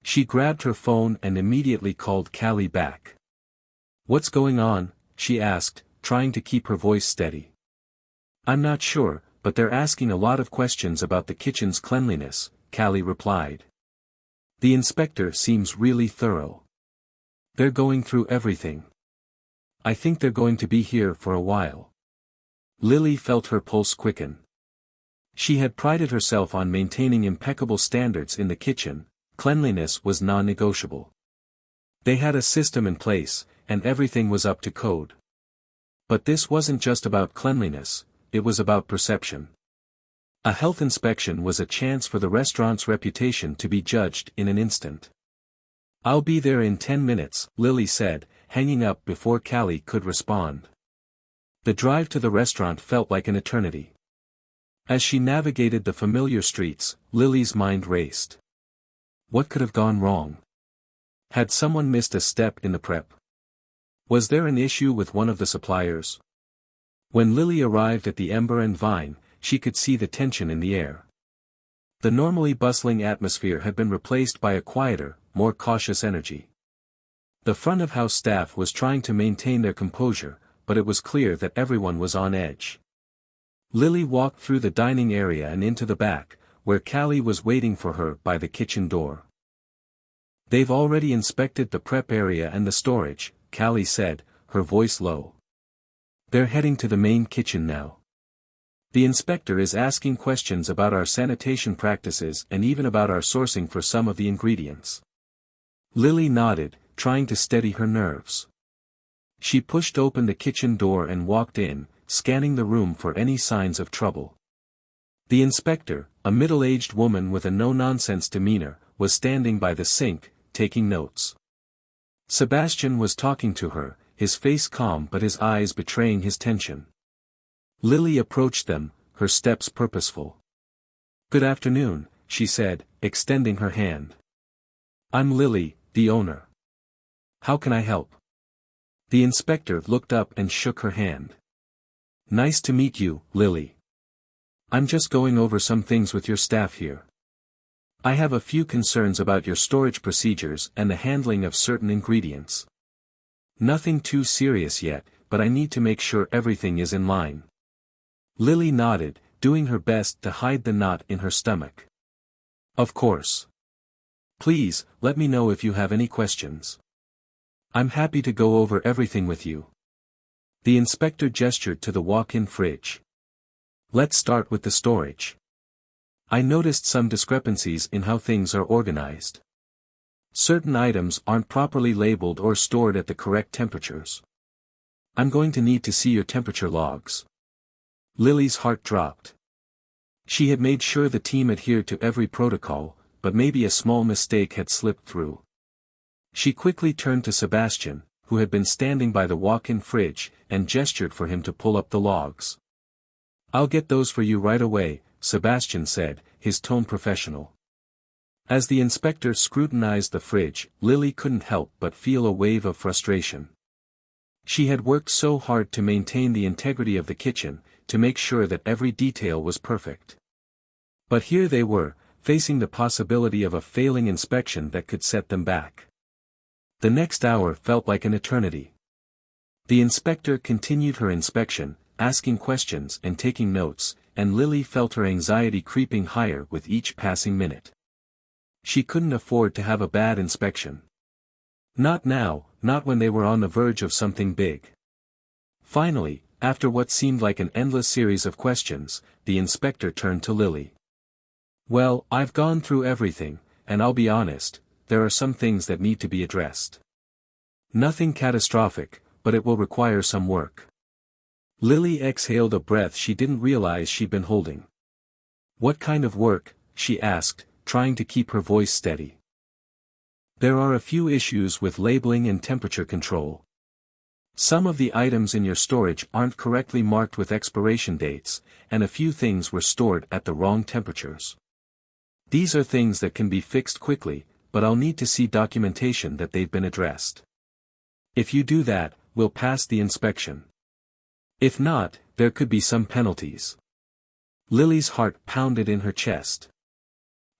She grabbed her phone and immediately called Callie back. "What's going on?" she asked, trying to keep her voice steady. "I'm not sure, but they're asking a lot of questions about the kitchen's cleanliness," Callie replied. "The inspector seems really thorough. They're going through everything. I think they're going to be here for a while." Lily felt her pulse quicken. She had prided herself on maintaining impeccable standards in the kitchen, cleanliness was non-negotiable. They had a system in place, and everything was up to code. But this wasn't just about cleanliness, it was about perception. A health inspection was a chance for the restaurant's reputation to be judged in an instant. "I'll be there in 10 minutes, Lily said, hanging up before Callie could respond. The drive to the restaurant felt like an eternity. As she navigated the familiar streets, Lily's mind raced. What could have gone wrong? Had someone missed a step in the prep? Was there an issue with one of the suppliers? When Lily arrived at the Ember and Vine, she could see the tension in the air. The normally bustling atmosphere had been replaced by a quieter, more cautious energy. The front-of-house staff was trying to maintain their composure, but it was clear that everyone was on edge. Lily walked through the dining area and into the back, where Callie was waiting for her by the kitchen door. "They've already inspected the prep area and the storage," Callie said, her voice low. "They're heading to the main kitchen now. The inspector is asking questions about our sanitation practices and even about our sourcing for some of the ingredients." Lily nodded, trying to steady her nerves. She pushed open the kitchen door and walked in, scanning the room for any signs of trouble. The inspector, a middle-aged woman with a no-nonsense demeanor, was standing by the sink, taking notes. Sebastian was talking to her, his face calm but his eyes betraying his tension. Lily approached them, her steps purposeful. "Good afternoon," she said, extending her hand. "I'm Lily, the owner. How can I help?" The inspector looked up and shook her hand. "Nice to meet you, Lily. I'm just going over some things with your staff here. I have a few concerns about your storage procedures and the handling of certain ingredients. Nothing too serious yet, but I need to make sure everything is in line." Lily nodded, doing her best to hide the knot in her stomach. "Of course. Please, let me know if you have any questions. I'm happy to go over everything with you." The inspector gestured to the walk-in fridge. Let's start with the storage. I noticed some discrepancies in how things are organized. Certain items aren't properly labeled or stored at the correct temperatures. I'm going to need to see your temperature logs. Lily's heart dropped. She had made sure the team adhered to every protocol, but maybe a small mistake had slipped through. She quickly turned to Sebastian, who had been standing by the walk-in fridge, and gestured for him to pull up the logs. I'll get those for you right away, Sebastian said, his tone professional. As the inspector scrutinized the fridge, Lily couldn't help but feel a wave of frustration. She had worked so hard to maintain the integrity of the kitchen, to make sure that every detail was perfect. But here they were, facing the possibility of a failing inspection that could set them back. The next hour felt like an eternity. The inspector continued her inspection, asking questions and taking notes, and Lily felt her anxiety creeping higher with each passing minute. She couldn't afford to have a bad inspection. Not now, not when they were on the verge of something big. Finally, after what seemed like an endless series of questions, the inspector turned to Lily. Well, I've gone through everything, and I'll be honest, there are some things that need to be addressed. Nothing catastrophic, but it will require some work. Lily exhaled a breath she didn't realize she'd been holding. What kind of work? She asked, trying to keep her voice steady. There are a few issues with labeling and temperature control. Some of the items in your storage aren't correctly marked with expiration dates, and a few things were stored at the wrong temperatures. These are things that can be fixed quickly, but I'll need to see documentation that they've been addressed. If you do that, we'll pass the inspection. If not, there could be some penalties. Lily's heart pounded in her chest.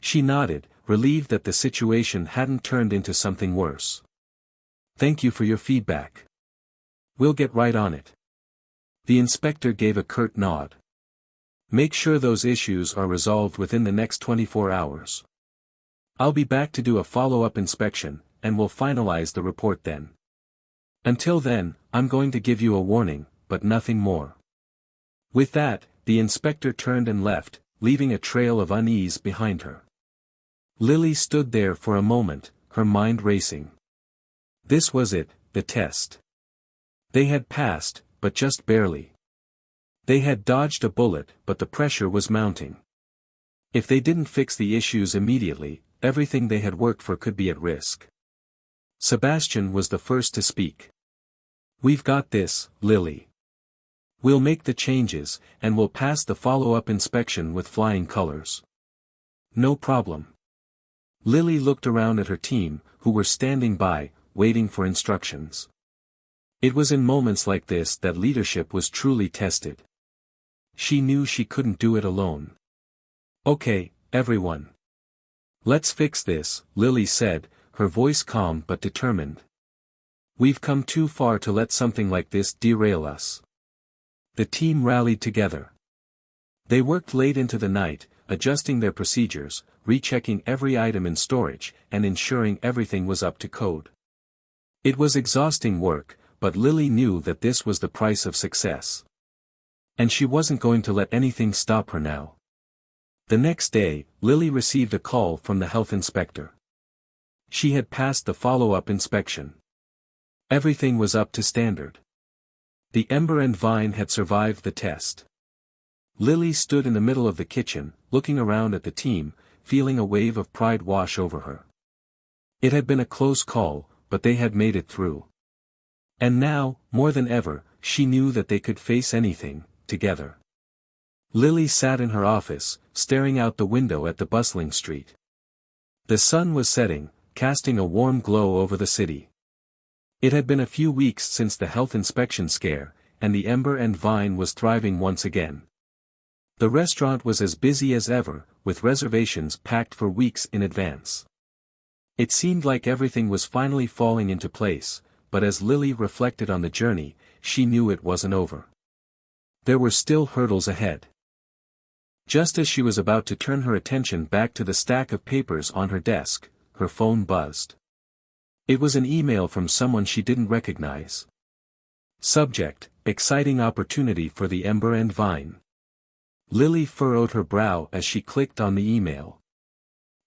She nodded, relieved that the situation hadn't turned into something worse. Thank you for your feedback. We'll get right on it. The inspector gave a curt nod. Make sure those issues are resolved within the next 24 hours. I'll be back to do a follow-up inspection, and we'll finalize the report then. Until then, I'm going to give you a warning, but nothing more. With that, the inspector turned and left, leaving a trail of unease behind her. Lily stood there for a moment, her mind racing. This was it, the test. They had passed, but just barely. They had dodged a bullet, but the pressure was mounting. If they didn't fix the issues immediately, everything they had worked for could be at risk. Sebastian was the first to speak. We've got this, Lily. We'll make the changes, and we'll pass the follow-up inspection with flying colors. No problem. Lily looked around at her team, who were standing by, waiting for instructions. It was in moments like this that leadership was truly tested. She knew she couldn't do it alone. Okay, everyone. Let's fix this, Lily said, her voice calm but determined. We've come too far to let something like this derail us. The team rallied together. They worked late into the night, adjusting their procedures, rechecking every item in storage, and ensuring everything was up to code. It was exhausting work, but Lily knew that this was the price of success. And she wasn't going to let anything stop her now. The next day, Lily received a call from the health inspector. She had passed the follow-up inspection. Everything was up to standard. The Ember and Vine had survived the test. Lily stood in the middle of the kitchen, looking around at the team, feeling a wave of pride wash over her. It had been a close call, but they had made it through. And now, more than ever, she knew that they could face anything, together. Lily sat in her office, staring out the window at the bustling street. The sun was setting, casting a warm glow over the city. It had been a few weeks since the health inspection scare, and the Ember and Vine was thriving once again. The restaurant was as busy as ever, with reservations packed for weeks in advance. It seemed like everything was finally falling into place, but as Lily reflected on the journey, she knew it wasn't over. There were still hurdles ahead. Just as she was about to turn her attention back to the stack of papers on her desk, her phone buzzed. It was an email from someone she didn't recognize. Subject: exciting opportunity for the Ember and Vine. Lily furrowed her brow as she clicked on the email.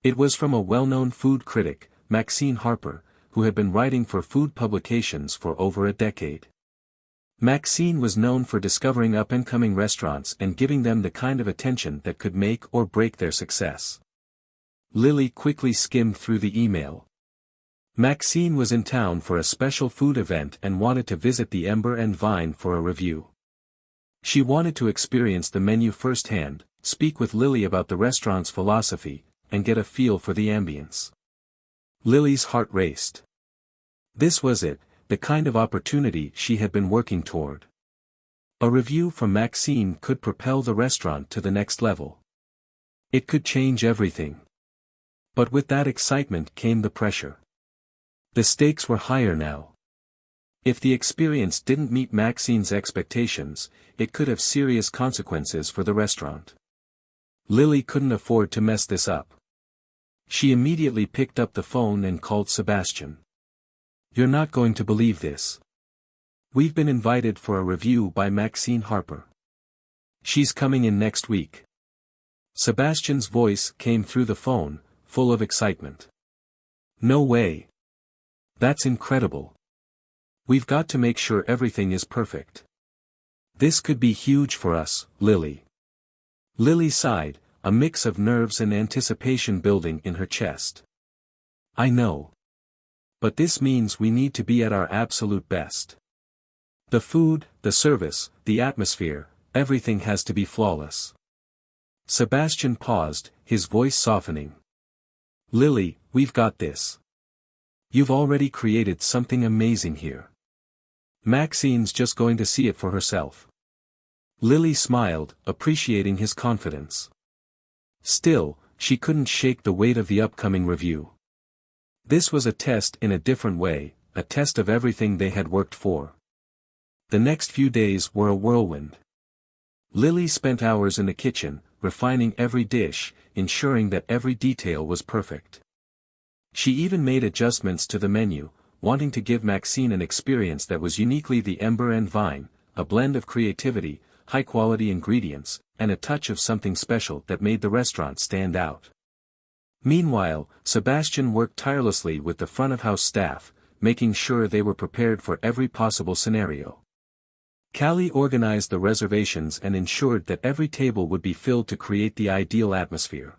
It was from a well-known food critic, Maxine Harper, who had been writing for food publications for over a decade. Maxine was known for discovering up-and-coming restaurants and giving them the kind of attention that could make or break their success. Lily quickly skimmed through the email. Maxine was in town for a special food event and wanted to visit the Ember and Vine for a review. She wanted to experience the menu firsthand, speak with Lily about the restaurant's philosophy, and get a feel for the ambience. Lily's heart raced. This was it, the kind of opportunity she had been working toward. A review from Maxine could propel the restaurant to the next level. It could change everything. But with that excitement came the pressure. The stakes were higher now. If the experience didn't meet Maxine's expectations, it could have serious consequences for the restaurant. Lily couldn't afford to mess this up. She immediately picked up the phone and called Sebastian. "You're not going to believe this. We've been invited for a review by Maxine Harper. She's coming in next week." Sebastian's voice came through the phone, full of excitement. "No way. That's incredible. We've got to make sure everything is perfect. This could be huge for us, Lily." Lily sighed, a mix of nerves and anticipation building in her chest. "I know. But this means we need to be at our absolute best. The food, the service, the atmosphere, everything has to be flawless." Sebastian paused, his voice softening. "Lily, we've got this. You've already created something amazing here. Maxine's just going to see it for herself." Lily smiled, appreciating his confidence. Still, she couldn't shake the weight of the upcoming review. This was a test in a different way, a test of everything they had worked for. The next few days were a whirlwind. Lily spent hours in the kitchen, refining every dish, ensuring that every detail was perfect. She even made adjustments to the menu, wanting to give Maxine an experience that was uniquely the Ember and Vine, a blend of creativity, high-quality ingredients, and a touch of something special that made the restaurant stand out. Meanwhile, Sebastian worked tirelessly with the front-of-house staff, making sure they were prepared for every possible scenario. Callie organized the reservations and ensured that every table would be filled to create the ideal atmosphere.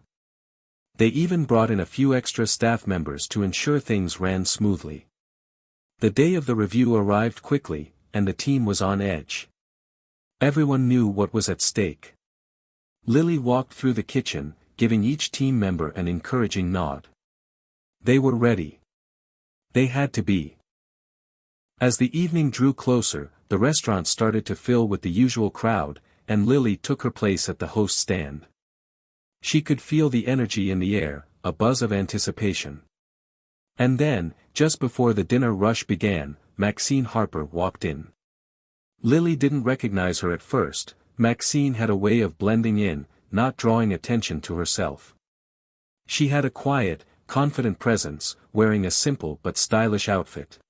They even brought in a few extra staff members to ensure things ran smoothly. The day of the review arrived quickly, and the team was on edge. Everyone knew what was at stake. Lily walked through the kitchen, giving each team member an encouraging nod. They were ready. They had to be. As the evening drew closer, the restaurant started to fill with the usual crowd, and Lily took her place at the host stand. She could feel the energy in the air, a buzz of anticipation. And then, just before the dinner rush began, Maxine Harper walked in. Lily didn't recognize her at first. Maxine had a way of blending in, not drawing attention to herself. She had a quiet, confident presence, wearing a simple but stylish outfit.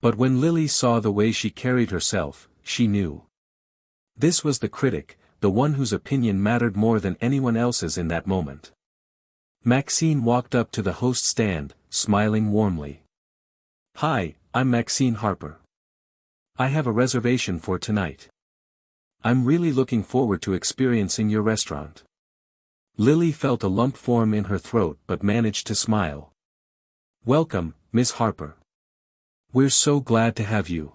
But when Lily saw the way she carried herself, she knew. This was the critic, the one whose opinion mattered more than anyone else's in that moment. Maxine walked up to the host stand, smiling warmly. "Hi, I'm Maxine Harper. I have a reservation for tonight. I'm really looking forward to experiencing your restaurant." Lily felt a lump form in her throat but managed to smile. "Welcome, Miss Harper. We're so glad to have you.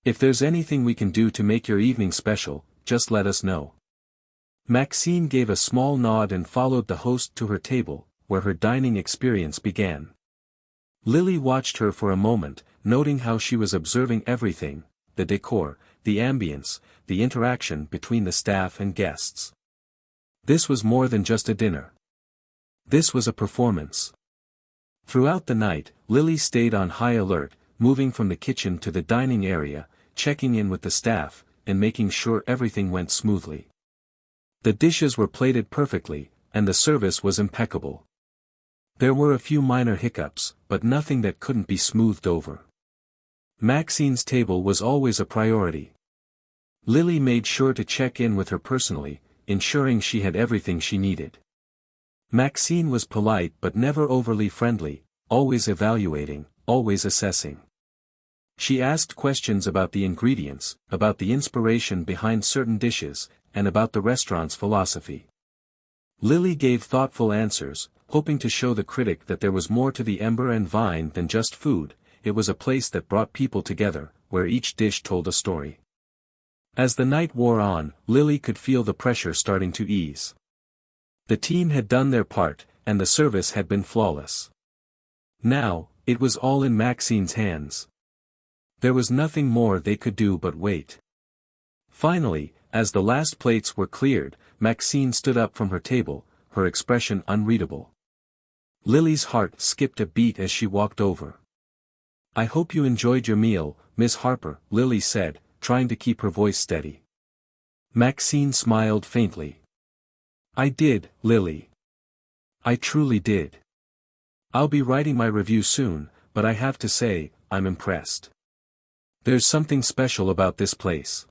If there's anything we can do to make your evening special, just let us know." Maxine gave a small nod and followed the host to her table, where her dining experience began. Lily watched her for a moment, noting how she was observing everything, the decor, the ambience, the interaction between the staff and guests. This was more than just a dinner. This was a performance. Throughout the night, Lily stayed on high alert, moving from the kitchen to the dining area, checking in with the staff, and making sure everything went smoothly. The dishes were plated perfectly, and the service was impeccable. There were a few minor hiccups, but nothing that couldn't be smoothed over. Maxine's table was always a priority. Lily made sure to check in with her personally, ensuring she had everything she needed. Maxine was polite but never overly friendly, always evaluating, always assessing. She asked questions about the ingredients, about the inspiration behind certain dishes, and about the restaurant's philosophy. Lily gave thoughtful answers, hoping to show the critic that there was more to the Ember and Vine than just food. It was a place that brought people together, where each dish told a story. As the night wore on, Lily could feel the pressure starting to ease. The team had done their part, and the service had been flawless. Now, it was all in Maxine's hands. There was nothing more they could do but wait. Finally, as the last plates were cleared, Maxine stood up from her table, her expression unreadable. Lily's heart skipped a beat as she walked over. "I hope you enjoyed your meal, Miss Harper," Lily said, trying to keep her voice steady. Maxine smiled faintly. "I did, Lily. I truly did. I'll be writing my review soon, but I have to say, I'm impressed. There's something special about this place.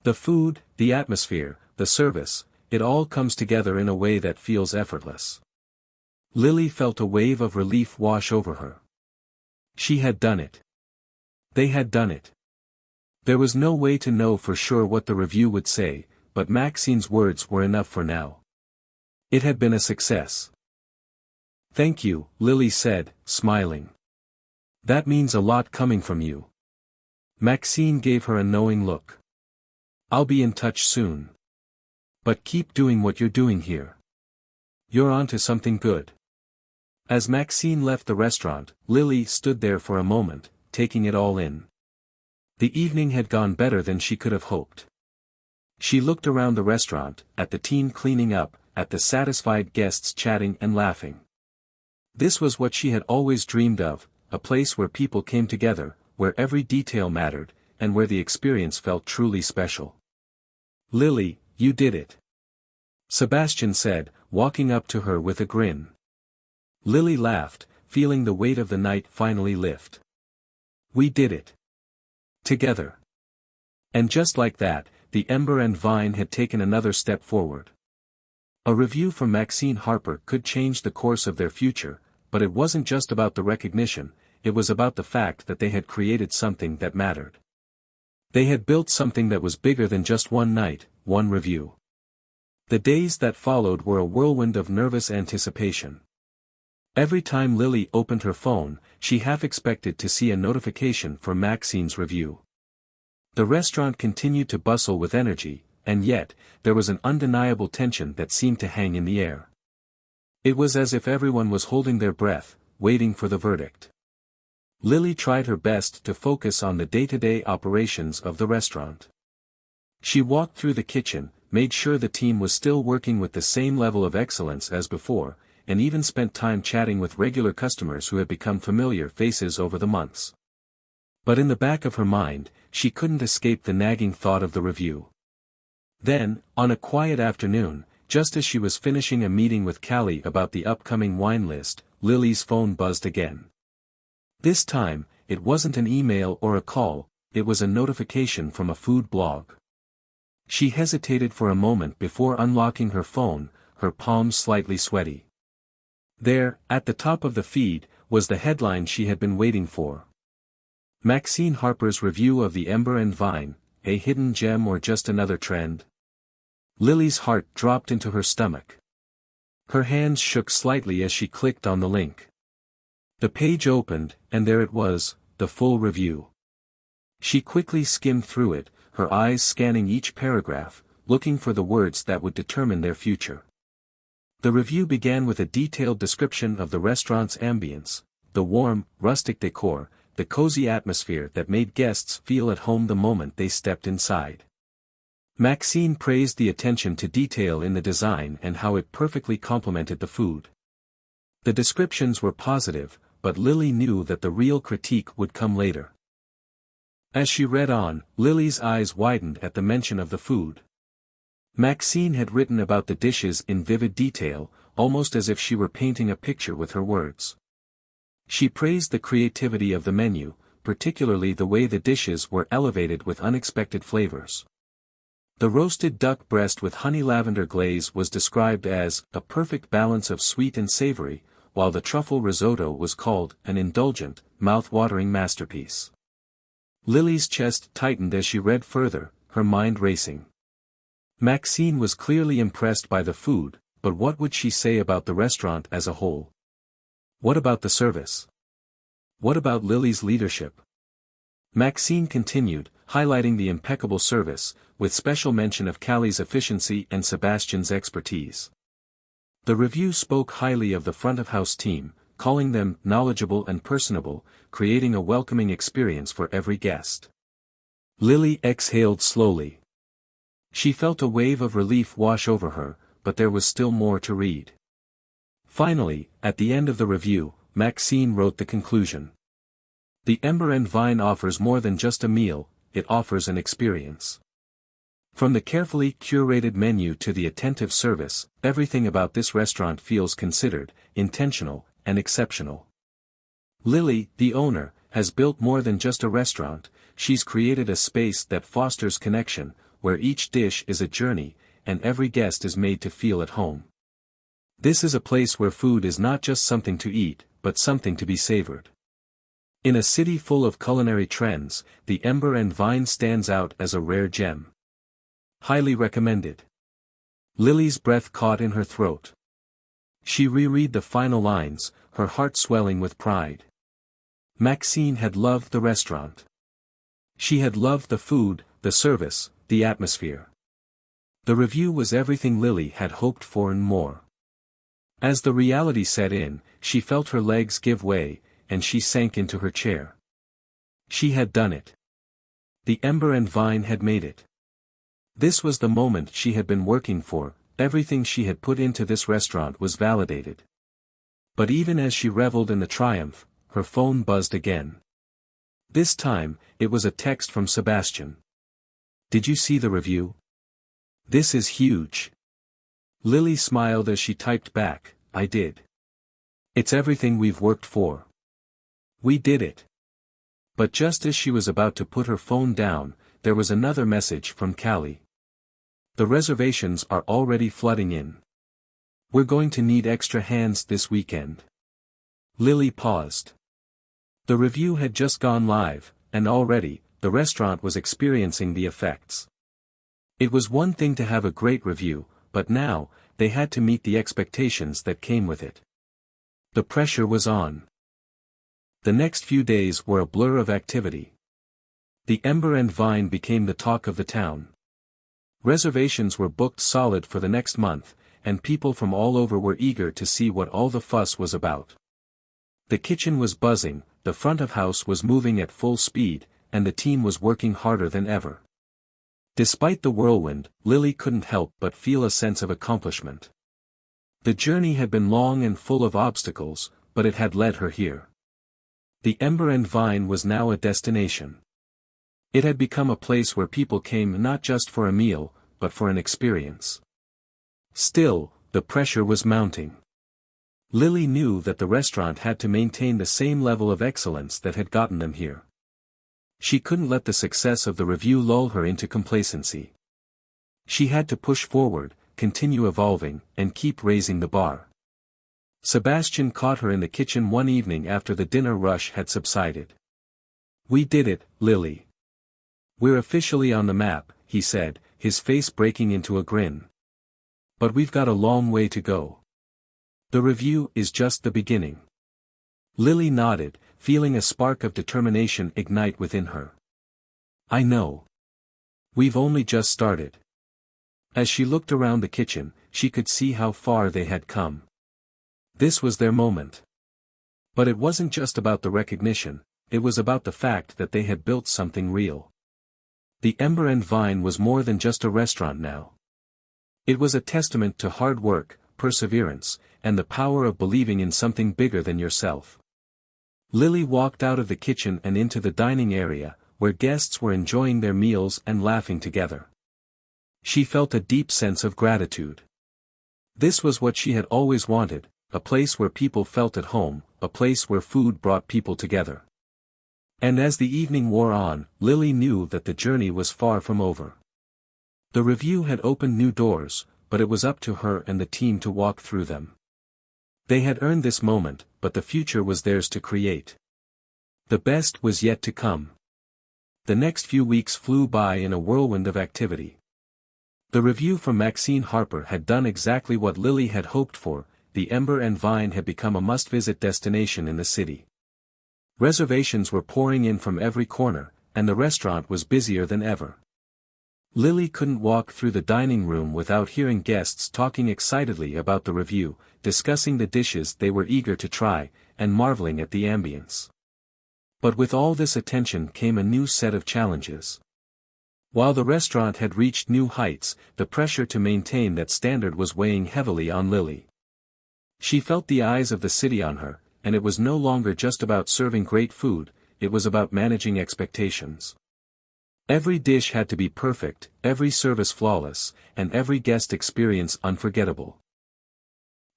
The food, the atmosphere, the service, it all comes together in a way that feels effortless." Lily felt a wave of relief wash over her. She had done it. They had done it. There was no way to know for sure what the review would say, but Maxine's words were enough for now. It had been a success. "Thank you," Lily said, smiling. "That means a lot coming from you." Maxine gave her a knowing look. "I'll be in touch soon. But keep doing what you're doing here. You're onto something good." As Maxine left the restaurant, Lily stood there for a moment, taking it all in. The evening had gone better than she could have hoped. She looked around the restaurant, at the team cleaning up, at the satisfied guests chatting and laughing. This was what she had always dreamed of, a place where people came together, where every detail mattered, and where the experience felt truly special. "Lily, you did it," Sebastian said, walking up to her with a grin. Lily laughed, feeling the weight of the night finally lift. "We did it. Together." And just like that, the Ember and Vine had taken another step forward. A review from Maxine Harper could change the course of their future, but it wasn't just about the recognition, it was about the fact that they had created something that mattered. They had built something that was bigger than just one night, one review. The days that followed were a whirlwind of nervous anticipation. Every time Lily opened her phone, she half expected to see a notification for Maxine's review. The restaurant continued to bustle with energy, and yet, there was an undeniable tension that seemed to hang in the air. It was as if everyone was holding their breath, waiting for the verdict. Lily tried her best to focus on the day-to-day operations of the restaurant. She walked through the kitchen, made sure the team was still working with the same level of excellence as before, and even spent time chatting with regular customers who had become familiar faces over the months. But in the back of her mind, she couldn't escape the nagging thought of the review. Then, on a quiet afternoon, just as she was finishing a meeting with Callie about the upcoming wine list, Lily's phone buzzed again. This time, it wasn't an email or a call, it was a notification from a food blog. She hesitated for a moment before unlocking her phone, her palms slightly sweaty. There, at the top of the feed, was the headline she had been waiting for. Maxine Harper's review of the Ember and Vine, a hidden gem or just another trend? Lily's heart dropped into her stomach. Her hands shook slightly as she clicked on the link. The page opened, and there it was, the full review. She quickly skimmed through it, her eyes scanning each paragraph, looking for the words that would determine their future. The review began with a detailed description of the restaurant's ambience, the warm, rustic decor, the cozy atmosphere that made guests feel at home the moment they stepped inside. Maxine praised the attention to detail in the design and how it perfectly complemented the food. The descriptions were positive, but Lily knew that the real critique would come later. As she read on, Lily's eyes widened at the mention of the food. Maxine had written about the dishes in vivid detail, almost as if she were painting a picture with her words. She praised the creativity of the menu, particularly the way the dishes were elevated with unexpected flavors. The roasted duck breast with honey lavender glaze was described as a perfect balance of sweet and savory, while the truffle risotto was called an indulgent, mouth-watering masterpiece. Lily's chest tightened as she read further, her mind racing. Maxine was clearly impressed by the food, but what would she say about the restaurant as a whole? What about the service? What about Lily's leadership? Maxine continued, highlighting the impeccable service, with special mention of Callie's efficiency and Sebastian's expertise. The review spoke highly of the front-of-house team, calling them knowledgeable and personable, creating a welcoming experience for every guest. Lily exhaled slowly. She felt a wave of relief wash over her, but there was still more to read. Finally, at the end of the review, Maxine wrote the conclusion. The Ember and Vine offers more than just a meal, it offers an experience. From the carefully curated menu to the attentive service, everything about this restaurant feels considered, intentional, and exceptional. Lily, the owner, has built more than just a restaurant, she's created a space that fosters connection, where each dish is a journey, and every guest is made to feel at home. This is a place where food is not just something to eat, but something to be savored. In a city full of culinary trends, the Ember and Vine stands out as a rare gem. Highly recommended. Lily's breath caught in her throat. She reread the final lines, her heart swelling with pride. Maxine had loved the restaurant. She had loved the food, the service, the atmosphere. The review was everything Lily had hoped for and more. As the reality set in, she felt her legs give way, and she sank into her chair. She had done it. The Ember and Vine had made it. This was the moment she had been working for, everything she had put into this restaurant was validated. But even as she reveled in the triumph, her phone buzzed again. This time, it was a text from Sebastian. "Did you see the review? This is huge." Lily smiled as she typed back, "I did. It's everything we've worked for. We did it." But just as she was about to put her phone down, there was another message from Callie. "The reservations are already flooding in. We're going to need extra hands this weekend." Lily paused. The review had just gone live, and already, the restaurant was experiencing the effects. It was one thing to have a great review, but now, they had to meet the expectations that came with it. The pressure was on. The next few days were a blur of activity. The Ember and Vine became the talk of the town. Reservations were booked solid for the next month, and people from all over were eager to see what all the fuss was about. The kitchen was buzzing, the front of house was moving at full speed, and the team was working harder than ever. Despite the whirlwind, Lily couldn't help but feel a sense of accomplishment. The journey had been long and full of obstacles, but it had led her here. The Ember and Vine was now a destination. It had become a place where people came not just for a meal, but for an experience. Still, the pressure was mounting. Lily knew that the restaurant had to maintain the same level of excellence that had gotten them here. She couldn't let the success of the review lull her into complacency. She had to push forward, continue evolving, and keep raising the bar. Sebastian caught her in the kitchen one evening after the dinner rush had subsided. "We did it, Lily. We're officially on the map," he said, his face breaking into a grin. "But we've got a long way to go. The review is just the beginning." Lily nodded, feeling a spark of determination ignite within her. "I know. We've only just started." As she looked around the kitchen, she could see how far they had come. This was their moment. But it wasn't just about the recognition, it was about the fact that they had built something real. The Ember and Vine was more than just a restaurant now. It was a testament to hard work, perseverance, and the power of believing in something bigger than yourself. Lily walked out of the kitchen and into the dining area, where guests were enjoying their meals and laughing together. She felt a deep sense of gratitude. This was what she had always wanted, a place where people felt at home, a place where food brought people together. And as the evening wore on, Lily knew that the journey was far from over. The review had opened new doors, but it was up to her and the team to walk through them. They had earned this moment, but the future was theirs to create. The best was yet to come. The next few weeks flew by in a whirlwind of activity. The review from Maxine Harper had done exactly what Lily had hoped for. The Ember and Vine had become a must-visit destination in the city. Reservations were pouring in from every corner, and the restaurant was busier than ever. Lily couldn't walk through the dining room without hearing guests talking excitedly about the review, discussing the dishes they were eager to try, and marveling at the ambience. But with all this attention came a new set of challenges. While the restaurant had reached new heights, the pressure to maintain that standard was weighing heavily on Lily. She felt the eyes of the city on her, and it was no longer just about serving great food, it was about managing expectations. Every dish had to be perfect, every service flawless, and every guest experience unforgettable.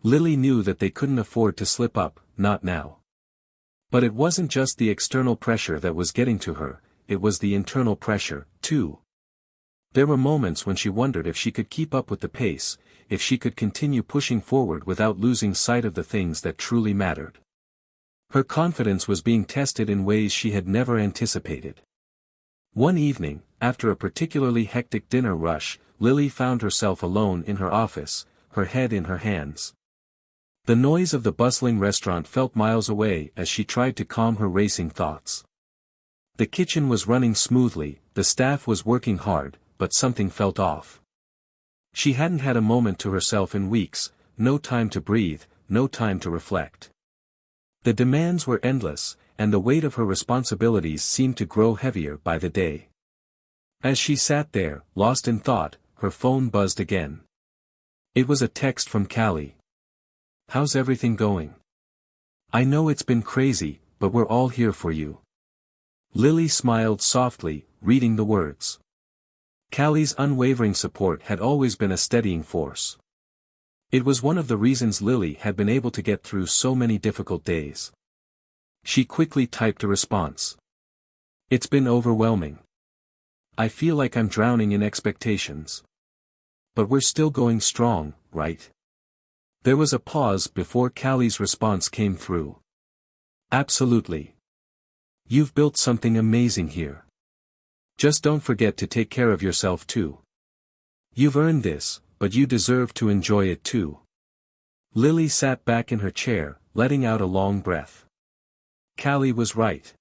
Lily knew that they couldn't afford to slip up, not now. But it wasn't just the external pressure that was getting to her, it was the internal pressure, too. There were moments when she wondered if she could keep up with the pace, if she could continue pushing forward without losing sight of the things that truly mattered. Her confidence was being tested in ways she had never anticipated. One evening, after a particularly hectic dinner rush, Lily found herself alone in her office, her head in her hands. The noise of the bustling restaurant felt miles away as she tried to calm her racing thoughts. The kitchen was running smoothly, the staff was working hard, but something felt off. She hadn't had a moment to herself in weeks, no time to breathe, no time to reflect. The demands were endless, and the weight of her responsibilities seemed to grow heavier by the day. As she sat there, lost in thought, her phone buzzed again. It was a text from Callie. "How's everything going? I know it's been crazy, but we're all here for you." Lily smiled softly, reading the words. Callie's unwavering support had always been a steadying force. It was one of the reasons Lily had been able to get through so many difficult days. She quickly typed a response. "It's been overwhelming. I feel like I'm drowning in expectations. But we're still going strong, right?" There was a pause before Callie's response came through. "Absolutely. You've built something amazing here. Just don't forget to take care of yourself too. You've earned this, but you deserve to enjoy it too." Lily sat back in her chair, letting out a long breath. Callie was right.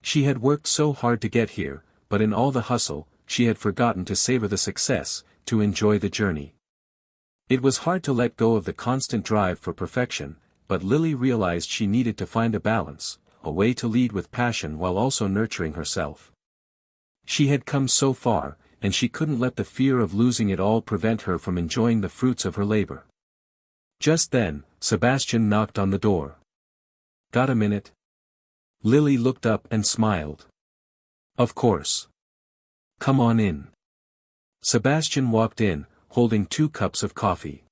She had worked so hard to get here, but in all the hustle, she had forgotten to savor the success, to enjoy the journey. It was hard to let go of the constant drive for perfection, but Lily realized she needed to find a balance, a way to lead with passion while also nurturing herself. She had come so far, and she couldn't let the fear of losing it all prevent her from enjoying the fruits of her labor. Just then, Sebastian knocked on the door. "Got a minute?" Lily looked up and smiled. "Of course. Come on in." Sebastian walked in, holding 2 cups of coffee.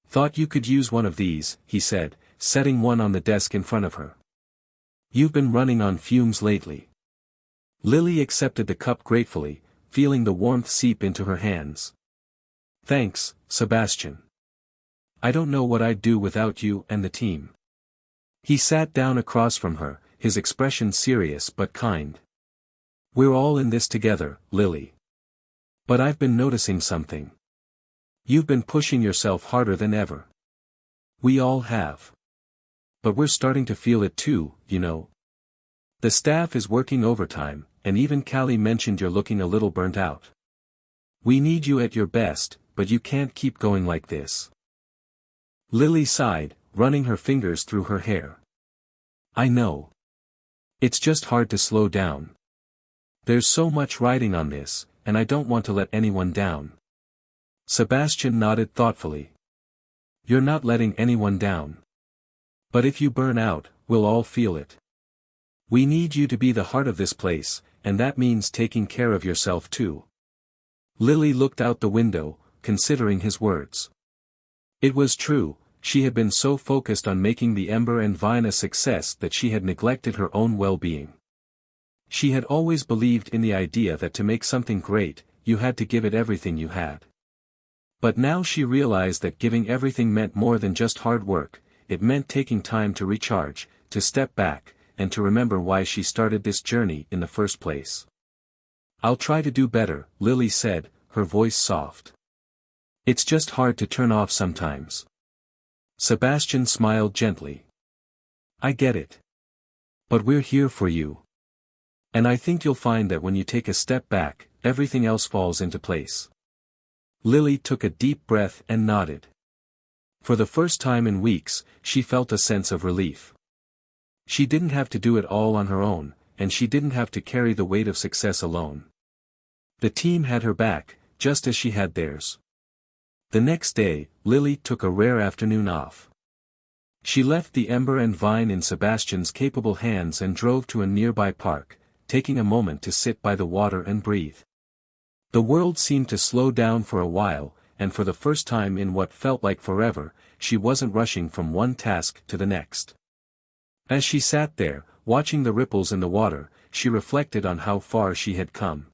"Thought you could use one of these," he said, setting one on the desk in front of her. "You've been running on fumes lately." Lily accepted the cup gratefully, feeling the warmth seep into her hands. "Thanks, Sebastian. I don't know what I'd do without you and the team." He sat down across from her, his expression serious but kind. "We're all in this together, Lily. But I've been noticing something. You've been pushing yourself harder than ever. We all have. But we're starting to feel it too, you know. The staff is working overtime, and even Callie mentioned you're looking a little burnt out. We need you at your best, but you can't keep going like this." Lily sighed, running her fingers through her hair. "I know. It's just hard to slow down. There's so much riding on this, and I don't want to let anyone down." Sebastian nodded thoughtfully. "You're not letting anyone down. But if you burn out, we'll all feel it. We need you to be the heart of this place, and that means taking care of yourself too." Lily looked out the window, considering his words. It was true, she had been so focused on making the Ember and Vine a success that she had neglected her own well-being. She had always believed in the idea that to make something great, you had to give it everything you had. But now she realized that giving everything meant more than just hard work, it meant taking time to recharge, to step back, and to remember why she started this journey in the first place. "I'll try to do better," Lily said, her voice soft. "It's just hard to turn off sometimes." Sebastian smiled gently. "I get it. But we're here for you. And I think you'll find that when you take a step back, everything else falls into place." Lily took a deep breath and nodded. For the first time in weeks, she felt a sense of relief. She didn't have to do it all on her own, and she didn't have to carry the weight of success alone. The team had her back, just as she had theirs. The next day, Lily took a rare afternoon off. She left the Ember and Vine in Sebastian's capable hands and drove to a nearby park, taking a moment to sit by the water and breathe. The world seemed to slow down for a while, and for the first time in what felt like forever, she wasn't rushing from one task to the next. As she sat there, watching the ripples in the water, she reflected on how far she had come.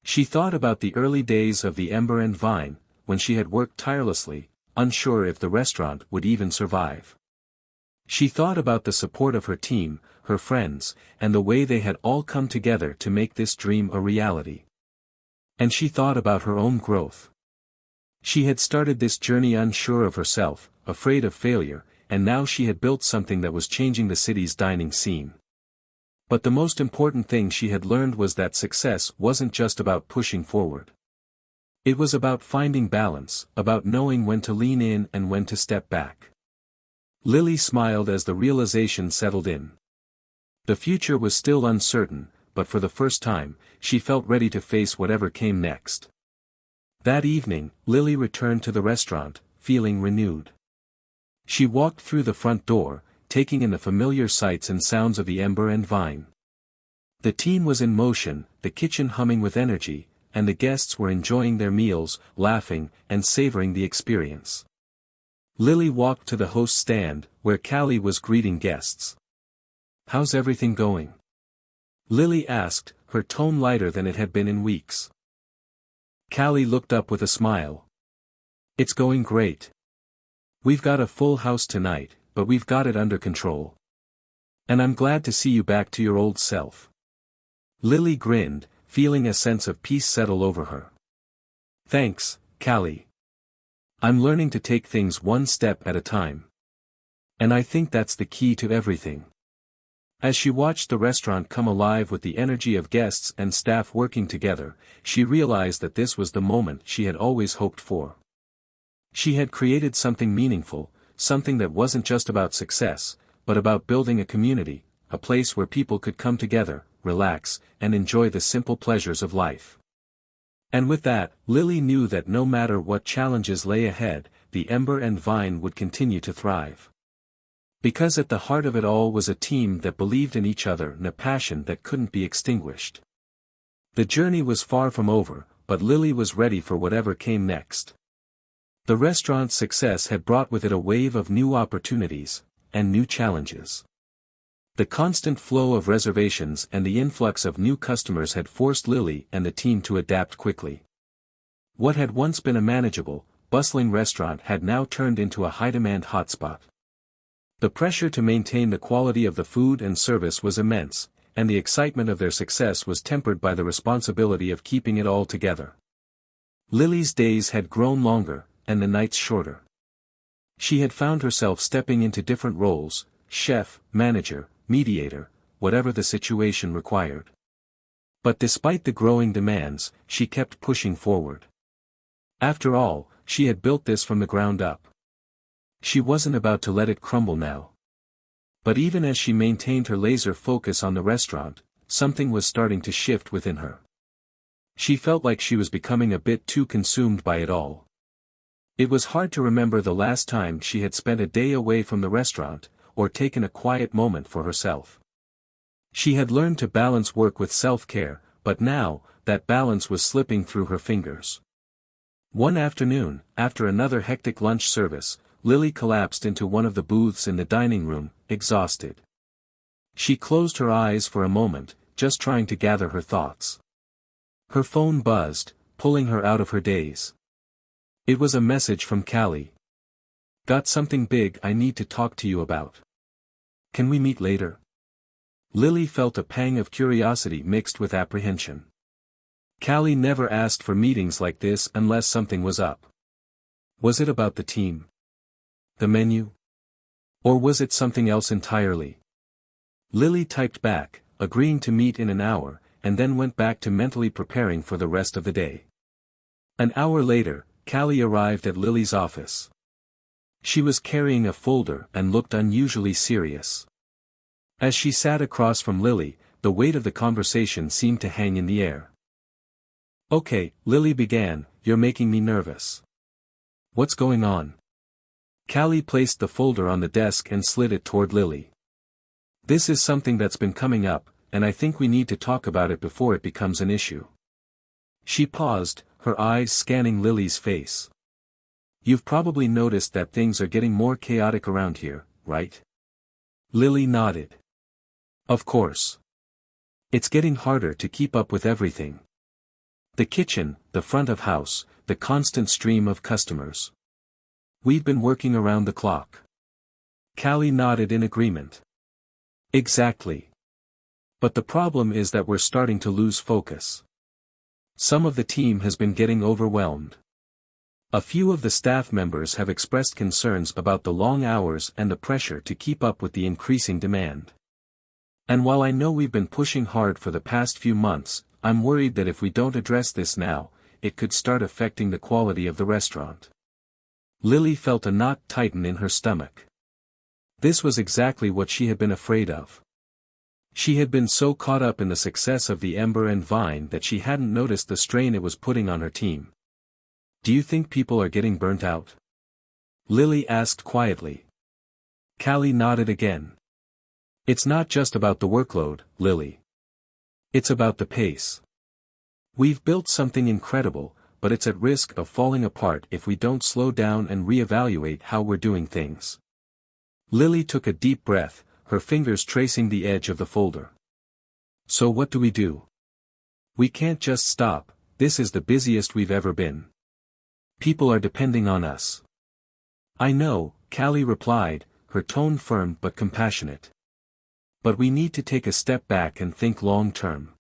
She thought about the early days of the Ember and Vine, when she had worked tirelessly, unsure if the restaurant would even survive. She thought about the support of her team, her friends, and the way they had all come together to make this dream a reality. And she thought about her own growth. She had started this journey unsure of herself, afraid of failure, and now she had built something that was changing the city's dining scene. But the most important thing she had learned was that success wasn't just about pushing forward. It was about finding balance, about knowing when to lean in and when to step back. Lily smiled as the realization settled in. The future was still uncertain, but for the first time, she felt ready to face whatever came next. That evening, Lily returned to the restaurant, feeling renewed. She walked through the front door, taking in the familiar sights and sounds of the Ember and Vine. The team was in motion, the kitchen humming with energy, and the guests were enjoying their meals, laughing, and savoring the experience. Lily walked to the host's stand, where Callie was greeting guests. "How's everything going?" Lily asked, her tone lighter than it had been in weeks. Callie looked up with a smile. "It's going great. We've got a full house tonight, but we've got it under control. And I'm glad to see you back to your old self." Lily grinned, feeling a sense of peace settle over her. "Thanks, Callie. I'm learning to take things one step at a time. And I think that's the key to everything." As she watched the restaurant come alive with the energy of guests and staff working together, she realized that this was the moment she had always hoped for. She had created something meaningful, something that wasn't just about success, but about building a community, a place where people could come together, relax, and enjoy the simple pleasures of life. And with that, Lily knew that no matter what challenges lay ahead, the Ember and Vine would continue to thrive. Because at the heart of it all was a team that believed in each other and a passion that couldn't be extinguished. The journey was far from over, but Lily was ready for whatever came next. The restaurant's success had brought with it a wave of new opportunities, and new challenges. The constant flow of reservations and the influx of new customers had forced Lily and the team to adapt quickly. What had once been a manageable, bustling restaurant had now turned into a high-demand hotspot. The pressure to maintain the quality of the food and service was immense, and the excitement of their success was tempered by the responsibility of keeping it all together. Lily's days had grown longer, and the nights shorter. She had found herself stepping into different roles: chef, manager, mediator, whatever the situation required. But despite the growing demands, she kept pushing forward. After all, she had built this from the ground up. She wasn't about to let it crumble now. But even as she maintained her laser focus on the restaurant, something was starting to shift within her. She felt like she was becoming a bit too consumed by it all. It was hard to remember the last time she had spent a day away from the restaurant, or taken a quiet moment for herself. She had learned to balance work with self-care, but now, that balance was slipping through her fingers. One afternoon, after another hectic lunch service, Lily collapsed into one of the booths in the dining room, exhausted. She closed her eyes for a moment, just trying to gather her thoughts. Her phone buzzed, pulling her out of her daze. It was a message from Callie. "Got something big I need to talk to you about. Can we meet later?" Lily felt a pang of curiosity mixed with apprehension. Callie never asked for meetings like this unless something was up. Was it about the team? The menu? Or was it something else entirely? Lily typed back, agreeing to meet in an hour, and then went back to mentally preparing for the rest of the day. An hour later, Callie arrived at Lily's office. She was carrying a folder and looked unusually serious. As she sat across from Lily, the weight of the conversation seemed to hang in the air. "Okay," Lily began, "you're making me nervous. What's going on?" Callie placed the folder on the desk and slid it toward Lily. "This is something that's been coming up, and I think we need to talk about it before it becomes an issue." She paused, her eyes scanning Lily's face. "You've probably noticed that things are getting more chaotic around here, right?" Lily nodded. "Of course. It's getting harder to keep up with everything. The kitchen, the front of house, the constant stream of customers. We've been working around the clock." Callie nodded in agreement. "Exactly. But the problem is that we're starting to lose focus. Some of the team has been getting overwhelmed. A few of the staff members have expressed concerns about the long hours and the pressure to keep up with the increasing demand. And while I know we've been pushing hard for the past few months, I'm worried that if we don't address this now, it could start affecting the quality of the restaurant." Lily felt a knot tighten in her stomach. This was exactly what she had been afraid of. She had been so caught up in the success of the Ember and Vine that she hadn't noticed the strain it was putting on her team. "Do you think people are getting burnt out?" Lily asked quietly. Callie nodded again. "It's not just about the workload, Lily. It's about the pace. We've built something incredible, but it's at risk of falling apart if we don't slow down and reevaluate how we're doing things." Lily took a deep breath, her fingers tracing the edge of the folder. "So what do we do? We can't just stop, this is the busiest we've ever been. People are depending on us." "I know," Callie replied, her tone firm but compassionate. "But we need to take a step back and think long term.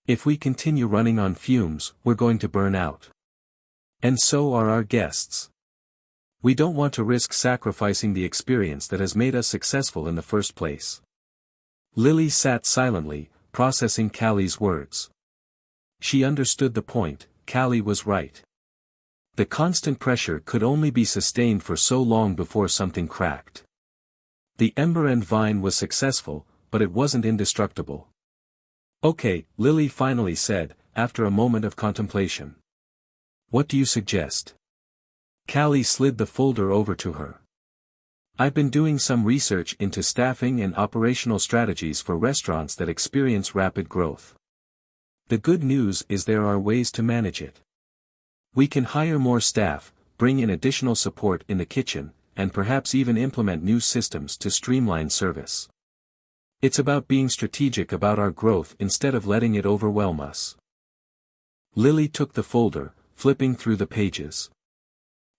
If we continue running on fumes, we're going to burn out. And so are our guests. We don't want to risk sacrificing the experience that has made us successful in the first place." Lily sat silently, processing Callie's words. She understood the point, Callie was right. The constant pressure could only be sustained for so long before something cracked. The Ember and Vine was successful, but it wasn't indestructible. "Okay," Lily finally said, after a moment of contemplation. "What do you suggest?" Callie slid the folder over to her. "I've been doing some research into staffing and operational strategies for restaurants that experience rapid growth. The good news is there are ways to manage it. We can hire more staff, bring in additional support in the kitchen, and perhaps even implement new systems to streamline service. It's about being strategic about our growth instead of letting it overwhelm us." Lily took the folder, flipping through the pages.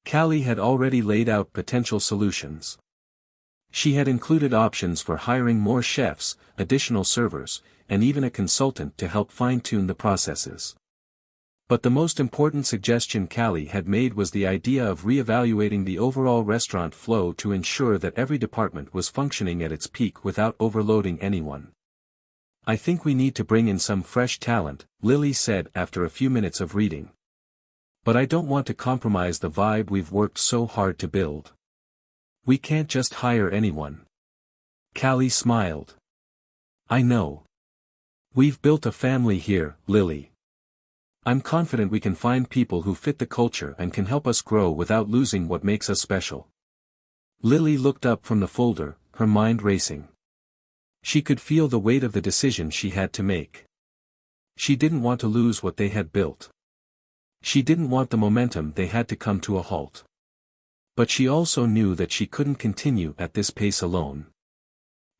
Callie had already laid out potential solutions. She had included options for hiring more chefs, additional servers, and even a consultant to help fine-tune the processes. But the most important suggestion Callie had made was the idea of reevaluating the overall restaurant flow to ensure that every department was functioning at its peak without overloading anyone. "I think we need to bring in some fresh talent," Lily said after a few minutes of reading. "But I don't want to compromise the vibe we've worked so hard to build. We can't just hire anyone." Callie smiled. "I know. We've built a family here, Lily. I'm confident we can find people who fit the culture and can help us grow without losing what makes us special." Lily looked up from the folder, her mind racing. She could feel the weight of the decision she had to make. She didn't want to lose what they had built. She didn't want the momentum they had to come to a halt. But she also knew that she couldn't continue at this pace alone.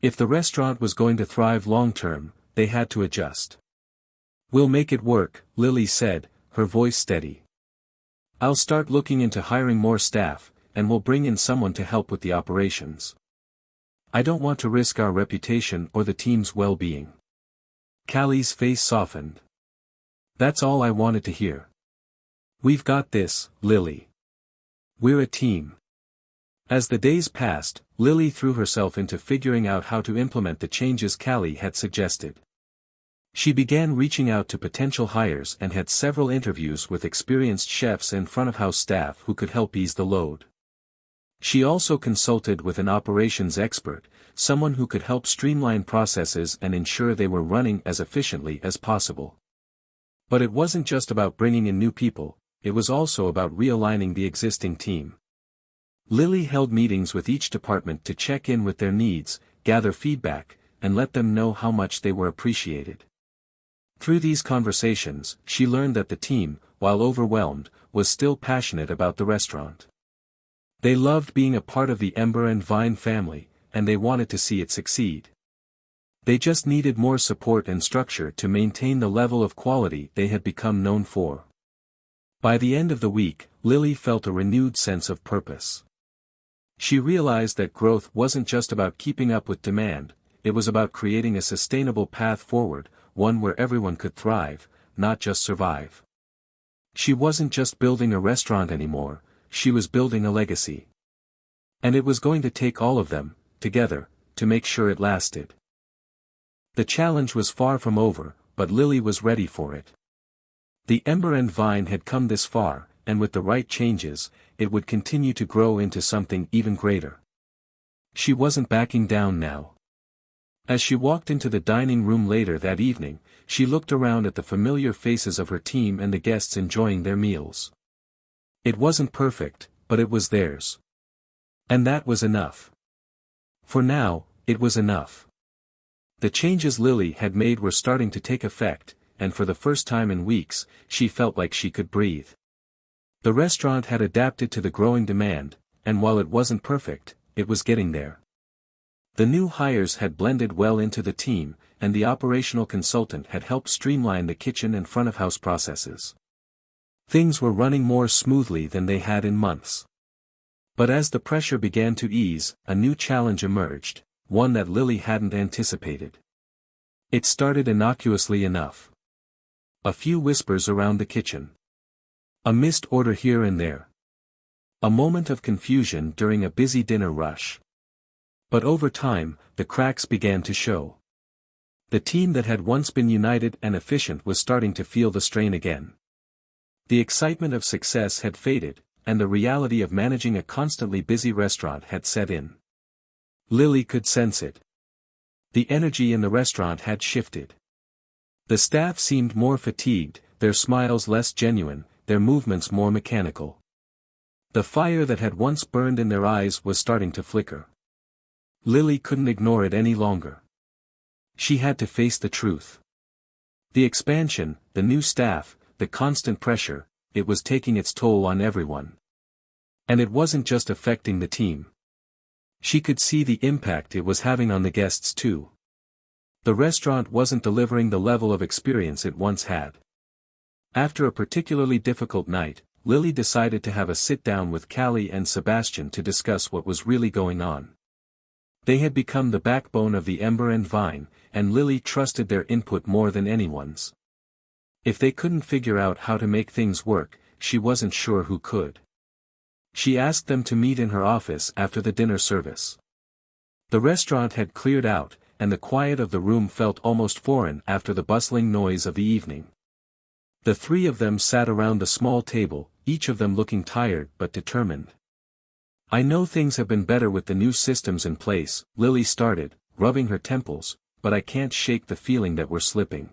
If the restaurant was going to thrive long-term, they had to adjust. "We'll make it work," Lily said, her voice steady. "I'll start looking into hiring more staff, and we'll bring in someone to help with the operations. I don't want to risk our reputation or the team's well-being." Callie's face softened. "That's all I wanted to hear. We've got this, Lily. We're a team." As the days passed, Lily threw herself into figuring out how to implement the changes Callie had suggested. She began reaching out to potential hires and had several interviews with experienced chefs and front-of-house staff who could help ease the load. She also consulted with an operations expert, someone who could help streamline processes and ensure they were running as efficiently as possible. But it wasn't just about bringing in new people, it was also about realigning the existing team. Lily held meetings with each department to check in with their needs, gather feedback, and let them know how much they were appreciated. Through these conversations, she learned that the team, while overwhelmed, was still passionate about the restaurant. They loved being a part of the Ember and Vine family, and they wanted to see it succeed. They just needed more support and structure to maintain the level of quality they had become known for. By the end of the week, Lily felt a renewed sense of purpose. She realized that growth wasn't just about keeping up with demand, it was about creating a sustainable path forward, one where everyone could thrive, not just survive. She wasn't just building a restaurant anymore, she was building a legacy. And it was going to take all of them, together, to make sure it lasted. The challenge was far from over, but Lily was ready for it. The Ember and Vine had come this far, and with the right changes, it would continue to grow into something even greater. She wasn't backing down now. As she walked into the dining room later that evening, she looked around at the familiar faces of her team and the guests enjoying their meals. It wasn't perfect, but it was theirs. And that was enough. For now, it was enough. The changes Lily had made were starting to take effect, and for the first time in weeks, she felt like she could breathe. The restaurant had adapted to the growing demand, and while it wasn't perfect, it was getting there. The new hires had blended well into the team, and the operational consultant had helped streamline the kitchen and front-of-house processes. Things were running more smoothly than they had in months. But as the pressure began to ease, a new challenge emerged, one that Lily hadn't anticipated. It started innocuously enough. A few whispers around the kitchen. A missed order here and there. A moment of confusion during a busy dinner rush. But over time, the cracks began to show. The team that had once been united and efficient was starting to feel the strain again. The excitement of success had faded, and the reality of managing a constantly busy restaurant had set in. Lily could sense it. The energy in the restaurant had shifted. The staff seemed more fatigued, their smiles less genuine, their movements more mechanical. The fire that had once burned in their eyes was starting to flicker. Lily couldn't ignore it any longer. She had to face the truth. The expansion, the new staff, the constant pressure, it was taking its toll on everyone. And it wasn't just affecting the team. She could see the impact it was having on the guests too. The restaurant wasn't delivering the level of experience it once had. After a particularly difficult night, Lily decided to have a sit-down with Callie and Sebastian to discuss what was really going on. They had become the backbone of the Ember and Vine, and Lily trusted their input more than anyone's. If they couldn't figure out how to make things work, she wasn't sure who could. She asked them to meet in her office after the dinner service. The restaurant had cleared out, and the quiet of the room felt almost foreign after the bustling noise of the evening. The three of them sat around the small table, each of them looking tired but determined. "I know things have been better with the new systems in place," Lily started, rubbing her temples, "but I can't shake the feeling that we're slipping.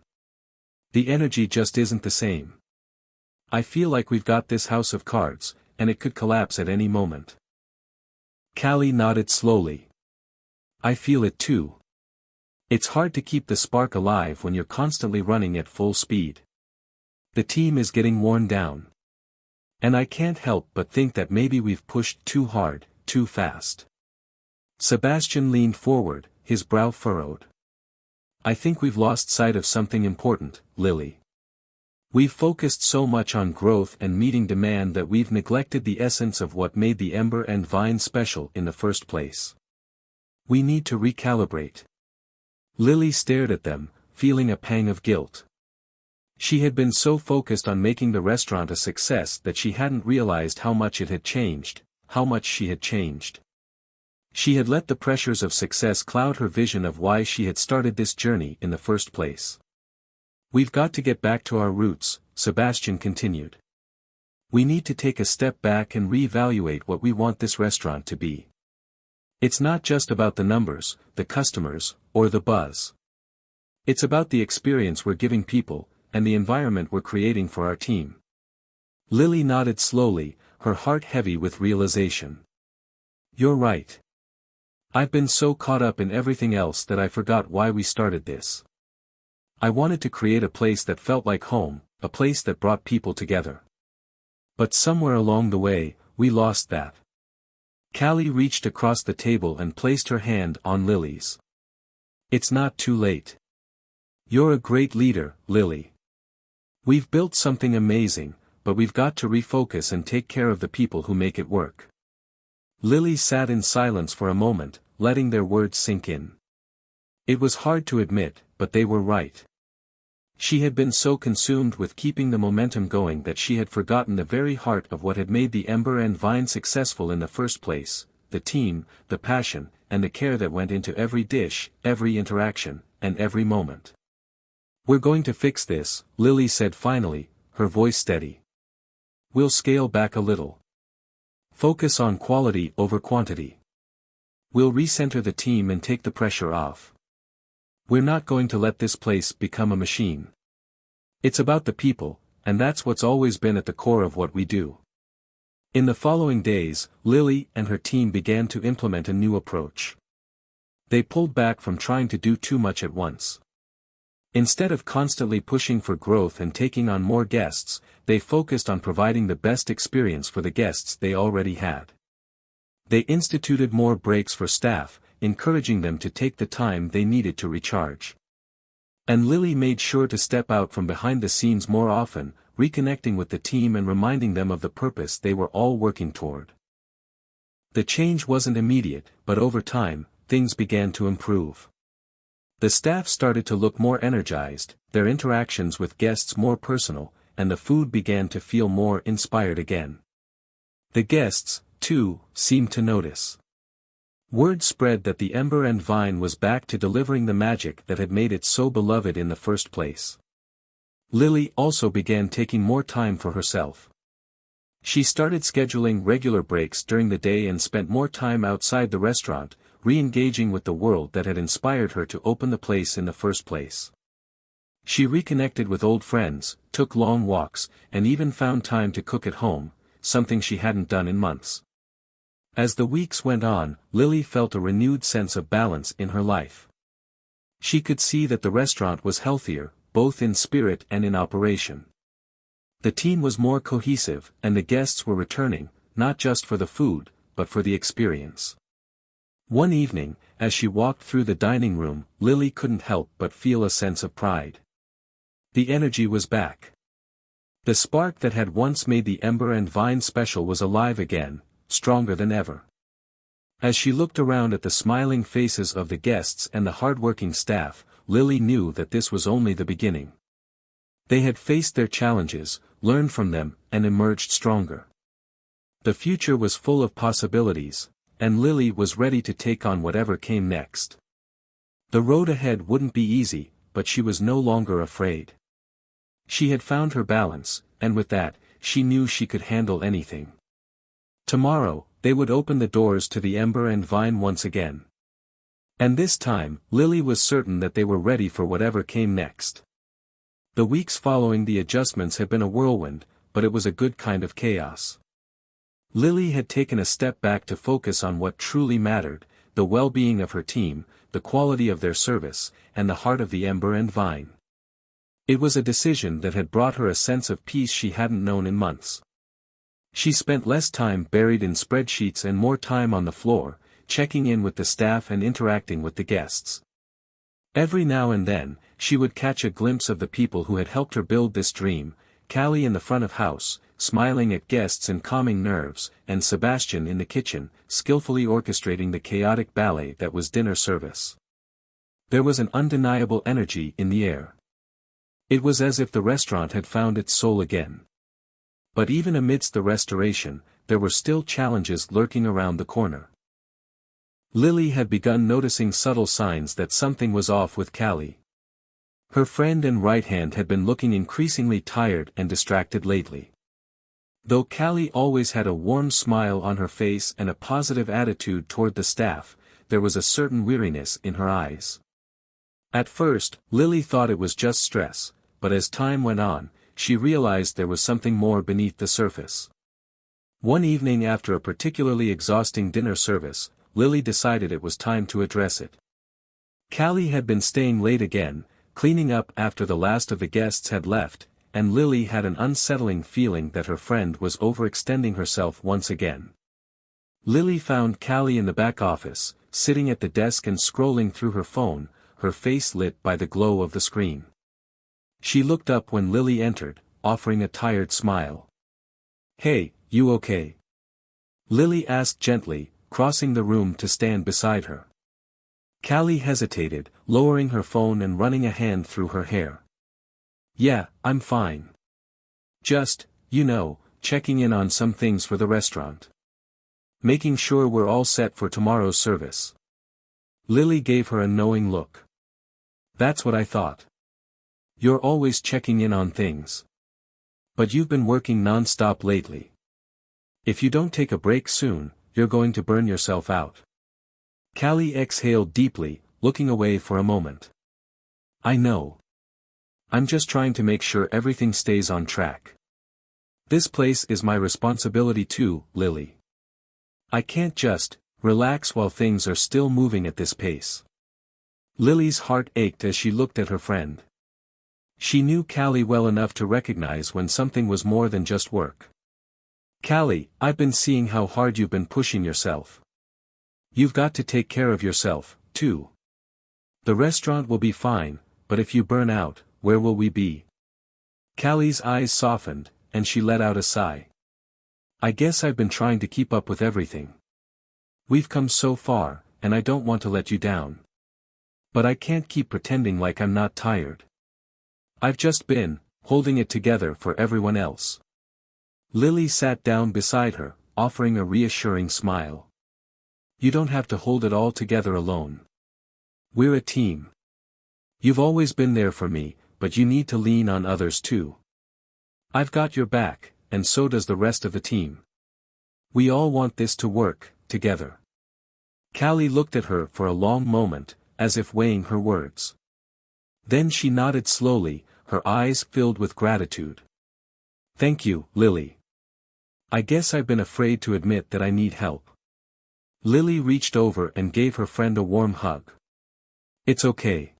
The energy just isn't the same. I feel like we've got this house of cards, and it could collapse at any moment." Callie nodded slowly. "I feel it too. It's hard to keep the spark alive when you're constantly running at full speed. The team is getting worn down. And I can't help but think that maybe we've pushed too hard, too fast." Sebastian leaned forward, his brow furrowed. I think we've lost sight of something important, Lily. We've focused so much on growth and meeting demand that we've neglected the essence of what made the Ember and Vine special in the first place. We need to recalibrate. Lily stared at them, feeling a pang of guilt. She had been so focused on making the restaurant a success that she hadn't realized how much it had changed, how much she had changed. She had let the pressures of success cloud her vision of why she had started this journey in the first place. We've got to get back to our roots, Sebastian continued. We need to take a step back and reevaluate what we want this restaurant to be. It's not just about the numbers, the customers, or the buzz. It's about the experience we're giving people, and the environment we're creating for our team. Lily nodded slowly, her heart heavy with realization. You're right. I've been so caught up in everything else that I forgot why we started this. I wanted to create a place that felt like home, a place that brought people together. But somewhere along the way, we lost that. Callie reached across the table and placed her hand on Lily's. It's not too late. You're a great leader, Lily. We've built something amazing, but we've got to refocus and take care of the people who make it work. Lily sat in silence for a moment, letting their words sink in. It was hard to admit, but they were right. She had been so consumed with keeping the momentum going that she had forgotten the very heart of what had made the Ember and Vine successful in the first place, the team, the passion, and the care that went into every dish, every interaction, and every moment. We're going to fix this, Lily said finally, her voice steady. We'll scale back a little. Focus on quality over quantity. We'll recenter the team and take the pressure off. We're not going to let this place become a machine. It's about the people, and that's what's always been at the core of what we do. In the following days, Lily and her team began to implement a new approach. They pulled back from trying to do too much at once. Instead of constantly pushing for growth and taking on more guests, they focused on providing the best experience for the guests they already had. They instituted more breaks for staff, encouraging them to take the time they needed to recharge. And Lily made sure to step out from behind the scenes more often, reconnecting with the team and reminding them of the purpose they were all working toward. The change wasn't immediate, but over time, things began to improve. The staff started to look more energized, their interactions with guests more personal, and the food began to feel more inspired again. The guests, too, seemed to notice. Word spread that the Ember and Vine was back to delivering the magic that had made it so beloved in the first place. Lily also began taking more time for herself. She started scheduling regular breaks during the day and spent more time outside the restaurant, re-engaging with the world that had inspired her to open the place in the first place. She reconnected with old friends, took long walks, and even found time to cook at home, something she hadn't done in months. As the weeks went on, Lily felt a renewed sense of balance in her life. She could see that the restaurant was healthier, both in spirit and in operation. The team was more cohesive, and the guests were returning, not just for the food, but for the experience. One evening, as she walked through the dining room, Lily couldn't help but feel a sense of pride. The energy was back. The spark that had once made the Ember and Vine special was alive again, stronger than ever. As she looked around at the smiling faces of the guests and the hard-working staff, Lily knew that this was only the beginning. They had faced their challenges, learned from them, and emerged stronger. The future was full of possibilities, and Lily was ready to take on whatever came next. The road ahead wouldn't be easy, but she was no longer afraid. She had found her balance, and with that, she knew she could handle anything. Tomorrow, they would open the doors to the Ember and Vine once again. And this time, Lily was certain that they were ready for whatever came next. The weeks following the adjustments had been a whirlwind, but it was a good kind of chaos. Lily had taken a step back to focus on what truly mattered, the well-being of her team, the quality of their service, and the heart of the Ember and Vine. It was a decision that had brought her a sense of peace she hadn't known in months. She spent less time buried in spreadsheets and more time on the floor, checking in with the staff and interacting with the guests. Every now and then, she would catch a glimpse of the people who had helped her build this dream, Callie in the front of house, smiling at guests and calming nerves, and Sebastian in the kitchen, skillfully orchestrating the chaotic ballet that was dinner service. There was an undeniable energy in the air. It was as if the restaurant had found its soul again. But even amidst the restoration, there were still challenges lurking around the corner. Lily had begun noticing subtle signs that something was off with Callie. Her friend and right hand had been looking increasingly tired and distracted lately. Though Callie always had a warm smile on her face and a positive attitude toward the staff, there was a certain weariness in her eyes. At first, Lily thought it was just stress, but as time went on, she realized there was something more beneath the surface. One evening after a particularly exhausting dinner service, Lily decided it was time to address it. Callie had been staying late again, cleaning up after the last of the guests had left, and Lily had an unsettling feeling that her friend was overextending herself once again. Lily found Callie in the back office, sitting at the desk and scrolling through her phone, her face lit by the glow of the screen. She looked up when Lily entered, offering a tired smile. "Hey, you okay?" Lily asked gently, crossing the room to stand beside her. Callie hesitated, lowering her phone and running a hand through her hair. "Yeah, I'm fine. Just, checking in on some things for the restaurant. Making sure we're all set for tomorrow's service." Lily gave her a knowing look. "That's what I thought. You're always checking in on things. But you've been working non-stop lately. If you don't take a break soon, you're going to burn yourself out." Callie exhaled deeply, looking away for a moment. "I know. I'm just trying to make sure everything stays on track. This place is my responsibility too, Lily. I can't just relax while things are still moving at this pace." Lily's heart ached as she looked at her friend. She knew Callie well enough to recognize when something was more than just work. "Callie, I've been seeing how hard you've been pushing yourself. You've got to take care of yourself, too. The restaurant will be fine, but if you burn out, where will we be?" Callie's eyes softened, and she let out a sigh. "I guess I've been trying to keep up with everything. We've come so far, and I don't want to let you down. But I can't keep pretending like I'm not tired. I've just been holding it together for everyone else." Lily sat down beside her, offering a reassuring smile. "You don't have to hold it all together alone. We're a team. You've always been there for me, but you need to lean on others too. I've got your back, and so does the rest of the team. We all want this to work, together." Callie looked at her for a long moment, as if weighing her words. Then she nodded slowly, her eyes filled with gratitude. "Thank you, Lily. I guess I've been afraid to admit that I need help." Lily reached over and gave her friend a warm hug. "It's okay.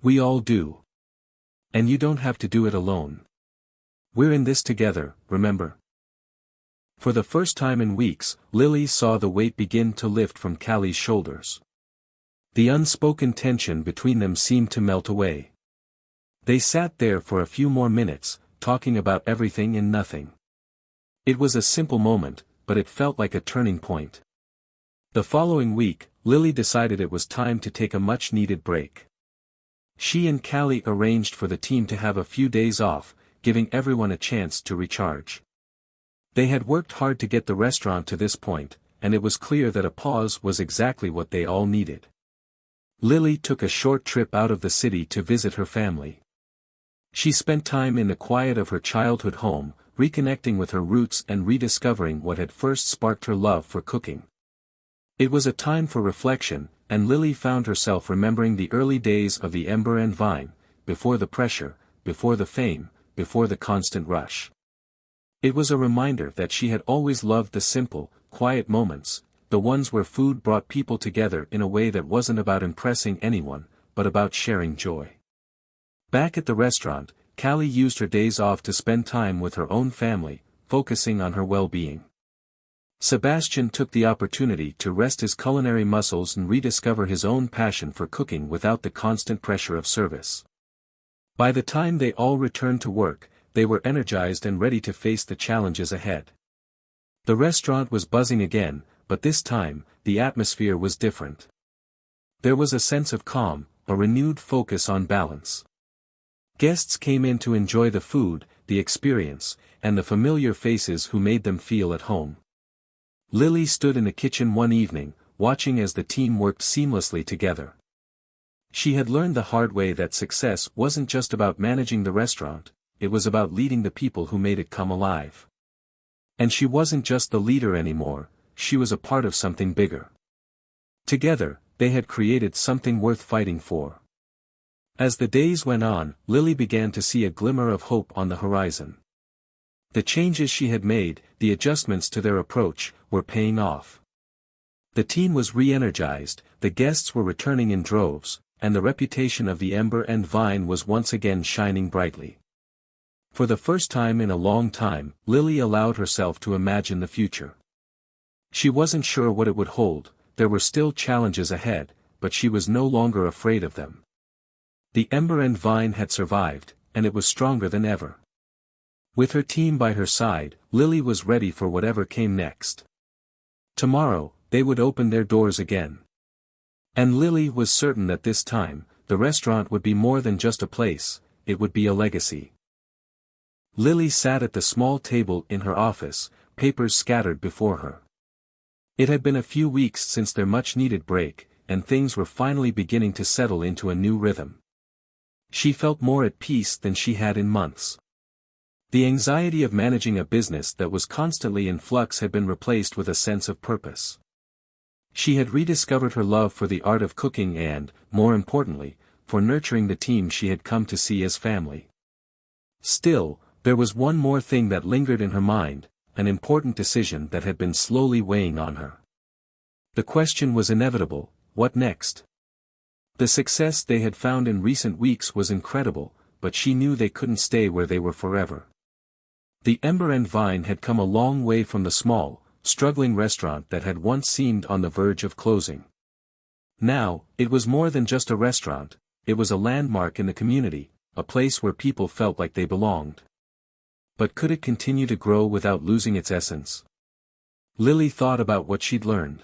We all do. And you don't have to do it alone. We're in this together, remember?" For the first time in weeks, Lily saw the weight begin to lift from Callie's shoulders. The unspoken tension between them seemed to melt away. They sat there for a few more minutes, talking about everything and nothing. It was a simple moment, but it felt like a turning point. The following week, Lily decided it was time to take a much-needed break. She and Callie arranged for the team to have a few days off, giving everyone a chance to recharge. They had worked hard to get the restaurant to this point, and it was clear that a pause was exactly what they all needed. Lily took a short trip out of the city to visit her family. She spent time in the quiet of her childhood home, reconnecting with her roots and rediscovering what had first sparked her love for cooking. It was a time for reflection, and Lily found herself remembering the early days of the Ember and Vine, before the pressure, before the fame, before the constant rush. It was a reminder that she had always loved the simple, quiet moments, the ones where food brought people together in a way that wasn't about impressing anyone, but about sharing joy. Back at the restaurant, Callie used her days off to spend time with her own family, focusing on her well-being. Sebastian took the opportunity to rest his culinary muscles and rediscover his own passion for cooking without the constant pressure of service. By the time they all returned to work, they were energized and ready to face the challenges ahead. The restaurant was buzzing again, but this time, the atmosphere was different. There was a sense of calm, a renewed focus on balance. Guests came in to enjoy the food, the experience, and the familiar faces who made them feel at home. Lily stood in the kitchen one evening, watching as the team worked seamlessly together. She had learned the hard way that success wasn't just about managing the restaurant, it was about leading the people who made it come alive. And she wasn't just the leader anymore, she was a part of something bigger. Together, they had created something worth fighting for. As the days went on, Lily began to see a glimmer of hope on the horizon. The changes she had made, the adjustments to their approach, were paying off. The team was re-energized, the guests were returning in droves, and the reputation of the Ember and Vine was once again shining brightly. For the first time in a long time, Lily allowed herself to imagine the future. She wasn't sure what it would hold, there were still challenges ahead, but she was no longer afraid of them. The Ember and Vine had survived, and it was stronger than ever. With her team by her side, Lily was ready for whatever came next. Tomorrow, they would open their doors again. And Lily was certain that this time, the restaurant would be more than just a place, it would be a legacy. Lily sat at the small table in her office, papers scattered before her. It had been a few weeks since their much-needed break, and things were finally beginning to settle into a new rhythm. She felt more at peace than she had in months. The anxiety of managing a business that was constantly in flux had been replaced with a sense of purpose. She had rediscovered her love for the art of cooking and, more importantly, for nurturing the team she had come to see as family. Still, there was one more thing that lingered in her mind, an important decision that had been slowly weighing on her. The question was inevitable: what next? The success they had found in recent weeks was incredible, but she knew they couldn't stay where they were forever. The Ember and Vine had come a long way from the small, struggling restaurant that had once seemed on the verge of closing. Now, it was more than just a restaurant, it was a landmark in the community, a place where people felt like they belonged. But could it continue to grow without losing its essence? Lily thought about what she'd learned.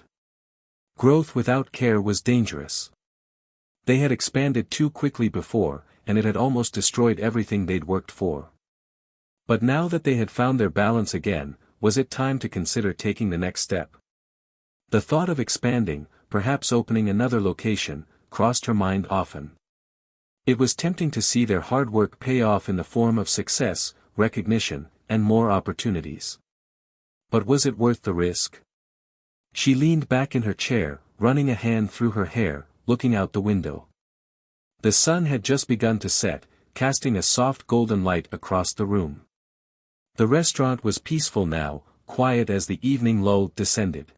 Growth without care was dangerous. They had expanded too quickly before, and it had almost destroyed everything they'd worked for. But now that they had found their balance again, was it time to consider taking the next step? The thought of expanding, perhaps opening another location, crossed her mind often. It was tempting to see their hard work pay off in the form of success, recognition, and more opportunities. But was it worth the risk? She leaned back in her chair, running a hand through her hair, looking out the window. The sun had just begun to set, casting a soft golden light across the room. The restaurant was peaceful now, quiet as the evening lull descended.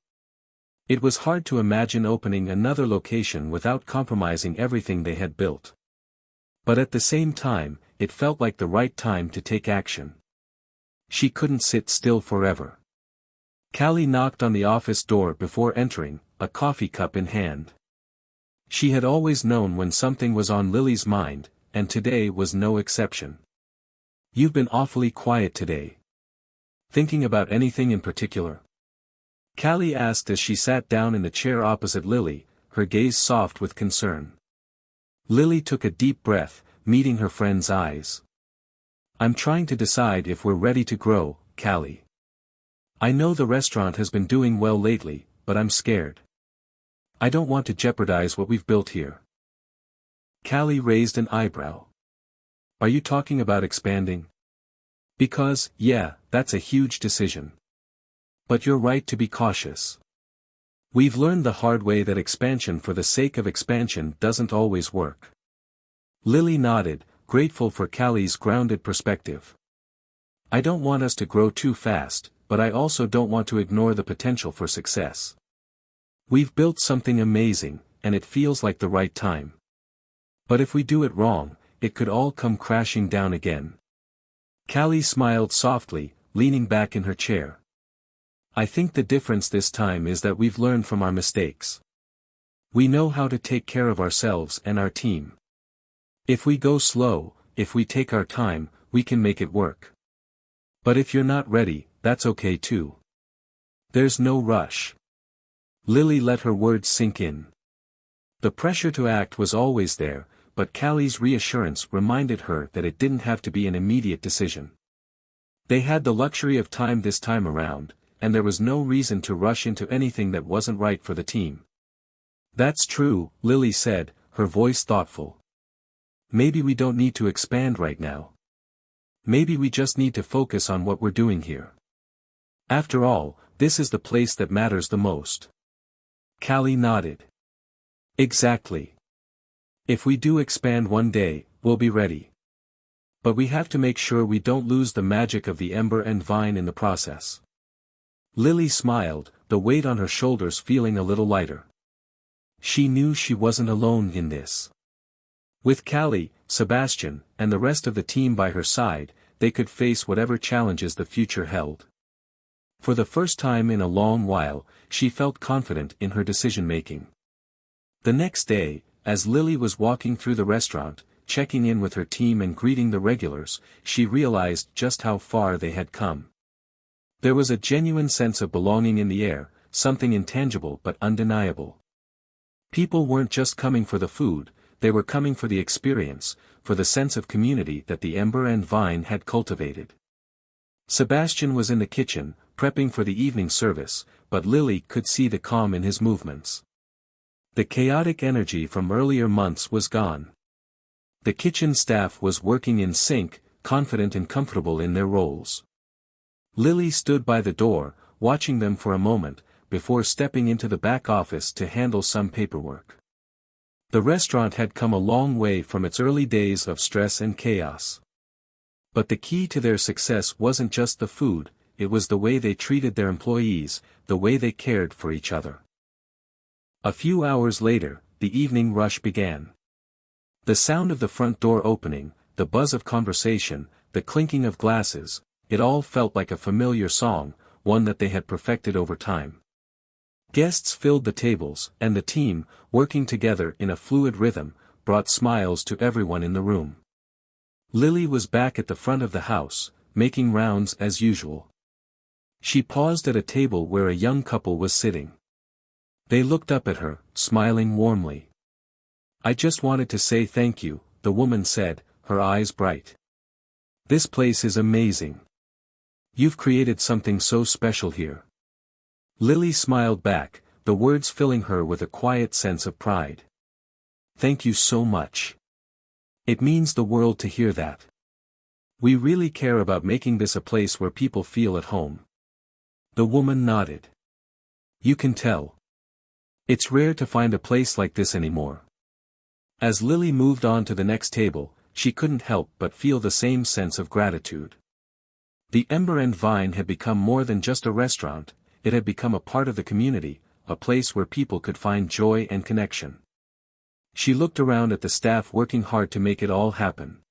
It was hard to imagine opening another location without compromising everything they had built. But at the same time, it felt like the right time to take action. She couldn't sit still forever. Callie knocked on the office door before entering, a coffee cup in hand. She had always known when something was on Lily's mind, and today was no exception. "You've been awfully quiet today. Thinking about anything in particular?" Callie asked as she sat down in the chair opposite Lily, her gaze soft with concern. Lily took a deep breath, meeting her friend's eyes. "I'm trying to decide if we're ready to grow, Callie. I know the restaurant has been doing well lately, but I'm scared. I don't want to jeopardize what we've built here." Callie raised an eyebrow. "Are you talking about expanding?" "Because, yeah, that's a huge decision. But you're right to be cautious. We've learned the hard way that expansion for the sake of expansion doesn't always work." Lily nodded, grateful for Callie's grounded perspective. "I don't want us to grow too fast, but I also don't want to ignore the potential for success. We've built something amazing, and it feels like the right time. But if we do it wrong, it could all come crashing down again." Callie smiled softly, leaning back in her chair. I think the difference this time is that we've learned from our mistakes. We know how to take care of ourselves and our team. If we go slow, if we take our time, we can make it work. But if you're not ready, that's okay too. There's no rush. Lily let her words sink in. The pressure to act was always there, but Callie's reassurance reminded her that it didn't have to be an immediate decision. They had the luxury of time this time around, and there was no reason to rush into anything that wasn't right for the team. That's true, Lily said, her voice thoughtful. Maybe we don't need to expand right now. Maybe we just need to focus on what we're doing here. After all, this is the place that matters the most. Callie nodded. Exactly. If we do expand one day, we'll be ready. But we have to make sure we don't lose the magic of the ember and vine in the process. Lily smiled, the weight on her shoulders feeling a little lighter. She knew she wasn't alone in this. With Callie, Sebastian, and the rest of the team by her side, they could face whatever challenges the future held. For the first time in a long while, she felt confident in her decision-making. The next day, as Lily was walking through the restaurant, checking in with her team and greeting the regulars, she realized just how far they had come. There was a genuine sense of belonging in the air, something intangible but undeniable. People weren't just coming for the food, they were coming for the experience, for the sense of community that the ember and vine had cultivated. Sebastian was in the kitchen, prepping for the evening service, but Lily could see the calm in his movements. The chaotic energy from earlier months was gone. The kitchen staff was working in sync, confident and comfortable in their roles. Lily stood by the door, watching them for a moment, before stepping into the back office to handle some paperwork. The restaurant had come a long way from its early days of stress and chaos. But the key to their success wasn't just the food, it was the way they treated their employees, the way they cared for each other. A few hours later, the evening rush began. The sound of the front door opening, the buzz of conversation, the clinking of glasses, it all felt like a familiar song, one that they had perfected over time. Guests filled the tables, and the team, working together in a fluid rhythm, brought smiles to everyone in the room. Lily was back at the front of the house, making rounds as usual. She paused at a table where a young couple was sitting. They looked up at her, smiling warmly. "I just wanted to say thank you," the woman said, her eyes bright. "This place is amazing. You've created something so special here." Lily smiled back, the words filling her with a quiet sense of pride. "Thank you so much. It means the world to hear that. We really care about making this a place where people feel at home." The woman nodded. "You can tell. It's rare to find a place like this anymore." As Lily moved on to the next table, she couldn't help but feel the same sense of gratitude. The Ember and Vine had become more than just a restaurant, it had become a part of the community, a place where people could find joy and connection. She looked around at the staff working hard to make it all happen.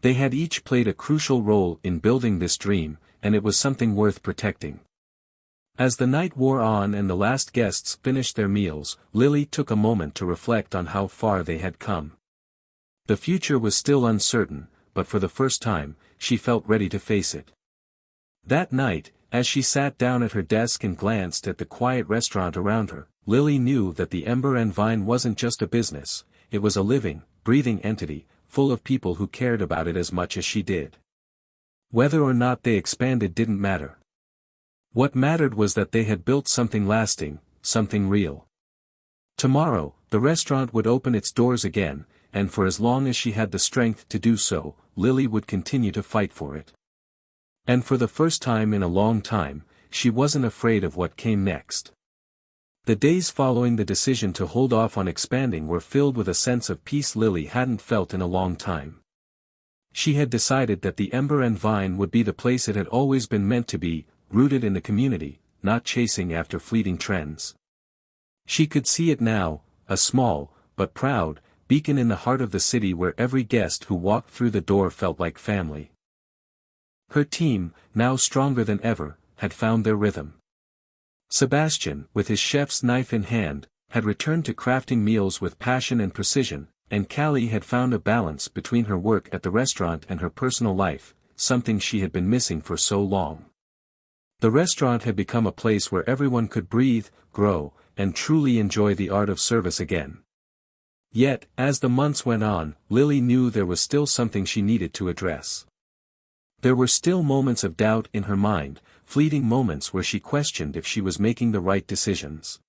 They had each played a crucial role in building this dream, and it was something worth protecting. As the night wore on and the last guests finished their meals, Lily took a moment to reflect on how far they had come. The future was still uncertain, but for the first time, she felt ready to face it. That night, as she sat down at her desk and glanced at the quiet restaurant around her, Lily knew that the Ember and Vine wasn't just a business, it was a living, breathing entity, full of people who cared about it as much as she did. Whether or not they expanded didn't matter. What mattered was that they had built something lasting, something real. Tomorrow, the restaurant would open its doors again, and for as long as she had the strength to do so, Lily would continue to fight for it. And for the first time in a long time, she wasn't afraid of what came next. The days following the decision to hold off on expanding were filled with a sense of peace Lily hadn't felt in a long time. She had decided that the Ember and Vine would be the place it had always been meant to be, rooted in the community, not chasing after fleeting trends. She could see it now, a small, but proud, beacon in the heart of the city where every guest who walked through the door felt like family. Her team, now stronger than ever, had found their rhythm. Sebastian, with his chef's knife in hand, had returned to crafting meals with passion and precision, and Callie had found a balance between her work at the restaurant and her personal life, something she had been missing for so long. The restaurant had become a place where everyone could breathe, grow, and truly enjoy the art of service again. Yet, as the months went on, Lily knew there was still something she needed to address. There were still moments of doubt in her mind, fleeting moments where she questioned if she was making the right decisions.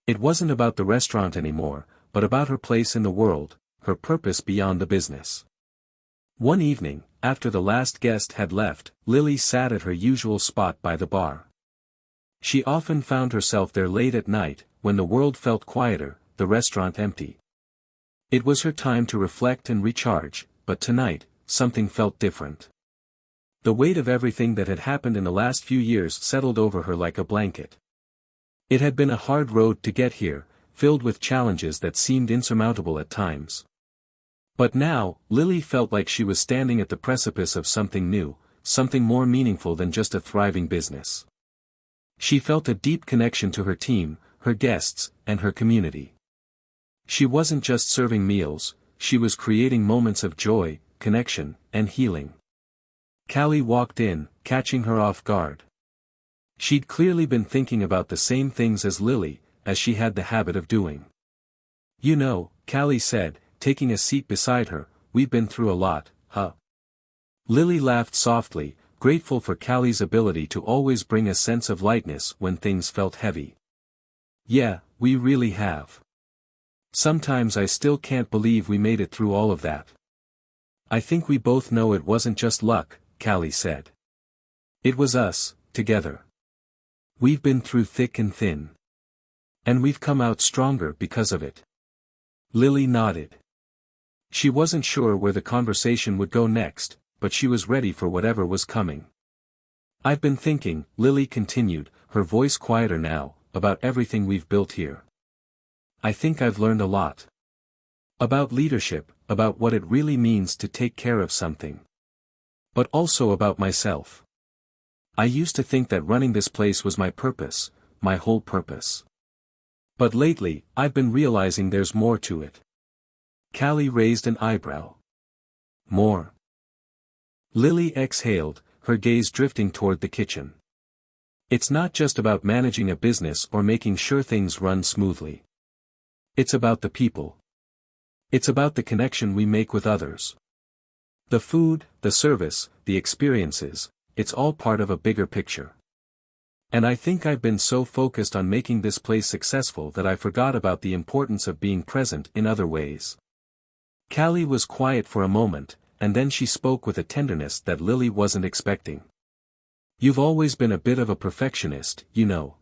It wasn't about the restaurant anymore, but about her place in the world, her purpose beyond the business. One evening, after the last guest had left, Lily sat at her usual spot by the bar. She often found herself there late at night, when the world felt quieter, the restaurant empty. It was her time to reflect and recharge, but tonight, something felt different. The weight of everything that had happened in the last few years settled over her like a blanket. It had been a hard road to get here, filled with challenges that seemed insurmountable at times. But now, Lily felt like she was standing at the precipice of something new, something more meaningful than just a thriving business. She felt a deep connection to her team, her guests, and her community. She wasn't just serving meals, she was creating moments of joy, connection, and healing. Callie walked in, catching her off guard. She'd clearly been thinking about the same things as Lily, as she had the habit of doing. "You know," Callie said, taking a seat beside her, "we've been through a lot, huh?" Lily laughed softly, grateful for Callie's ability to always bring a sense of lightness when things felt heavy. "Yeah, we really have. Sometimes I still can't believe we made it through all of that." "I think we both know it wasn't just luck," Callie said. "It was us, together. We've been through thick and thin. And we've come out stronger because of it." Lily nodded. She wasn't sure where the conversation would go next, but she was ready for whatever was coming. "I've been thinking," Lily continued, her voice quieter now, "about everything we've built here. I think I've learned a lot. About leadership, about what it really means to take care of something. But also about myself. I used to think that running this place was my purpose, my whole purpose. But lately, I've been realizing there's more to it." Callie raised an eyebrow. "More?" Lily exhaled, her gaze drifting toward the kitchen. "It's not just about managing a business or making sure things run smoothly. It's about the people. It's about the connection we make with others. The food, the service, the experiences, it's all part of a bigger picture. And I think I've been so focused on making this place successful that I forgot about the importance of being present in other ways." Callie was quiet for a moment, and then she spoke with a tenderness that Lily wasn't expecting. "You've always been a bit of a perfectionist, you know.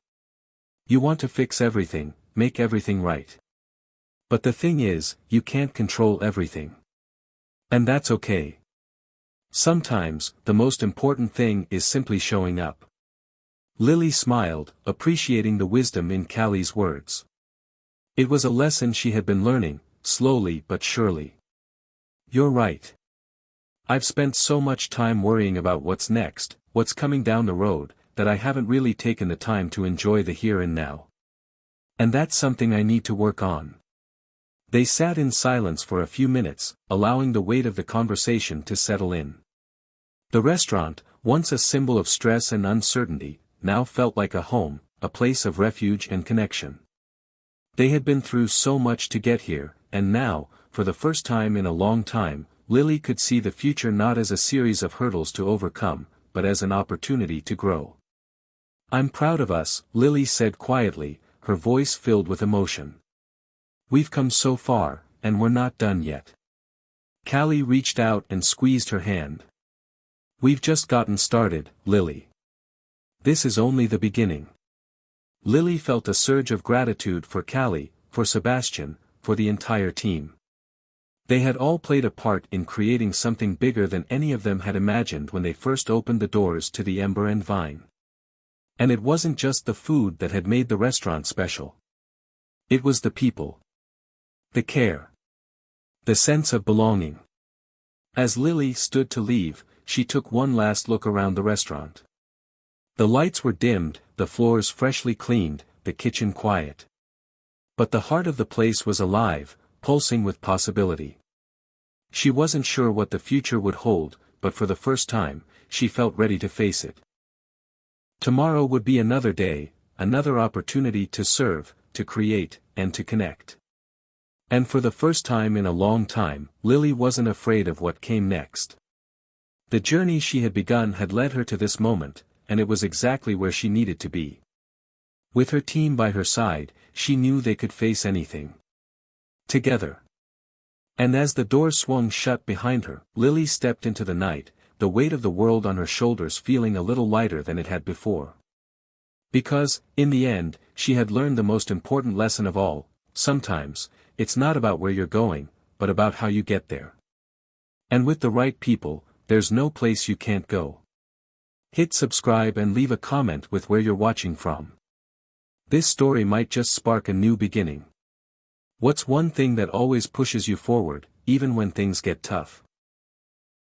You want to fix everything, make everything right. But the thing is, you can't control everything. And that's okay. Sometimes, the most important thing is simply showing up." Lily smiled, appreciating the wisdom in Callie's words. It was a lesson she had been learning, slowly but surely. "You're right. I've spent so much time worrying about what's next, what's coming down the road, that I haven't really taken the time to enjoy the here and now. And that's something I need to work on." They sat in silence for a few minutes, allowing the weight of the conversation to settle in. The restaurant, once a symbol of stress and uncertainty, now felt like a home, a place of refuge and connection. They had been through so much to get here, and now, for the first time in a long time, Lily could see the future not as a series of hurdles to overcome, but as an opportunity to grow. "I'm proud of us," Lily said quietly, her voice filled with emotion. "We've come so far, and we're not done yet." Callie reached out and squeezed her hand. "We've just gotten started, Lily. This is only the beginning." Lily felt a surge of gratitude for Callie, for Sebastian, for the entire team. They had all played a part in creating something bigger than any of them had imagined when they first opened the doors to the Ember and Vine. And it wasn't just the food that had made the restaurant special. It was the people. The care. The sense of belonging. As Lily stood to leave, she took one last look around the restaurant. The lights were dimmed, the floors freshly cleaned, the kitchen quiet. But the heart of the place was alive, pulsing with possibility. She wasn't sure what the future would hold, but for the first time, she felt ready to face it. Tomorrow would be another day, another opportunity to serve, to create, and to connect. And for the first time in a long time, Lily wasn't afraid of what came next. The journey she had begun had led her to this moment, and it was exactly where she needed to be. With her team by her side, she knew they could face anything. Together. And as the door swung shut behind her, Lily stepped into the night, the weight of the world on her shoulders feeling a little lighter than it had before. Because, in the end, she had learned the most important lesson of all: sometimes, it's not about where you're going, but about how you get there. And with the right people, there's no place you can't go. Hit subscribe and leave a comment with where you're watching from. This story might just spark a new beginning. What's one thing that always pushes you forward, even when things get tough?